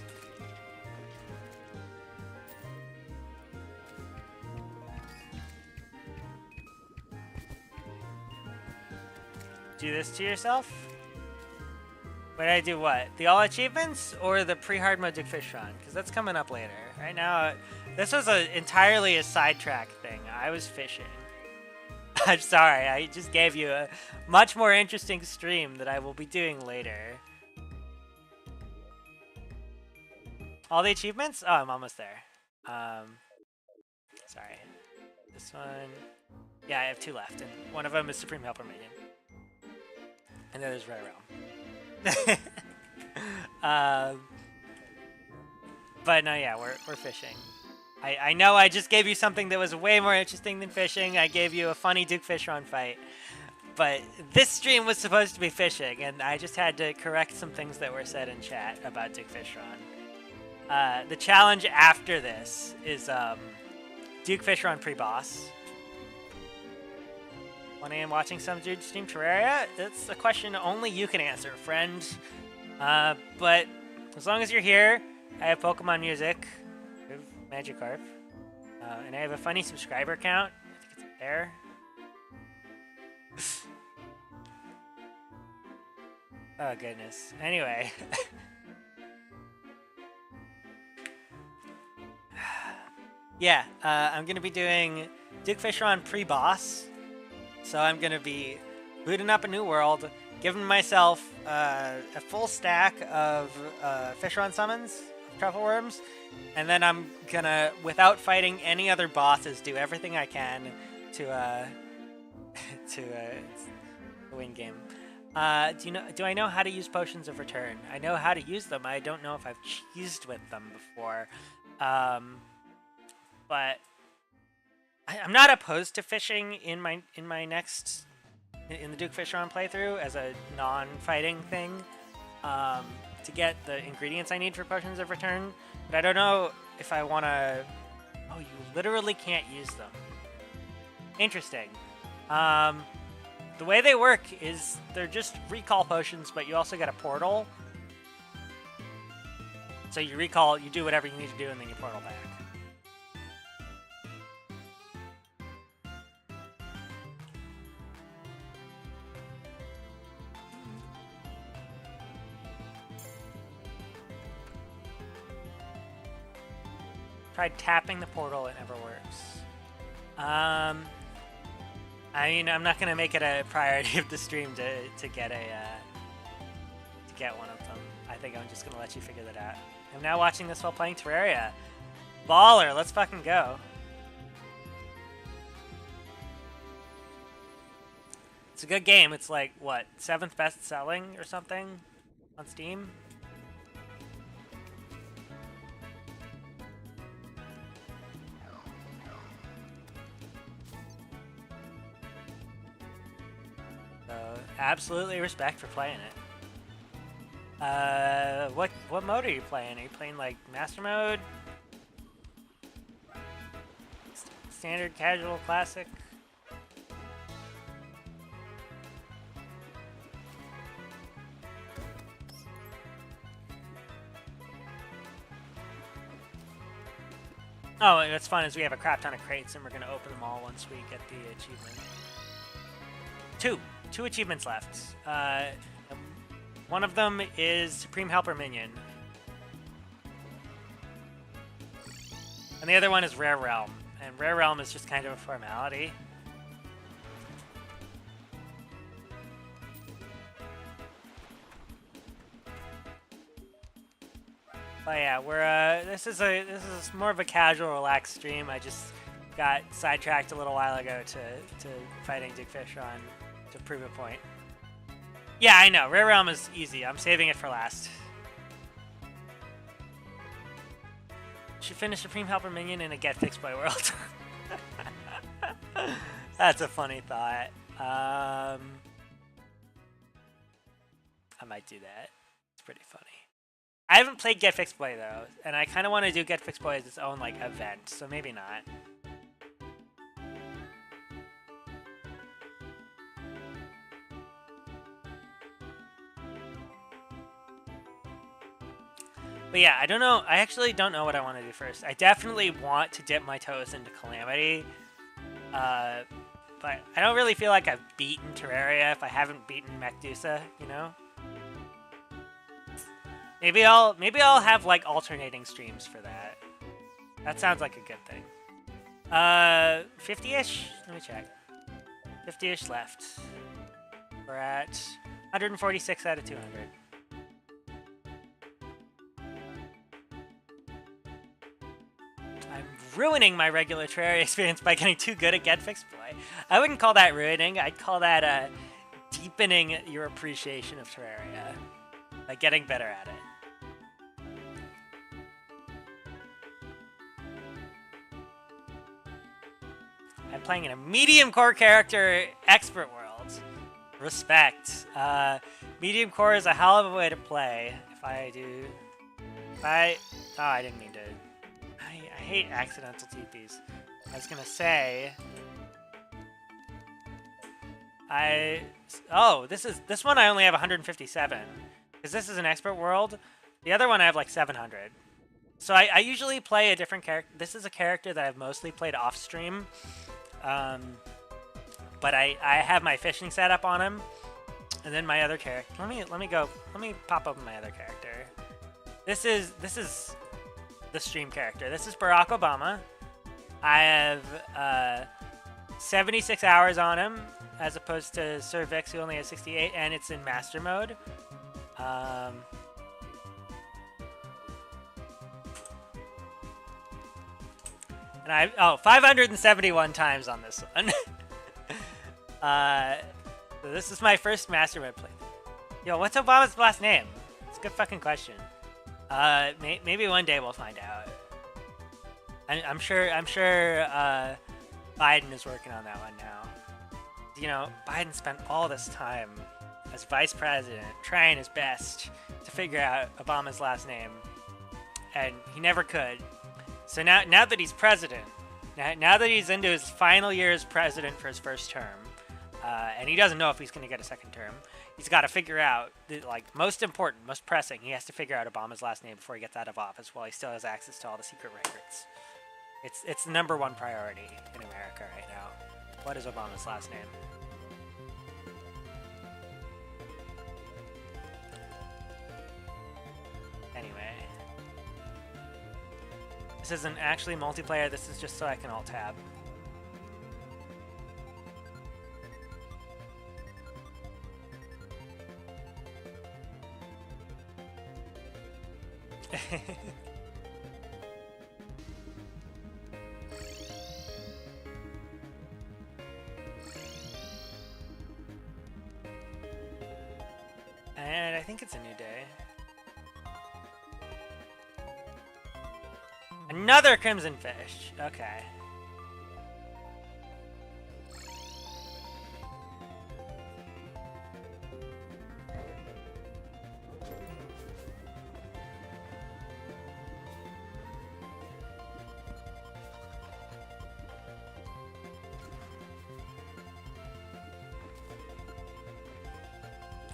Do this to yourself? Wait, I do what? The all achievements or the pre-hard mode Dick Fish run? Because that's coming up later. Right now, this was entirely a sidetrack thing. I was fishing. I'm sorry, I just gave you a much more interesting stream that I will be doing later. All the achievements? Oh, I'm almost there. Sorry. This one... Yeah, I have 2 left, and one of them is Supreme Helper Minion. And then there's Rare Realm. But no, yeah, we're fishing. I know I just gave you something that was way more interesting than fishing. I gave you a funny Duke Fishron fight. But this stream was supposed to be fishing, and I just had to correct some things that were said in chat about Duke Fishron. The challenge after this is Duke Fishron pre-boss. 1 a.m. watching some dude stream Terraria? It's a question only you can answer, friend. But as long as you're here, I have Pokemon music. I have Magikarp. And I have a funny subscriber count. I think it's there. Oh, goodness. Anyway. Yeah, I'm going to be doing Duke Fishron pre-boss. So I'm going to be booting up a new world, giving myself a full stack of Fishron summons, Truffle Worms, and then I'm going to, without fighting any other bosses, do everything I can to win game. Do I know how to use Potions of Return? I know how to use them. I don't know if I've cheesed with them before. But I'm not opposed to fishing in the Duke Fishron playthrough as a non-fighting thing to get the ingredients I need for Potions of Return. But I don't know if I want to... Oh, you literally can't use them. Interesting. The way they work is they're just recall potions, but you also get a portal. So you recall, you do whatever you need to do, and then you portal back. Tried tapping the portal, it never works. I mean, I'm not gonna make it a priority of the stream to get one of them. I think I'm just gonna let you figure that out. I'm now watching this while playing Terraria. Baller, let's fucking go. It's a good game. It's like, what, 7th best selling or something on Steam? Absolutely respect for playing it. What mode are you playing? Are you playing like Master Mode? Standard, Casual, Classic? Oh, what's fun is we have a crap ton of crates and we're going to open them all once we get the achievement. Two achievements left. One of them is Supreme Helper Minion. And the other one is Rare Realm. And Rare Realm is just kind of a formality. But yeah, we're this is more of a casual, relaxed stream. I just got sidetracked a little while ago to fighting Duke Fishron to prove a point. Yeah, I know. Rare Realm is easy. I'm saving it for last. Should finish Supreme Helper Minion in a Get Fixed Boy world. That's a funny thought. I might do that. It's pretty funny. I haven't played Get Fix Play though, and I kind of want to do Get Fix Play as its own like event, so maybe not. But yeah, I don't know. I actually don't know what I want to do first. I definitely want to dip my toes into Calamity, but I don't really feel like I've beaten Terraria if I haven't beaten Medusa, you know? Maybe I'll have like alternating streams for that. That sounds like a good thing. 50-ish? Let me check. 50-ish left. We're at 146 out of 200. I'm ruining my regular Terraria experience by getting too good at Get Fix Play. I wouldn't call that ruining. I'd call that deepening your appreciation of Terraria. Like getting better at it. I'm playing in a medium core character expert world. Respect. Medium core is a hell of a way to play. Oh, I didn't mean to. I hate accidental TPs. I was gonna say. This one I only have 157. Because this is an expert world. The other one I have like 700. So I usually play a different character. This is a character that I've mostly played off stream. But I have my fishing setup on him, and then my other character. Let me pop open my other character. This is the stream character. This is Barack Obama. I have 76 hours on him, as opposed to Sir Vix, who only has 68, and it's in master mode. And 571 times on this one. So this is my first master mode play. Yo, what's Obama's last name? It's a good fucking question. Maybe one day we'll find out. I'm sure Biden is working on that one now. You know, Biden spent all this time as vice president trying his best to figure out Obama's last name, and he never could. So now that he's president, now that he's into his final year as president for his first term, and he doesn't know if he's going to get a second term, he's got to figure out, like, most important, most pressing, he has to figure out Obama's last name before he gets out of office while he still has access to all the secret records. It's the number one priority in America right now. What is Obama's last name? Anyway. This isn't actually multiplayer, this is just so I can alt-tab. And I think it's a new day. Another Crimson Fish. Okay.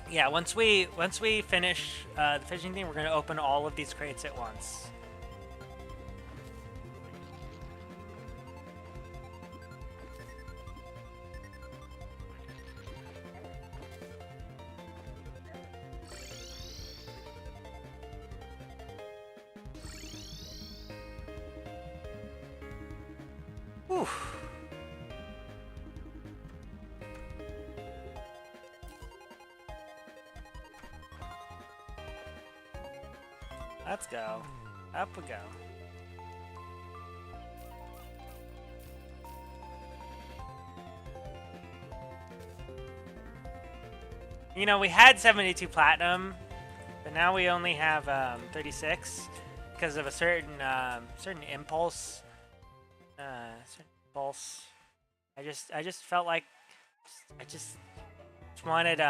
Yeah, once we finish the fishing thing, we're gonna open all of these crates at once. Whew. Let's go. Up we go. You know, we had 72 platinum, but now we only have 36 because of a certain impulse. Certain impulse. I just felt like I just wanted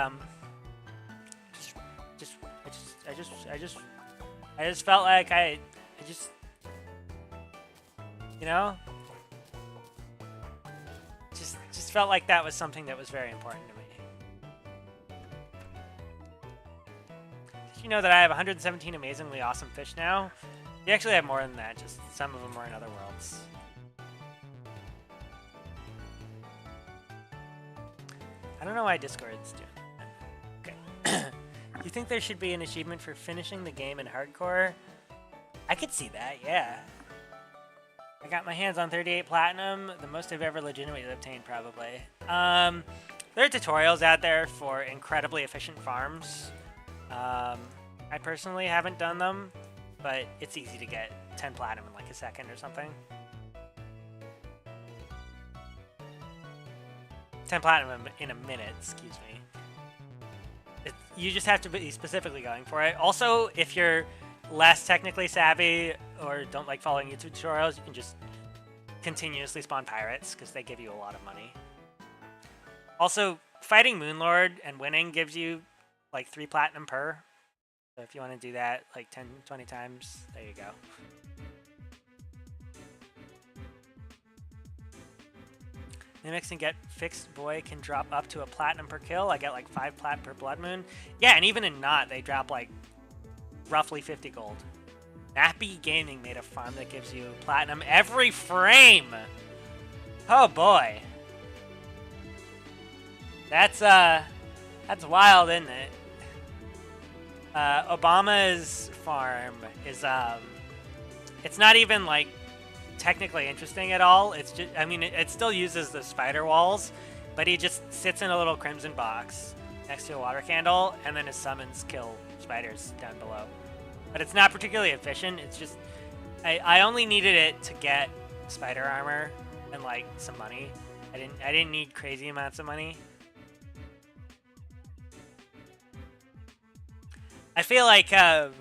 I just felt like I just, you know, just felt like that was something that was very important to me. Did you know that I have 117 amazingly awesome fish now? You actually have more than that, just some of them are in other worlds. I don't know why Discord's doing that. Okay. You think there should be an achievement for finishing the game in hardcore? I could see that, yeah. I got my hands on 38 platinum, the most I've ever legitimately obtained, probably. There are tutorials out there for incredibly efficient farms. I personally haven't done them, but it's easy to get 10 platinum in like a second or something. 10 platinum in a minute, excuse me. You just have to be specifically going for it. Also, if you're less technically savvy or don't like following YouTube tutorials, you can just continuously spawn pirates because they give you a lot of money. Also, fighting Moonlord and winning gives you like 3 platinum per. So if you want to do that like 10, 20 times, there you go. Mimics and Get Fixed Boy can drop up to a platinum per kill. I get like 5 plat per Blood Moon. Yeah, and even in Not, they drop like roughly 50 gold. Nappy Gaming made a farm that gives you platinum every frame. Oh boy. That's wild, isn't it? Obama's farm is it's not even like technically interesting at all. It's just, I mean, it still uses the spider walls, but he just sits in a little crimson box next to a water candle, and then his summons kill spiders down below. But it's not particularly efficient. It's just, I only needed it to get spider armor and like some money. I didn't need crazy amounts of money. I feel like, and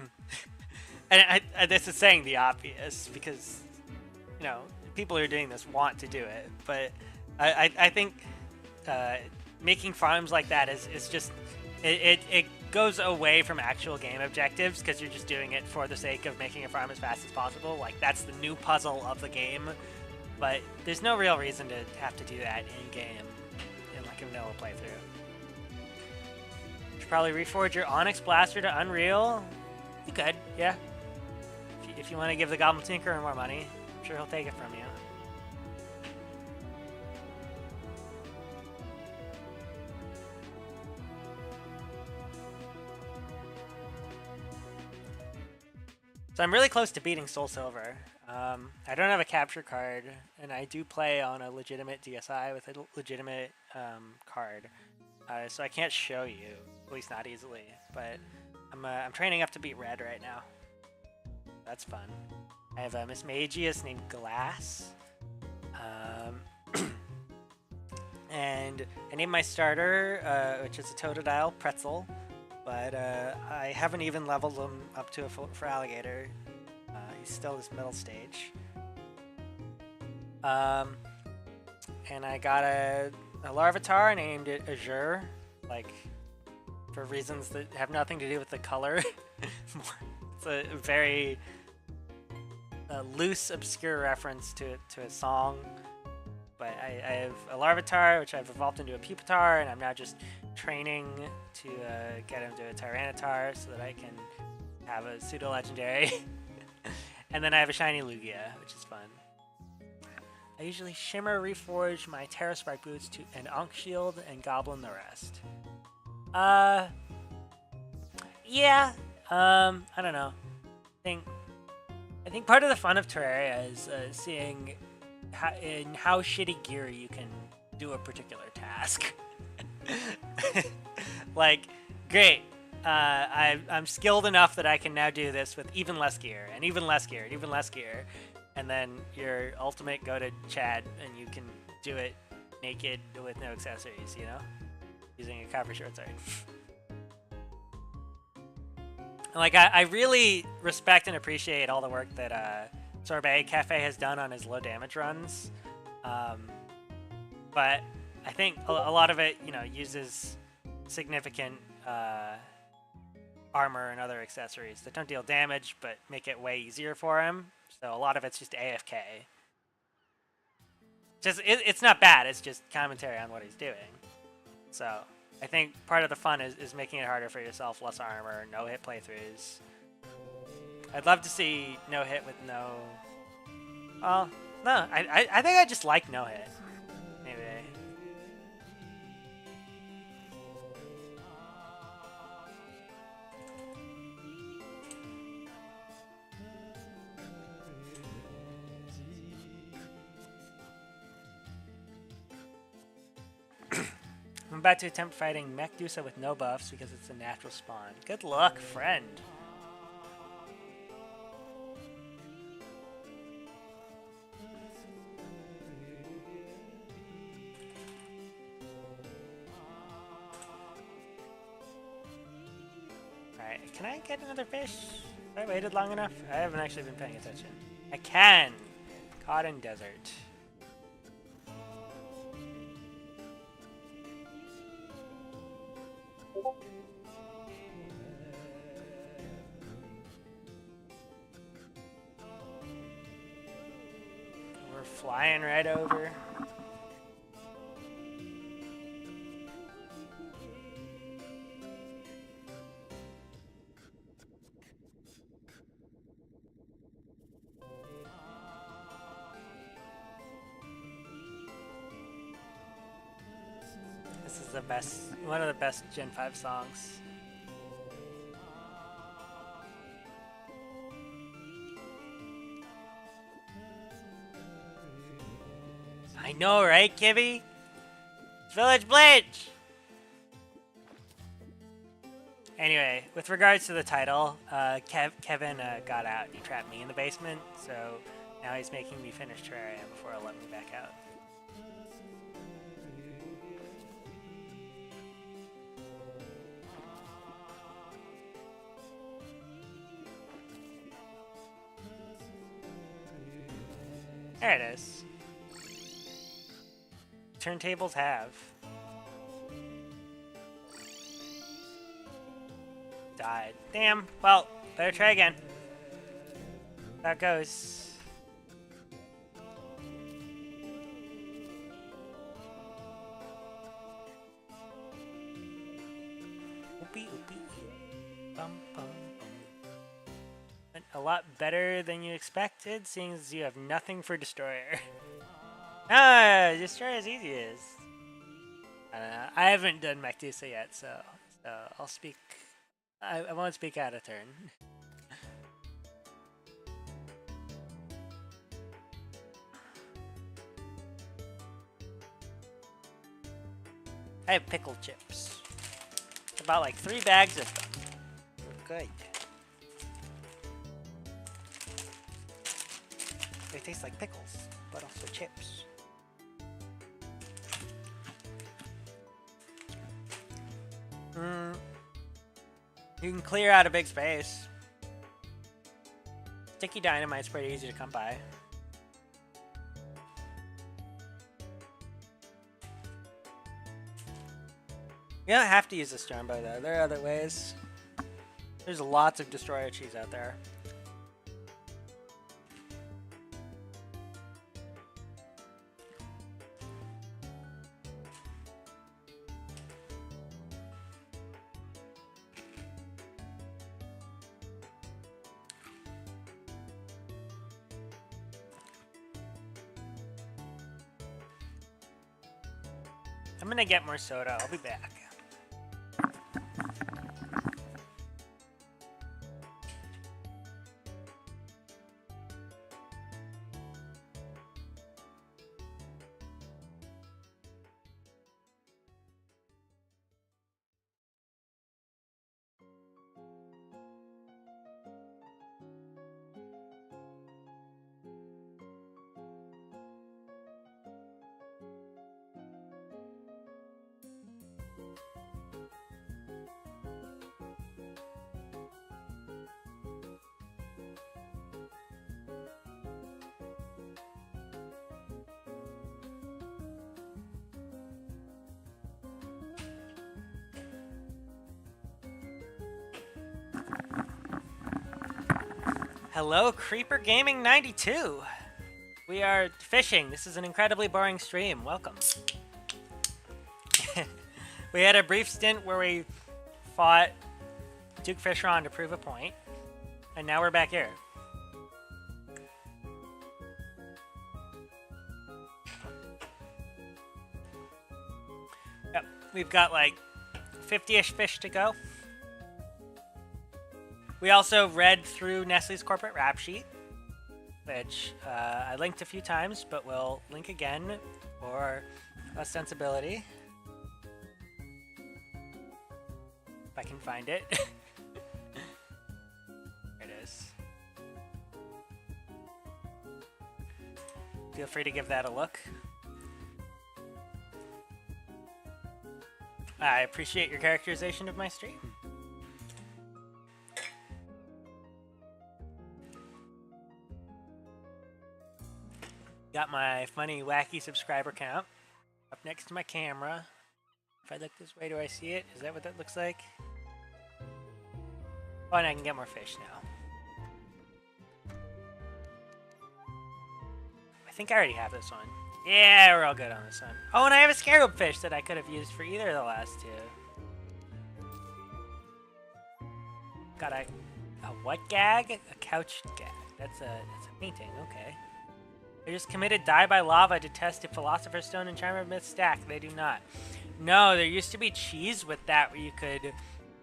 this is saying the obvious because, you know, people who are doing this want to do it, but I think making farms like that is just, it goes away from actual game objectives because you're just doing it for the sake of making a farm as fast as possible. Like, that's the new puzzle of the game, but there's no real reason to have to do that in-game in like a vanilla playthrough. Probably reforge your Onyx Blaster to Unreal. You could, yeah. If you want to give the Goblin Tinkerer more money, I'm sure he'll take it from you. So I'm really close to beating Soul Silver. I don't have a capture card, and I do play on a legitimate DSi with a legitimate card. So I can't show you, at least not easily, but I'm training up to beat Red right now. That's fun. I have a Miss Magius named Glass. And I named my starter, which is a Totodile, Pretzel, but I haven't even leveled him up to a for Alligator. He's still this middle stage. And I got a Larvitar, named it Azure, like, for reasons that have nothing to do with the color. It's a very loose, obscure reference to a song. But I have a Larvitar, which I've evolved into a Pupitar, and I'm now just training to get him to a Tyranitar so that I can have a pseudo-legendary. And then I have a shiny Lugia, which is fun. I usually Shimmer Reforge my Terra Spark boots to an Ankh Shield and Goblin the rest. Yeah. I don't know. I think part of the fun of Terraria is seeing how shitty gear you can do a particular task. Like, great. I'm skilled enough that I can now do this with even less gear, and even less gear, and even less gear. And then your ultimate go to Chad, and you can do it naked with no accessories, you know? Using a copper short sword. And like, I really respect and appreciate all the work that Sorbet Cafe has done on his low damage runs. But I think a lot of it, you know, uses significant armor and other accessories that don't deal damage but make it way easier for him. So a lot of it's just AFK. It's not bad. It's just commentary on what he's doing. So I think part of the fun is making it harder for yourself, less armor, no hit playthroughs. I'd love to see no hit with no. Well, no, I think I just like no hit. Maybe. I'm about to attempt fighting Mechdusa with no buffs because it's a natural spawn. Good luck, friend. Alright, can I get another fish? Have I waited long enough? I haven't actually been paying attention. I can! Caught in desert. We're flying right over. This is the best, one of the best Gen 5 songs. I know, right, Kibby? Village Bleach! Anyway, with regards to the title, Kevin got out. He trapped me in the basement, so now he's making me finish Terraria before he'll let me back out. There it is. Turntables have. Died. Damn. Well, better try again. That goes. Oopie, oopie. Bum, bum, bum. Went a lot better than you expected, seeing as you have nothing for Destroyer. Ah, Destroyer is easy as. I don't know. I haven't done Mechdusa yet, so I'll speak. I won't speak out of turn. I have pickle chips. About like 3 bags of them. Good. They taste like pickles, but also chips. You can clear out a big space. Sticky dynamite's pretty easy to come by. You don't have to use the Stormbow though. There are other ways. There's lots of Destroyer cheese out there. I'm gonna get more soda. I'll be back. Hello, Creeper Gaming 92. We are fishing. This is an incredibly boring stream. Welcome. We had a brief stint where we fought Duke Fisheron to prove a point, and now we're back here. Yep, we've got like 50-ish fish to go. We also read through Nestle's corporate rap sheet, which I linked a few times, but we'll link again for ostensibility. If I can find it. There it is. Feel free to give that a look. I appreciate your characterization of my stream. Got my funny, wacky subscriber count up next to my camera. If I look this way, do I see it? Is that what that looks like? Oh, and I can get more fish now. I think I already have this one. Yeah, we're all good on this one. Oh, and I have a scarab fish that I could have used for either of the last two. Got a what gag? A couch gag. That's a painting, okay. They just committed Die by Lava to test if Philosopher's Stone and Charm of Myth stack. They do not. No, there used to be cheese with that where you could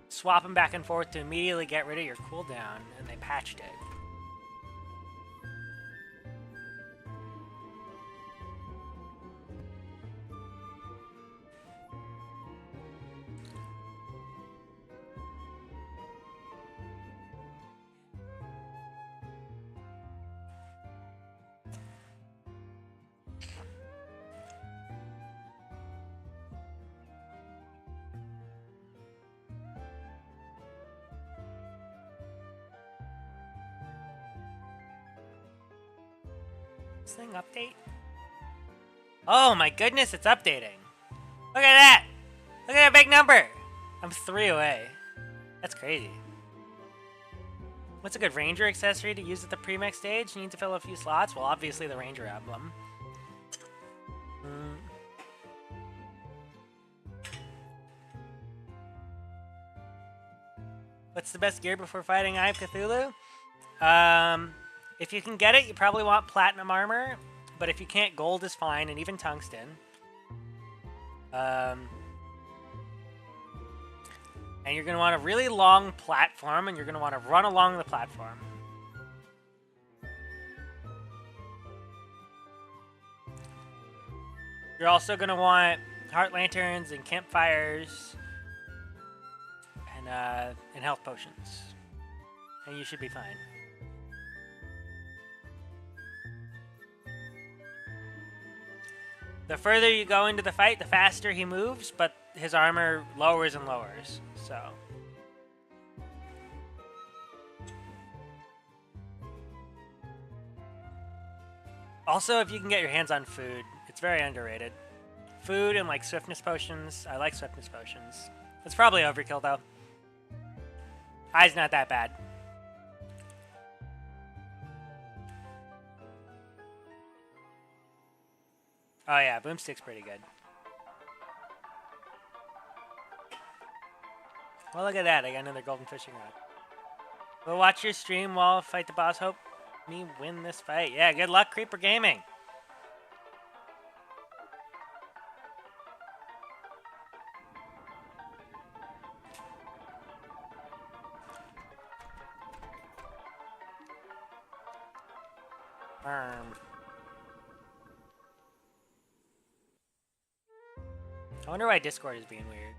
swap them back and forth to immediately get rid of your cooldown, and they patched it. This thing update? Oh my goodness, it's updating. Look at that! Look at that big number! I'm 3 away. That's crazy. What's a good Ranger accessory to use at the premix stage? You need to fill a few slots? Well, obviously the Ranger emblem. What's the best gear before fighting Eye of Cthulhu? If you can get it, you probably want platinum armor, but if you can't, gold is fine, and even tungsten. And you're going to want a really long platform, and you're going to want to run along the platform. You're also going to want heart lanterns and campfires and health potions. And you should be fine. The further you go into the fight, the faster he moves, but his armor lowers and lowers, so. Also, if you can get your hands on food, it's very underrated. Food and like swiftness potions. I like swiftness potions. It's probably overkill though. Eye's not that bad. Oh yeah, Boomstick's pretty good. Well, look at that. I got another golden fishing rod. We'll watch your stream while I fight the boss. Hope me win this fight. Yeah, good luck, Creeper Gaming. I wonder why Discord is being weird.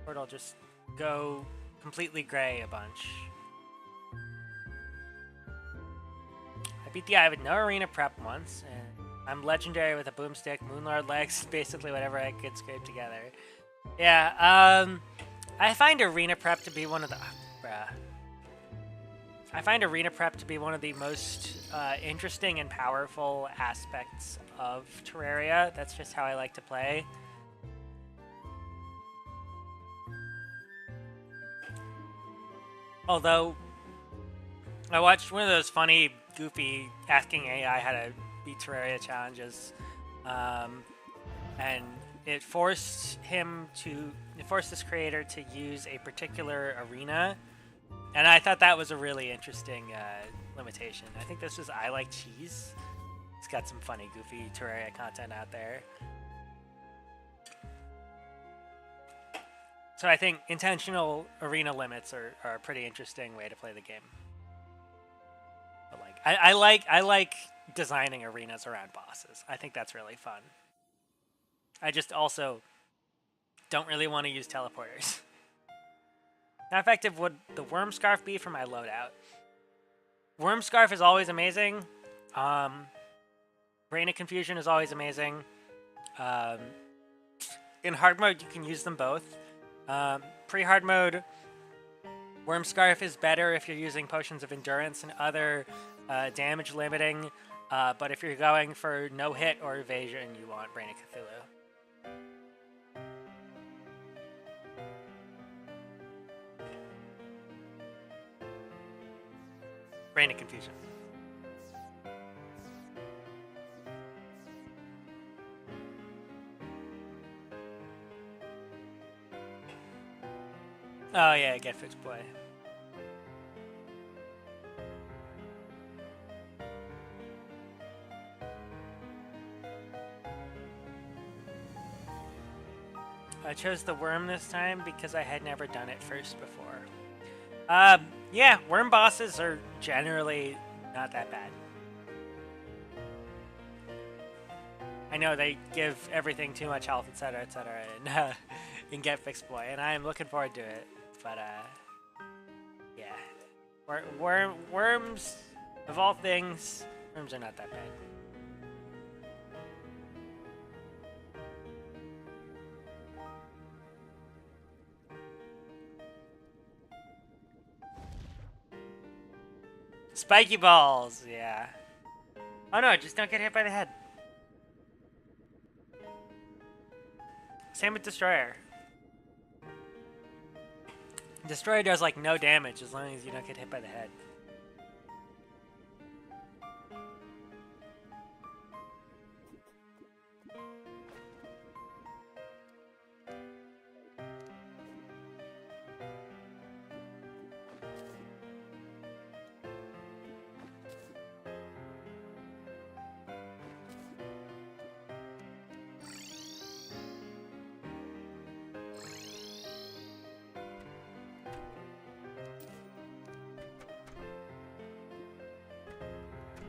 Or it'll just go completely gray a bunch. I beat the eye with no arena prep once, and I'm legendary with a boomstick, Moonlord legs, basically whatever I could scrape together. Yeah, I find arena prep to be one of the... I find arena prep to be one of the most interesting and powerful aspects of Terraria. That's just how I like to play. Although, I watched one of those funny, goofy asking AI how to beat Terraria challenges, um, and it forced this creator to use a particular arena, and I thought that was a really interesting limitation. I think this was I Like Cheese. It's got some funny, goofy Terraria content out there. So I think intentional arena limits are a pretty interesting way to play the game. But like, I like designing arenas around bosses. I think that's really fun. I just also don't really want to use teleporters. How effective would the Worm Scarf be for my loadout? Worm Scarf is always amazing. Brain of Confusion is always amazing. In hard mode, you can use them both. Pre-hard mode, Worm Scarf is better if you're using Potions of Endurance and other damage limiting, but if you're going for no hit or evasion, you want Brain of Cthulhu. Brain of Confusion. Oh yeah, get fixed boy. I chose the worm this time because I had never done it first before. Yeah, worm bosses are generally not that bad. I know they give everything too much health, etc., and get fixed boy, and I am looking forward to it. But yeah, worms of all things, worms are not that bad. Spiky balls, yeah. Oh no, just don't get hit by the head. Same with Destroyer. Destroyer does like no damage as long as you don't get hit by the head.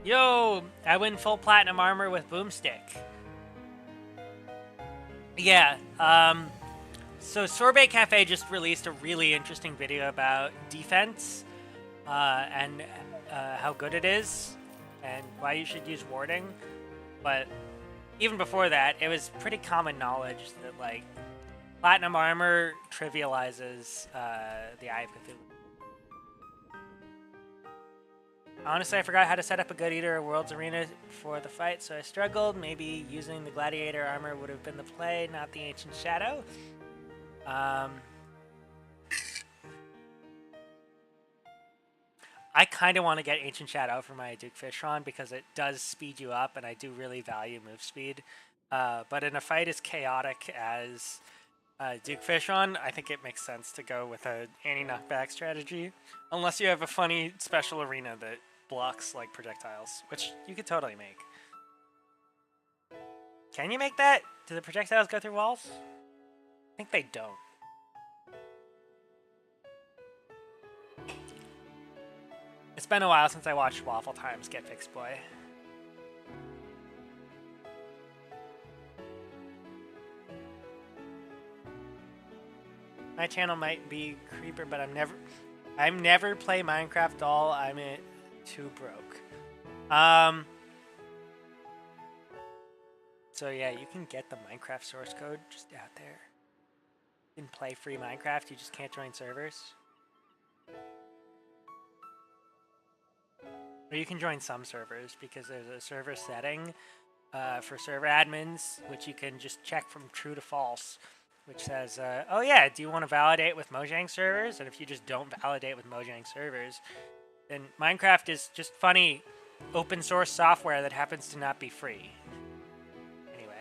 Yo, I win full platinum armor with boomstick. Yeah, so Sorbet Cafe just released a really interesting video about defense and how good it is and why you should use warding. But even before that, it was pretty common knowledge that like platinum armor trivializes the Eye of Cthulhu. Honestly, I forgot how to set up a good Eater Worlds Arena for the fight, so I struggled. Maybe using the Gladiator armor would have been the play, not the Ancient Shadow. I kind of want to get Ancient Shadow for my Duke Fishron because it does speed you up, and I do really value move speed. But in a fight as chaotic as Duke Fishron, I think it makes sense to go with a anti-knockback strategy, unless you have a funny special arena that blocks like projectiles, which you could totally make. Can you make that? Do the projectiles go through walls? I think they don't. It's been a while since I watched Waffle Times Get Fixed Boy. My channel might be creeper, but I'm never play Minecraft all. I'm too broke. So yeah, you can get the Minecraft source code just out there. You can play free Minecraft, you just can't join servers. Or you can join some servers because there's a server setting for server admins, which you can just check from true to false, which says, oh yeah, do you want to validate with Mojang servers? And if you just don't validate with Mojang servers, then Minecraft is just funny open source software that happens to not be free. Anyway,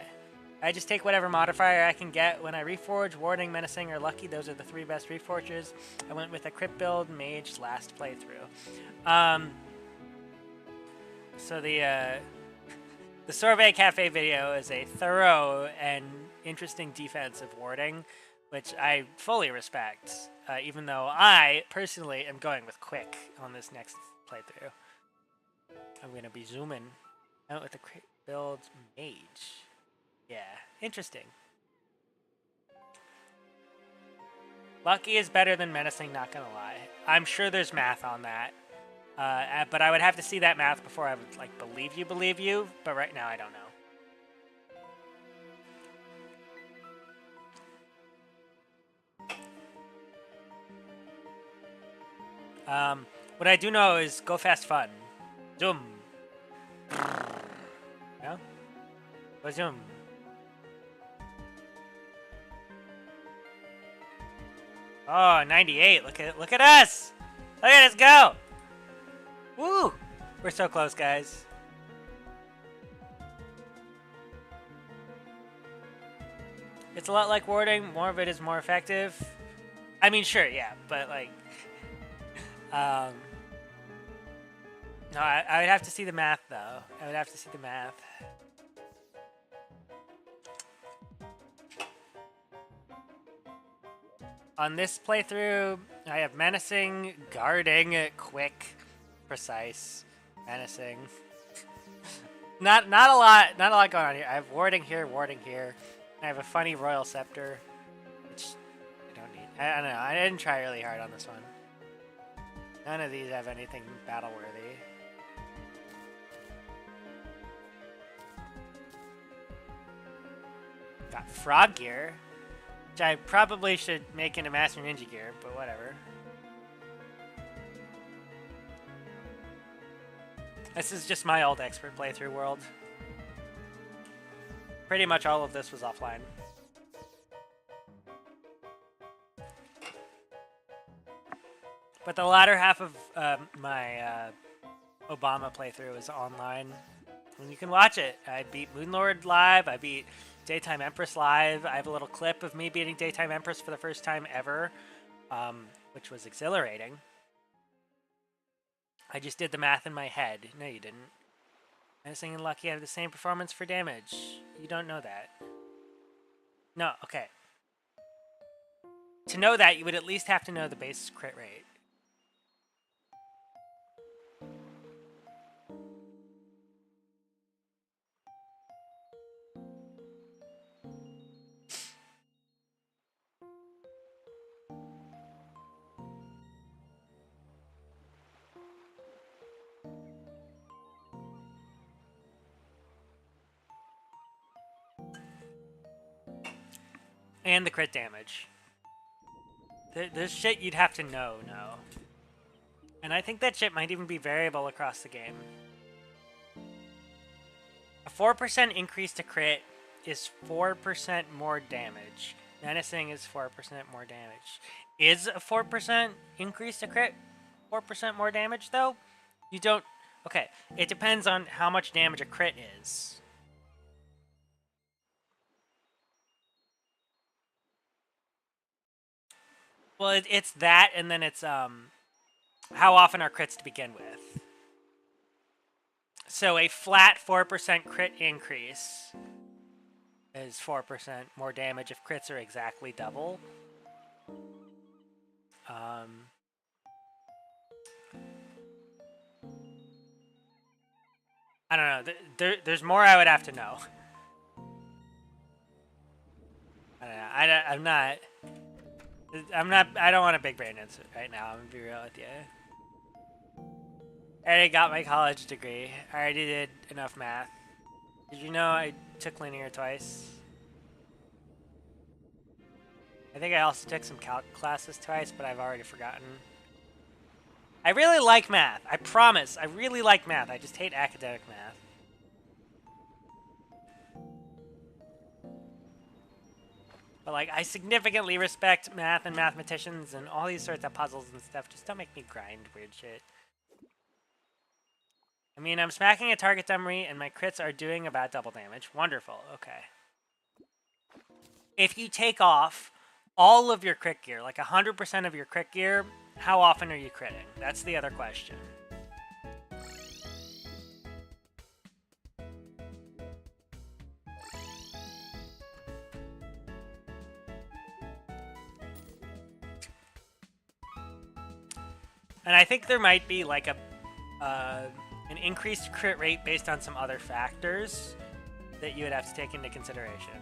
I just take whatever modifier I can get when I reforge. Warding, Menacing, or Lucky, those are the 3 best reforges. I went with a crit build, Mage, last playthrough. So the Sorbet Cafe video is a thorough and interesting defense of warding, which I fully respect, even though I personally am going with Quick on this next playthrough. I'm going to be zooming out with the crit build Mage. Yeah, interesting. Lucky is better than Menacing, not gonna lie. I'm sure there's math on that. But I would have to see that math before I would, like, believe you, but right now I don't know. What I do know is go fast fun. Zoom. No? Go zoom. Oh, 98. Look at us. Look at us go. Woo! We're so close, guys. It's a lot like warding. More of it is more effective. I mean, sure, yeah, but like, no, I would have to see the math, though. I would have to see the math. On this playthrough, I have Menacing, Guarding, Quick, Precise, Menacing. not a lot going on here. I have Warding here. I have a funny Royal Scepter, which I don't need. I don't know. I didn't try really hard on this one. None of these have anything battle-worthy. Got Frog Gear, which I probably should make into Master Ninja Gear, but whatever. This is just my old expert playthrough world. Pretty much all of this was offline. But the latter half of my Obama playthrough is online, and you can watch it. I beat Moonlord live. I beat Daytime Empress live. I have a little clip of me beating Daytime Empress for the first time ever, which was exhilarating. I just did the math in my head. No, you didn't. Menacing and Lucky have the same performance for damage. You don't know that. No, okay. To know that, you would at least have to know the base crit rate. And the crit damage. There's shit you'd have to know. And I think that shit might even be variable across the game. A 4% increase to crit is 4% more damage. Menacing is 4% more damage. Is a 4% increase to crit 4% more damage, though? You don't... Okay, it depends on how much damage a crit is. Well, it's that, and then it's how often are crits to begin with. So a flat 4% crit increase is 4% more damage if crits are exactly double. I don't know. There's more I would have to know. I don't know. I don't want a big brain answer right now. I'm gonna be real with you. I already got my college degree. I already did enough math. Did you know I took linear twice? I think I also took some calc classes twice, but I've already forgotten. I really like math. I promise. I really like math. I just hate academic math. But, like, I significantly respect math and mathematicians and all these sorts of puzzles and stuff. Just don't make me grind weird shit. I mean, I'm smacking a target dummy and my crits are doing about double damage. Wonderful. Okay. If you take off all of your crit gear, like 100% of your crit gear, how often are you critting? That's the other question. And I think there might be like an increased crit rate based on some other factors that you would have to take into consideration.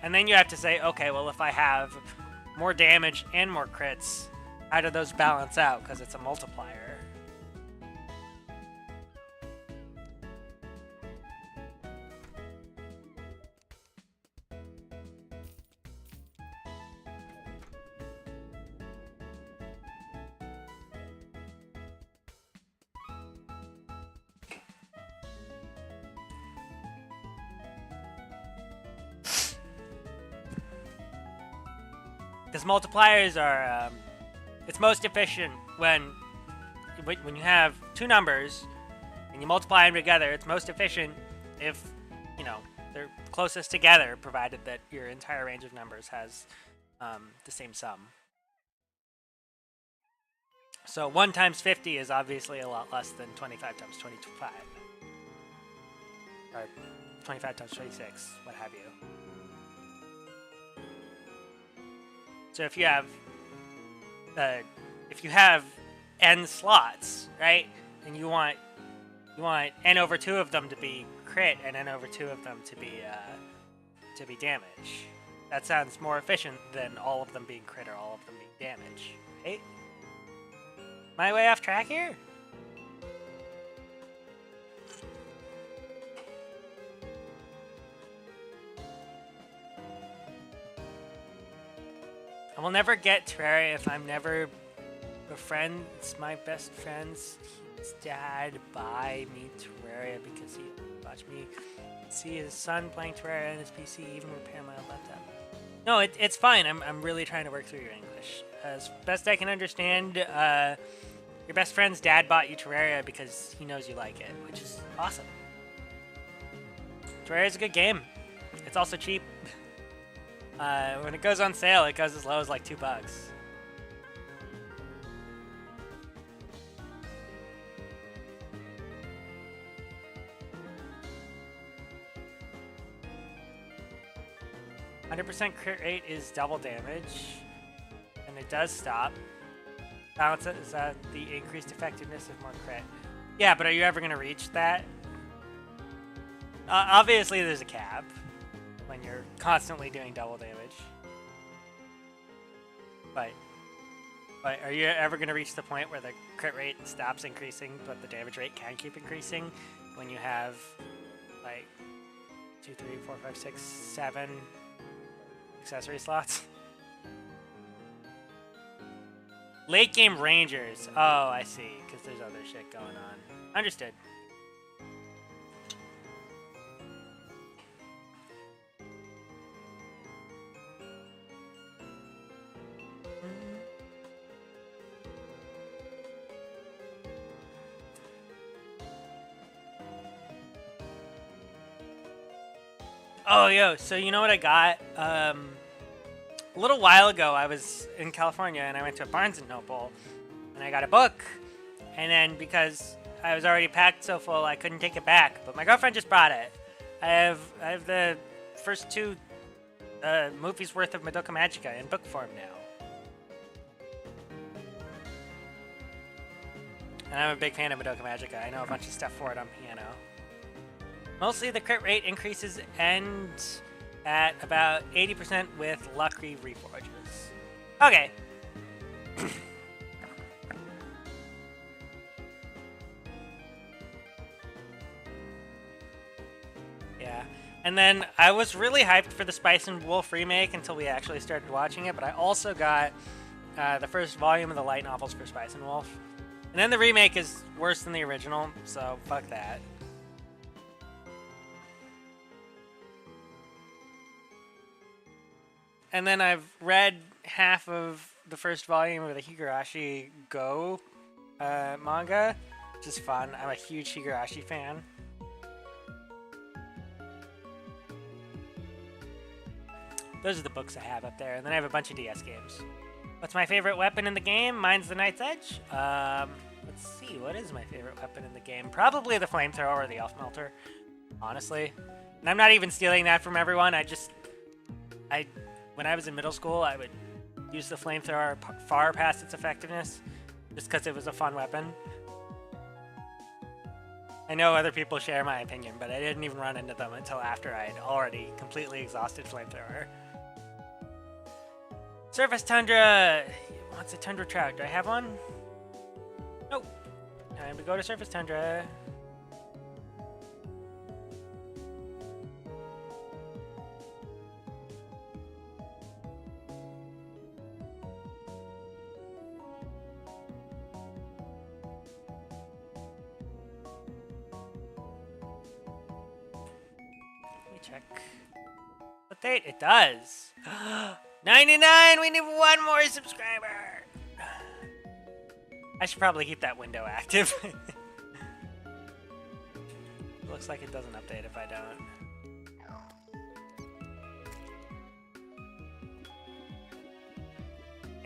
And then you have to say, okay, well, if I have more damage and more crits, how do those balance out? Because it's a multiplier. Because multipliers are, it's most efficient when you have two numbers and you multiply them together. It's most efficient if, you know, they're closest together, provided that your entire range of numbers has the same sum. So 1 times 50 is obviously a lot less than 25 times 25. Or 25 times 26, what have you. So if you have n slots, right, and you want n over 2 of them to be crit and n over 2 of them to be damage. That sounds more efficient than all of them being crit or all of them being damage, right? Am I way off track here? I will never get Terraria if I'm never befriends my best friend's dad buy me Terraria because he watched me see his son playing Terraria on his PC, even repair my laptop. No, it's fine. I'm really trying to work through your English. As best I can understand, your best friend's dad bought you Terraria because he knows you like it, which is awesome. Terraria's a good game. It's also cheap. When it goes on sale, it goes as low as like $2. %, crit rate is double damage, and it does stop. Balances the increased effectiveness of more crit. Yeah, but are you ever going to reach that? Obviously, there's a cap when you're constantly doing double damage. But are you ever going to reach the point where the crit rate stops increasing, but the damage rate can keep increasing when you have like 2, 3, 4, 5, 6, 7 accessory slots? Late game rangers. Oh, I see, because there's other shit going on. Understood. Oh, yo, so you know what I got? A little while ago, I was in California, and I went to a Barnes & Noble, and I got a book. And then, because I was already packed so full, I couldn't take it back. But my girlfriend just brought it. I have the first 2 movies worth of Madoka Magica in book form now. And I'm a big fan of Madoka Magica. I know a bunch of stuff for it on piano. Mostly the crit rate increases end at about 80% with Lucky Reforges. Okay. Yeah. And then I was really hyped for the Spice and Wolf remake until we actually started watching it, but I also got the first volume of the light novels for Spice and Wolf. And then the remake is worse than the original, so fuck that. And then I've read half of the first volume of the Higurashi Go manga, which is fun. I'm a huge Higurashi fan. Those are the books I have up there, and then I have a bunch of DS games. What's my favorite weapon in the game? Mine's the Knight's Edge. Let's see, what is my favorite weapon in the game? Probably the flamethrower or the elf melter, honestly. And I'm not even stealing that from everyone. When I was in middle school, I would use the flamethrower far past its effectiveness, just because it was a fun weapon. I know other people share my opinion, but I didn't even run into them until after I had already completely exhausted flamethrower. Surface Tundra! What's a Tundra Trout? Do I have one? Nope. Time to go to Surface Tundra. Let me check. What date? It does. 99! We need one more subscriber! I should probably keep that window active. Looks like it doesn't update if I don't.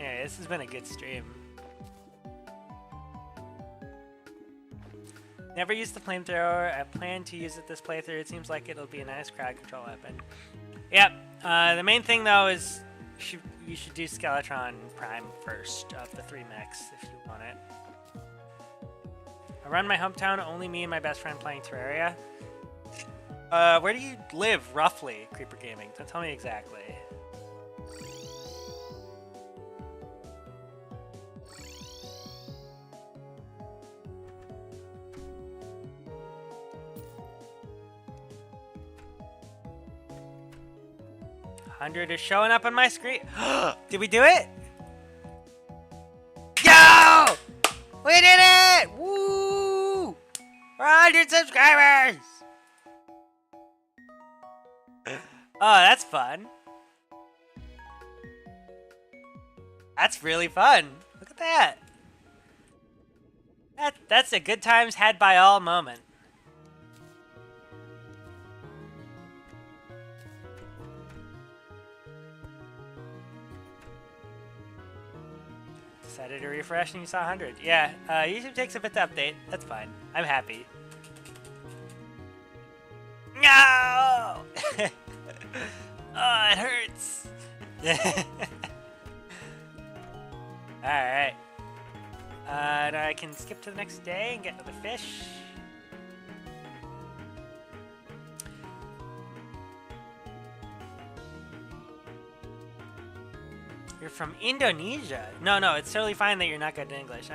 Anyway, this has been a good stream. Never used the flamethrower. I plan to use it this playthrough. It seems like it'll be a nice crowd control weapon. Yep. The main thing though is you should do Skeletron Prime first of the 3 mechs if you want it. I run my hometown, only me and my best friend playing Terraria. Where do you live, roughly, Creeper Gaming? Don't tell me exactly. $100 is showing up on my screen. Did we do it? Yo! We did it! Woo! We're 100 subscribers! Oh, that's fun. That's really fun. Look at that. That's a good times had by all moment. Decided to refresh and you saw 100. Yeah, YouTube takes a bit to update. That's fine. I'm happy. No! Oh, it hurts. Alright. Now I can skip to the next day and get another fish. You're from Indonesia. No, it's totally fine that you're not good at English.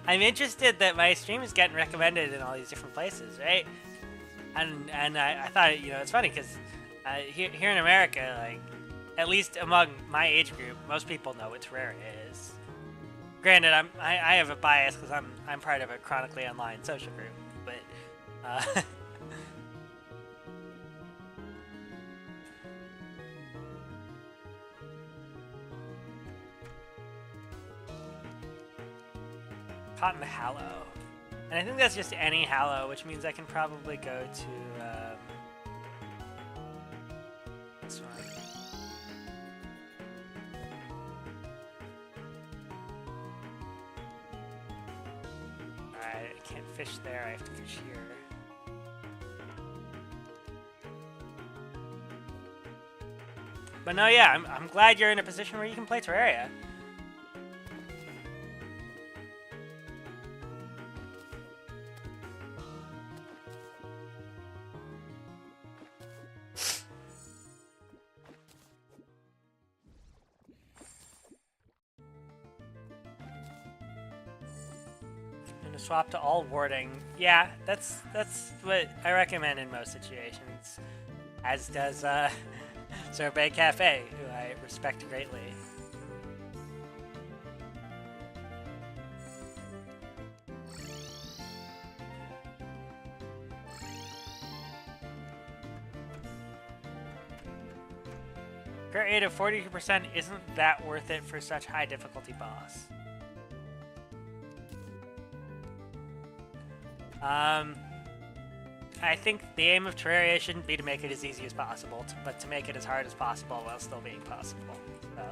I'm interested that my stream is getting recommended in all these different places, right? And I thought, it's funny because here in America, like, at least among my age group, most people know what Terraria is. Granted, I have a bias because I'm part of a chronically online social group, but caught in the Hallow. And I think that's just any Hallow, which means I can probably go to this one. Alright, I can't fish there, I have to fish here. But no, yeah, I'm glad you're in a position where you can play Terraria. Swap to all warding. Yeah, that's what I recommend in most situations. As does Sorbet Cafe, who I respect greatly. Crit rate of 42% isn't that worth it for such high difficulty boss. I think the aim of Terraria shouldn't be to make it as easy as possible, but to make it as hard as possible while still being possible. So.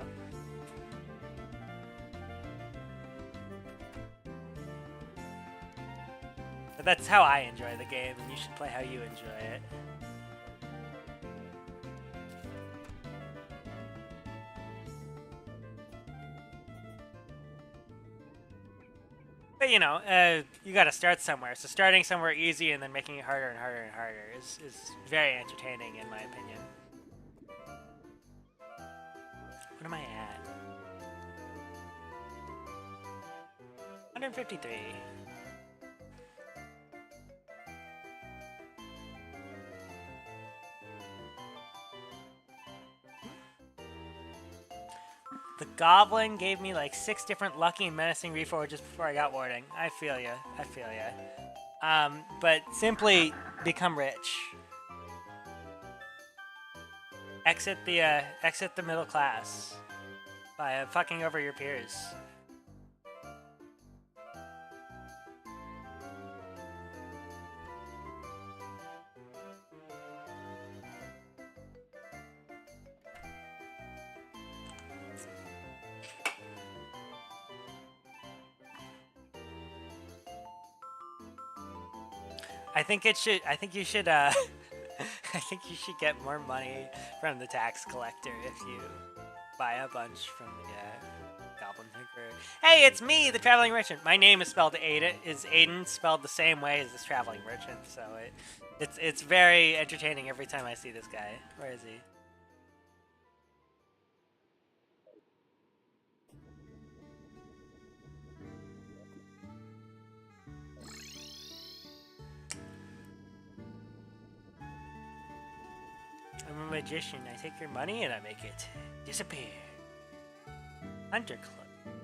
But that's how I enjoy the game, and you should play how you enjoy it. But you know, you got to start somewhere. So starting somewhere easy and then making it harder and harder and harder is very entertaining in my opinion. What am I at? 153. The Goblin gave me like 6 different lucky and menacing reforges before I got warding. I feel ya. I feel ya. But simply become rich. Exit the middle class by fucking over your peers. I think you should I think you should get more money from the tax collector if you buy a bunch from the Goblin Thinker. Hey, it's me, the traveling merchant. My name is spelled Aiden spelled the same way as this traveling merchant, so it's very entertaining every time I see this guy. Where is he? I'm a magician. I take your money and I make it disappear. Hunter Club.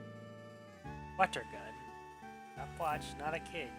Water gun. Stopwatch, not a kid.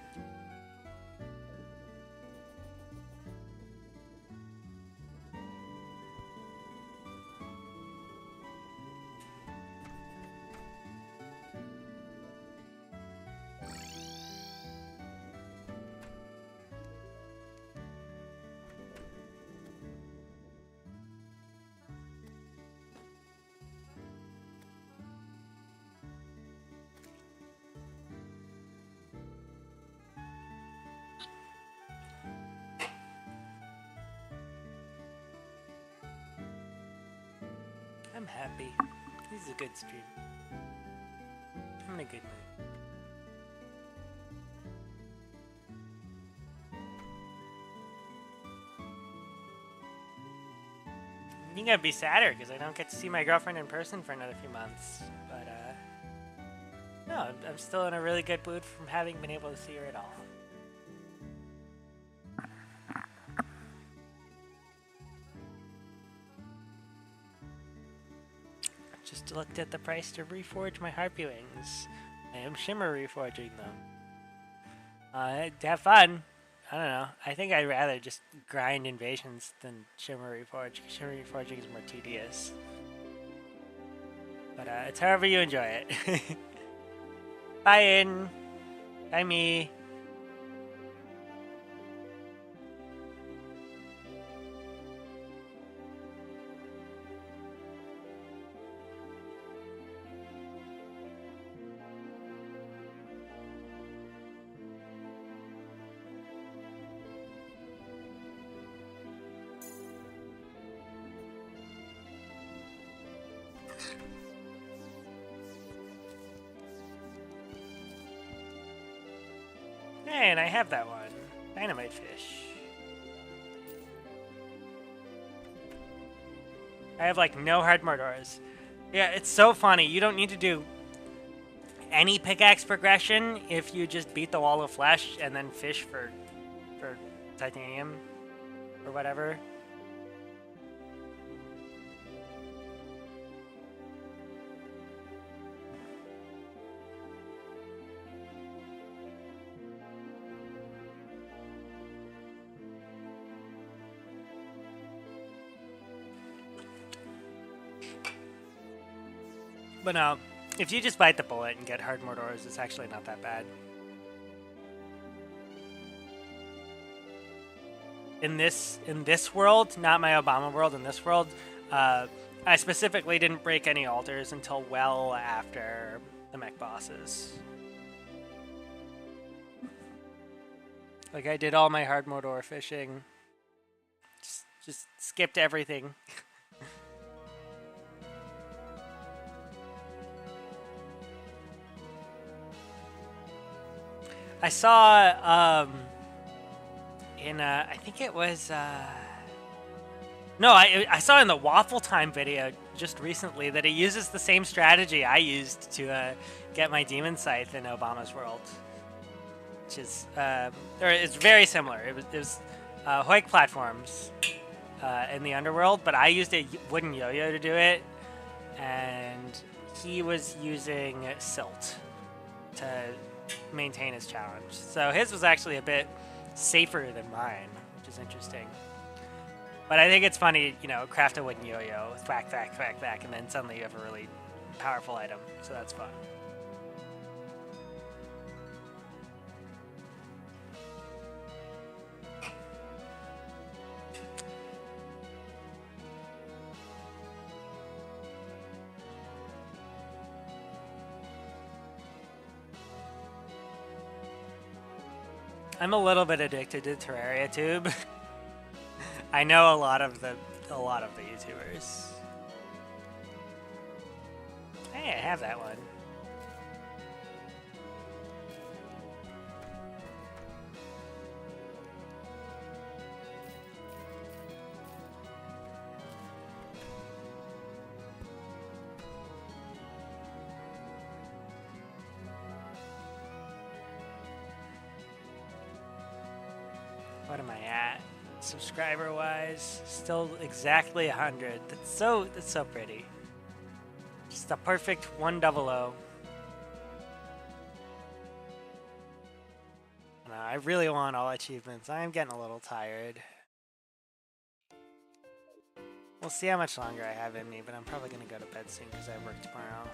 I'm happy. This is a good stream. I'm in a good mood. I think I'd be sadder because I don't get to see my girlfriend in person for another few months. But, no, I'm still in a really good mood from having been able to see her at all. Just looked at the price to reforge my Harpy Wings. I am Shimmer reforging them. To have fun. I don't know. I think I'd rather just grind invasions than Shimmer Reforge. Shimmer Reforging is more tedious. But it's however you enjoy it. Bye, Aiden. Bye, me. Hey, and I have that one. Dynamite fish. I have like no hard Mordors. Yeah, it's so funny. You don't need to do any pickaxe progression if you just beat the wall of flesh and then fish for titanium or whatever. But no, if you just bite the bullet and get hard Mordors, it's actually not that bad. in this world, not my Obama world. In this world, I specifically didn't break any altars until well after the mech bosses. Like I did all my hard mode ore fishing. Just skipped everything. I saw in I think it was no, I saw in the Waffle Time video just recently that it uses the same strategy I used to get my Demon Scythe in Obama's world, which is or it's very similar. It was Hoik platforms in the underworld, but I used a wooden yo-yo to do it, and he was using silt to maintain his challenge. So his was actually a bit safer than mine, which is interesting. But I think it's funny, you know, craft a wooden yo-yo, thwack, thwack, thwack, thwack, and then suddenly you have a really powerful item. So that's fun. I'm a little bit addicted to Terraria Tube. I know a lot of the YouTubers. Hey, I have that one. What am I at? Subscriber wise, still exactly 100. That's so pretty. Just a perfect 100. No, I really want all achievements. I am getting a little tired. We'll see how much longer I have in me, but I'm probably gonna go to bed soon because I work tomorrow.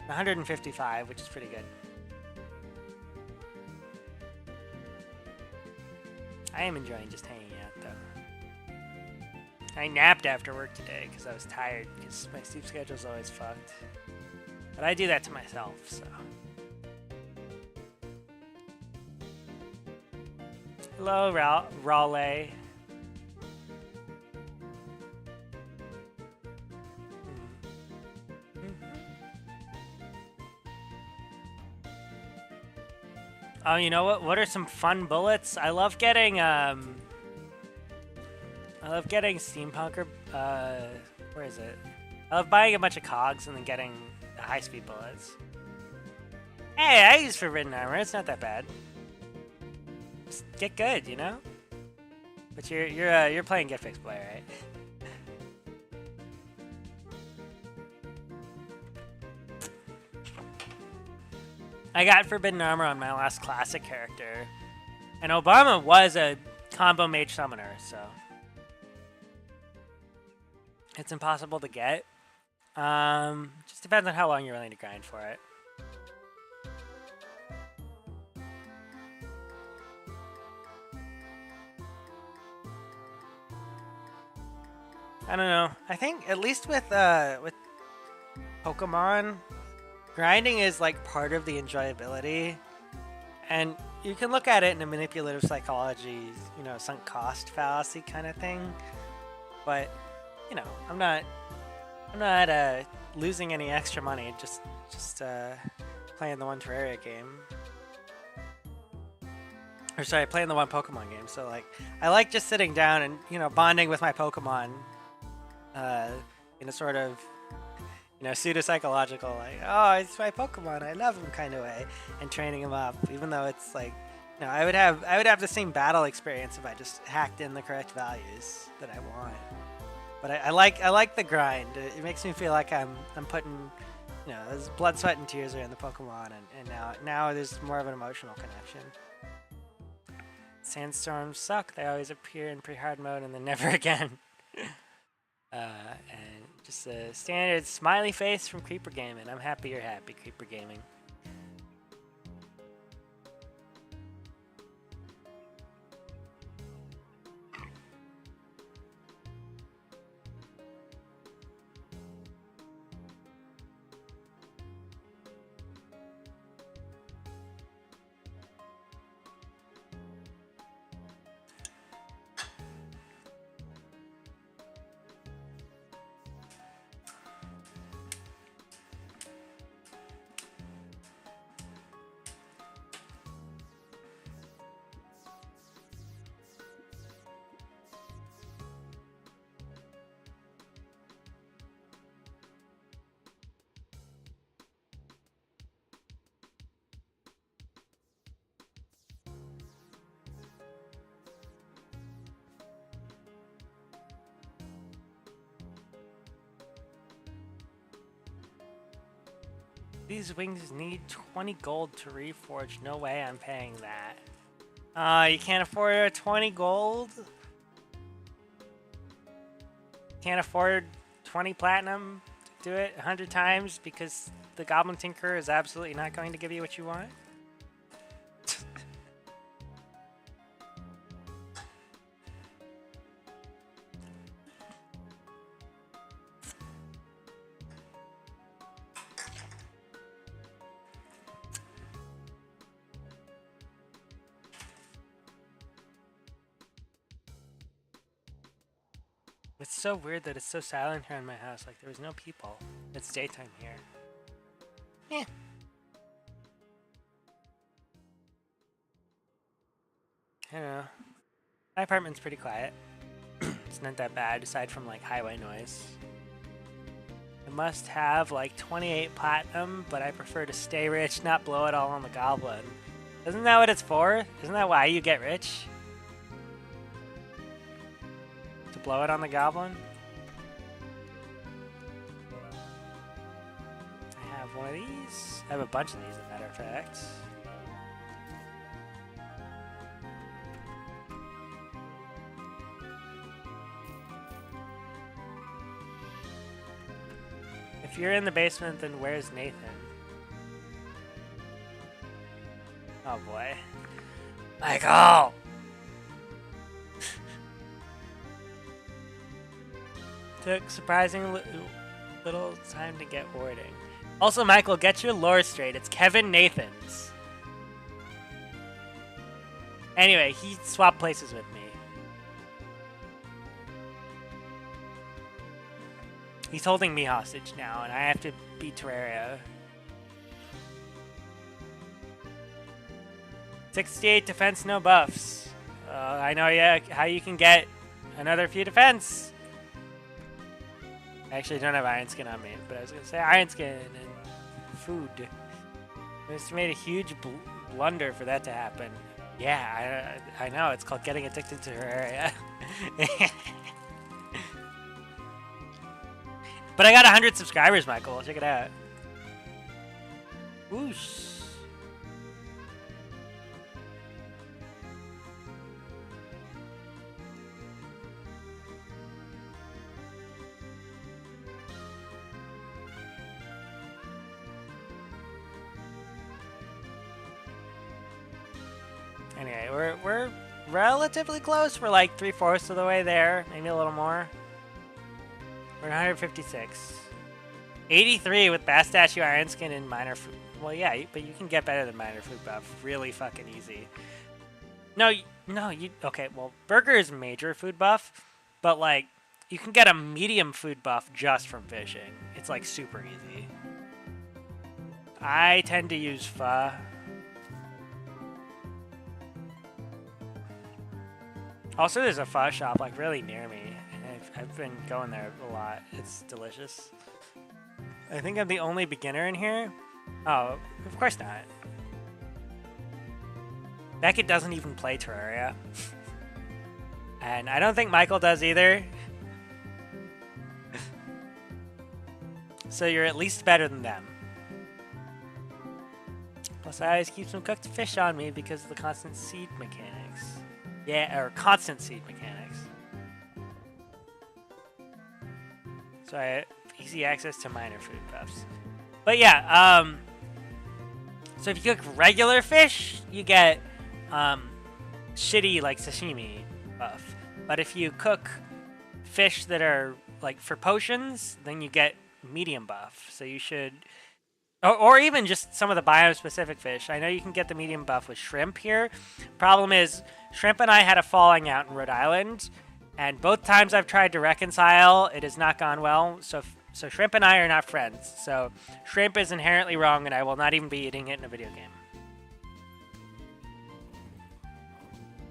155, which is pretty good. I am enjoying just hanging out, though. I napped after work today because I was tired because my sleep schedule's always fucked. But I do that to myself, so. Hello, Raleigh. Oh, you know what? What are some fun bullets? I love getting steampunk. Where is it? I love buying a bunch of cogs and then getting the high-speed bullets. Hey, I use Forbidden Armor. It's not that bad. Just get good, you know. But you're playing Get Fixed player, right? I got Forbidden Armor on my last classic character. And Obama was a combo mage summoner, so. It's impossible to get. Just depends on how long you're willing to grind for it. I don't know. I think at least with Pokemon, grinding is like part of the enjoyability, and you can look at it in a manipulative psychology, you know, sunk cost fallacy kind of thing. But you know, I'm not losing any extra money just playing the one Terraria game. Or sorry, playing the one Pokemon game. So like, I like just sitting down and, you know, bonding with my Pokemon in a sort of, you know, pseudo-psychological, like, oh, it's my Pokemon, I love him kind of way, and training him up, even though it's like, you know, I would have the same battle experience if I just hacked in the correct values that I want. But I like the grind. It makes me feel like I'm putting, you know, there's blood, sweat, and tears are in the Pokemon, and now there's more of an emotional connection. Sandstorms suck. They always appear in pre-hard mode and then never again. And just a standard smiley face from Creeper Gaming. I'm happy you're happy, Creeper Gaming. These wings need 20 gold to reforge. No way I'm paying that. You can't afford 20 gold? Can't afford 20 platinum to do it 100 times because the Goblin Tinker is absolutely not going to give you what you want? It's so weird that it's so silent here in my house. Like, there was no people. It's daytime here. Eh. I don't know. My apartment's pretty quiet. It's not that bad, aside from, like, highway noise. I must have, like, 28 platinum, but I prefer to stay rich, not blow it all on the goblin. Isn't that what it's for? Isn't that why you get rich? To blow it on the goblin? I have one of these. I have a bunch of these, as a matter of fact. If you're in the basement, then where's Nathan? Oh boy. Michael! Took surprisingly little time to get warding. Also, Michael, get your lore straight. It's Kevin Nathans. Anyway, he swapped places with me. He's holding me hostage now, and I have to beat Terraria. 68 defense, no buffs. I know how you can get another few defense. I actually don't have Iron Skin on me, but I was going to say Iron Skin and food. I just made a huge blunder for that to happen. Yeah, I know. It's called getting addicted to Terraria. But I got 100 subscribers, Michael. Check it out. Whoosh. Anyway, we're relatively close. We're like 3/4 of the way there, maybe a little more. We're 156. 83 with Bass Statue, Iron Skin, and Minor Food. Well, yeah, but you can get better than Minor Food Buff really fucking easy. No, okay, well, Burger is major food buff, but, like, you can get a medium food buff just from fishing. It's, like, super easy. I tend to use Pho. Also, there's a Pho shop, like, really near me. I've been going there a lot. It's delicious. I think I'm the only beginner in here. Oh, of course not. Beckett doesn't even play Terraria. And I don't think Michael does either. So you're at least better than them. Plus, I always keep some cooked fish on me because of the constant seed mechanics. Yeah, or constant seed mechanics. So I have easy access to minor food buffs. But yeah, so if you cook regular fish, you get shitty like sashimi buff. But if you cook fish that are like for potions, then you get medium buff. So you should, or even just some of the biome specific fish. I know you can get the medium buff with shrimp here. Problem is, Shrimp and I had a falling out in Rhode Island. And both times I've tried to reconcile, it has not gone well. So Shrimp and I are not friends. So Shrimp is inherently wrong, and I will not even be eating it in a video game.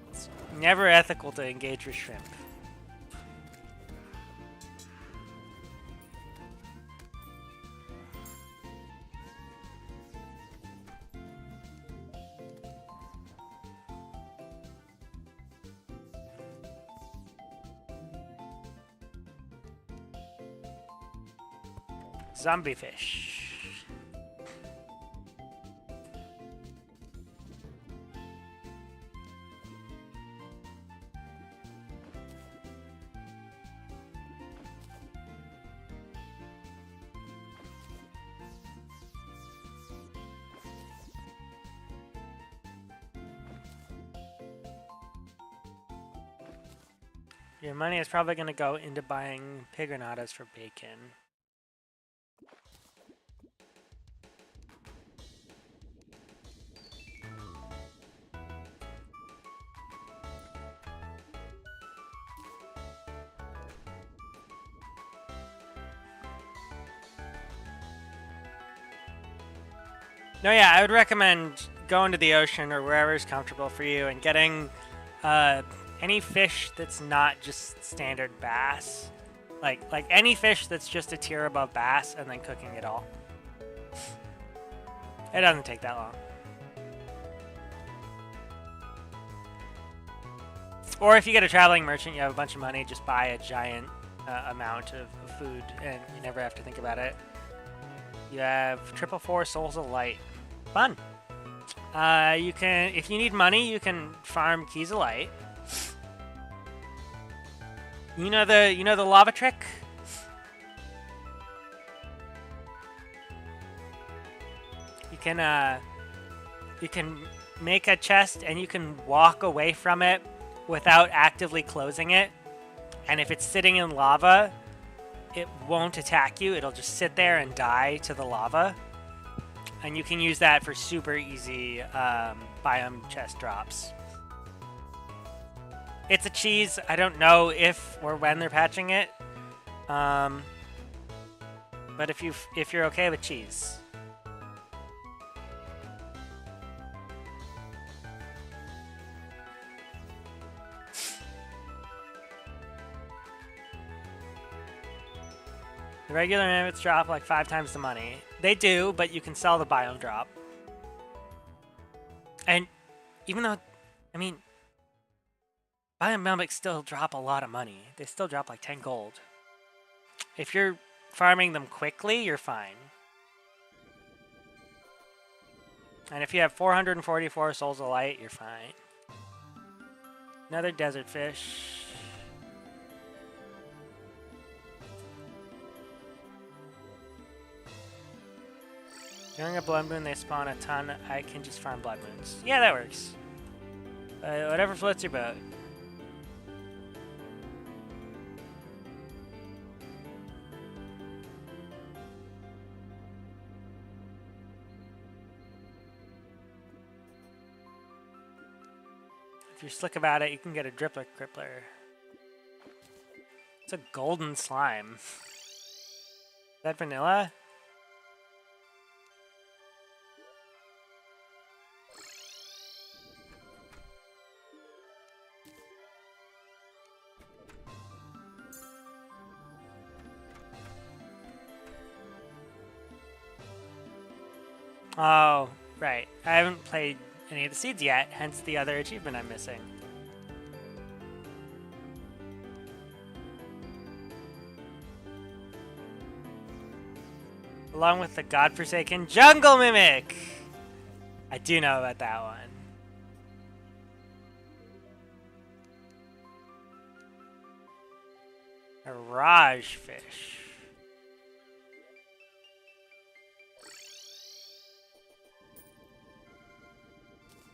It's never ethical to engage with Shrimp. Zombie fish. Your money is probably going to go into buying pig granadas for bacon. No, yeah, I would recommend going to the ocean or wherever is comfortable for you and getting any fish that's not just standard bass. Like any fish that's just a tier above bass and then cooking it all. It doesn't take that long. Or if you get a traveling merchant, you have a bunch of money, just buy a giant amount of food and you never have to think about it. You have 444 Souls of Light. Fun. You can, if you need money, you can farm Keys of Light. You know the lava trick? You can make a chest and you can walk away from it without actively closing it. And if it's sitting in lava, it won't attack you. It'll just sit there and die to the lava. And you can use that for super easy biome chest drops. It's a cheese. I don't know if or when they're patching it. But if you're okay with cheese. The regular mammoths drop like 5 times the money. They do, but you can sell the biome drop. And even though, I mean, biome mammoths still drop a lot of money. They still drop like 10 gold. If you're farming them quickly, you're fine. And if you have 444 Souls of Light, you're fine. Another desert fish. During a blood moon, they spawn a ton. I can just farm blood moons. Yeah, that works. Whatever floats your boat. If you're slick about it, you can get a driplet crippler. It's a golden slime. Is that vanilla? Oh, right. I haven't played any of the seeds yet, hence the other achievement I'm missing. Along with the godforsaken Jungle Mimic! I do know about that one. A Raj fish.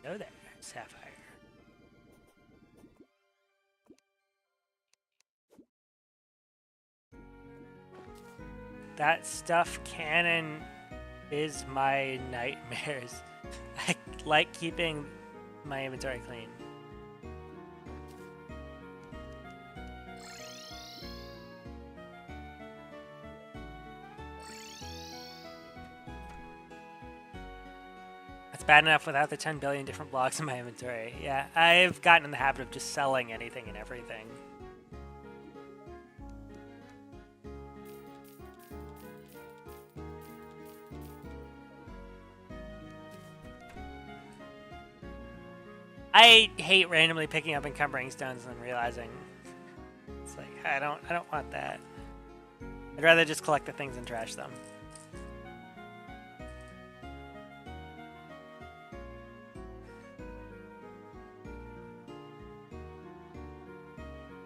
Hello there, Sapphire. That stuff cannon is my nightmares. I like keeping my inventory clean. It's bad enough without the 10 billion different blocks in my inventory. Yeah, I've gotten in the habit of just selling anything and everything. I hate randomly picking up encumbering stones and realizing it's like I don't want that. I'd rather just collect the things and trash them.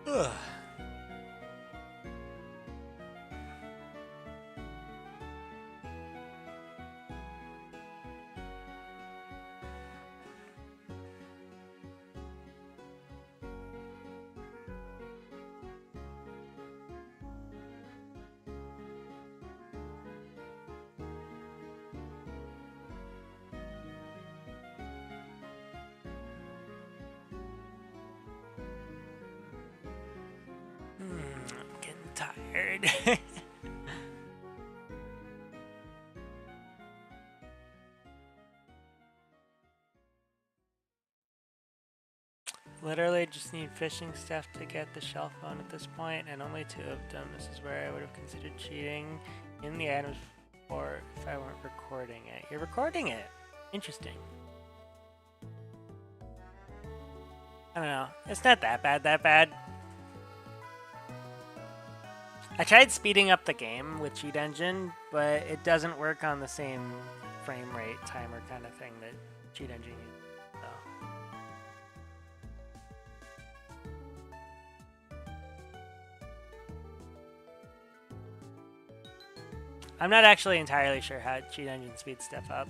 Ugh. tired. Literally just need fishing stuff to get the shell phone at this point, and only 2 of them. This is where I would have considered cheating in the items or if I weren't recording it. You're recording it. Interesting. I don't know. It's not that bad. I tried speeding up the game with Cheat Engine, but it doesn't work on the same frame rate timer kind of thing that Cheat Engine uses. So. I'm not actually entirely sure how Cheat Engine speeds stuff up.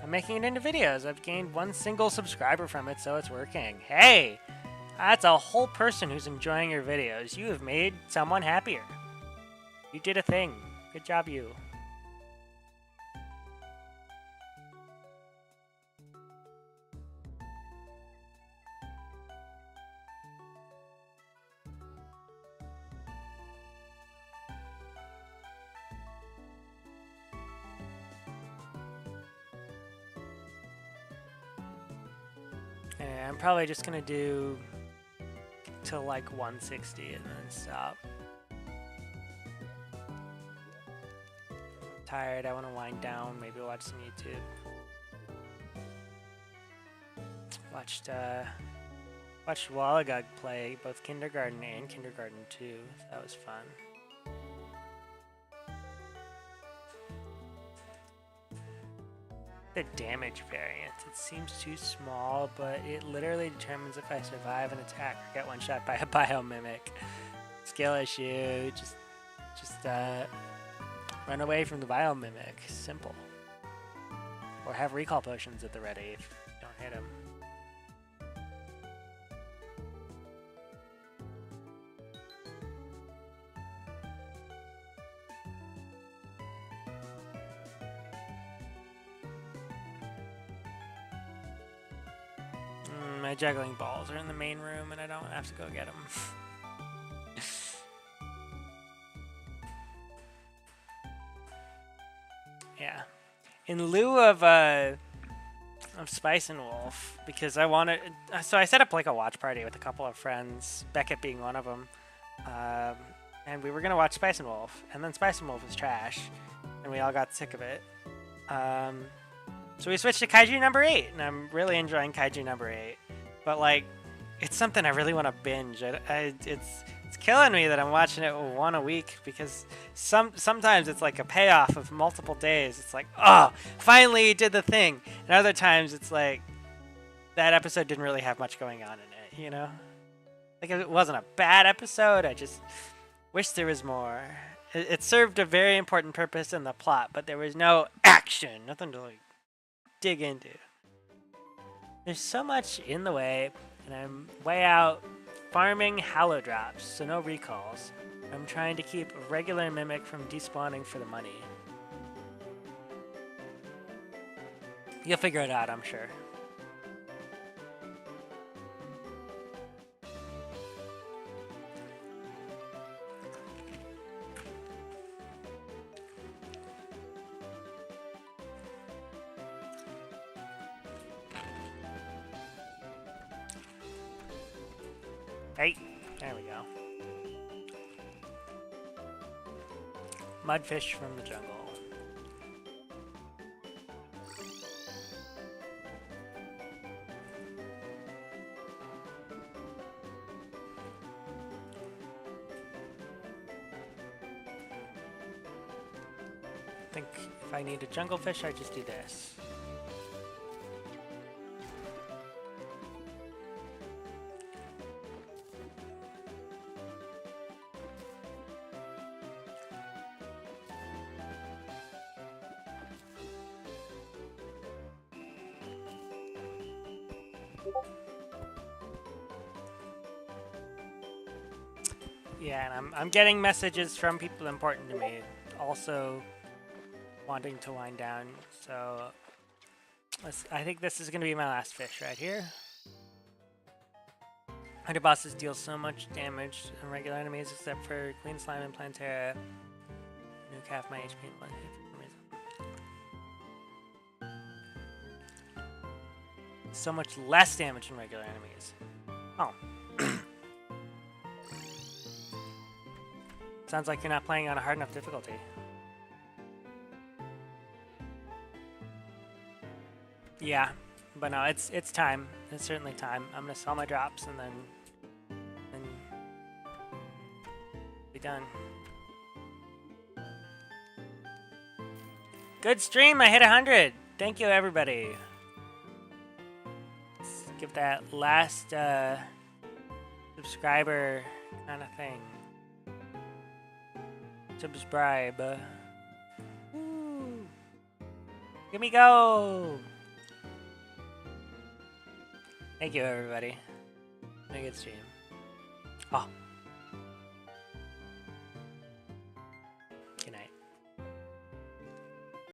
I'm making it into videos. I've gained 1 single subscriber from it, so it's working. Hey! That's a whole person who's enjoying your videos. You have made someone happier. You did a thing. Good job, you. And I'm probably just gonna do till like 160 and then stop. I'm tired, I want to wind down, maybe watch some YouTube. Watched Wallagug play both Kindergarten and Kindergarten 2, so that was fun. The damage variant. It seems too small, but it literally determines if I survive an attack or get one shot by a biomimic. Skill issue. Just run away from the biomimic. Simple. Or have recall potions at the ready if you don't hit him. My juggling balls are in the main room and I don't have to go get them. Yeah. In lieu of Spice and Wolf, because I wanted... So I set up like a watch party with a couple of friends, Beckett being one of them. And we were going to watch Spice and Wolf, and then Spice and Wolf was trash, and we all got sick of it. So we switched to Kaiju number 8, and I'm really enjoying Kaiju number 8. But like, it's something I really want to binge. It's killing me that I'm watching it 1 a week because sometimes it's like a payoff of multiple days. It's like, oh, finally he did the thing. And other times it's like, that episode didn't really have much going on in it, you know? Like, it wasn't a bad episode, I just wish there was more. It served a very important purpose in the plot, but there was no action, nothing to like dig into. There's so much in the way, and I'm way out farming Hallow Drops, so no recalls. I'm trying to keep a regular Mimic from despawning for the money. You'll figure it out, I'm sure. Hey, there we go. Mudfish from the jungle. I think if I need a jungle fish, I just do this. Yeah, and I'm getting messages from people important to me, also wanting to wind down, so I think this is going to be my last fish right here. Hunter bosses deal so much damage to regular enemies except for Queen Slime and Plantera. New calf my HP and 1 hit for some reason. So much less damage than regular enemies. Oh. Sounds like you're not playing on a hard enough difficulty. Yeah, but no, it's time. It's certainly time. I'm gonna sell my drops and then be done. Good stream. I hit 100. Thank you, everybody. Let's give that last subscriber kind of thing. Subscribe. Woo. Give me go. Thank you, everybody. Have a good stream. Oh.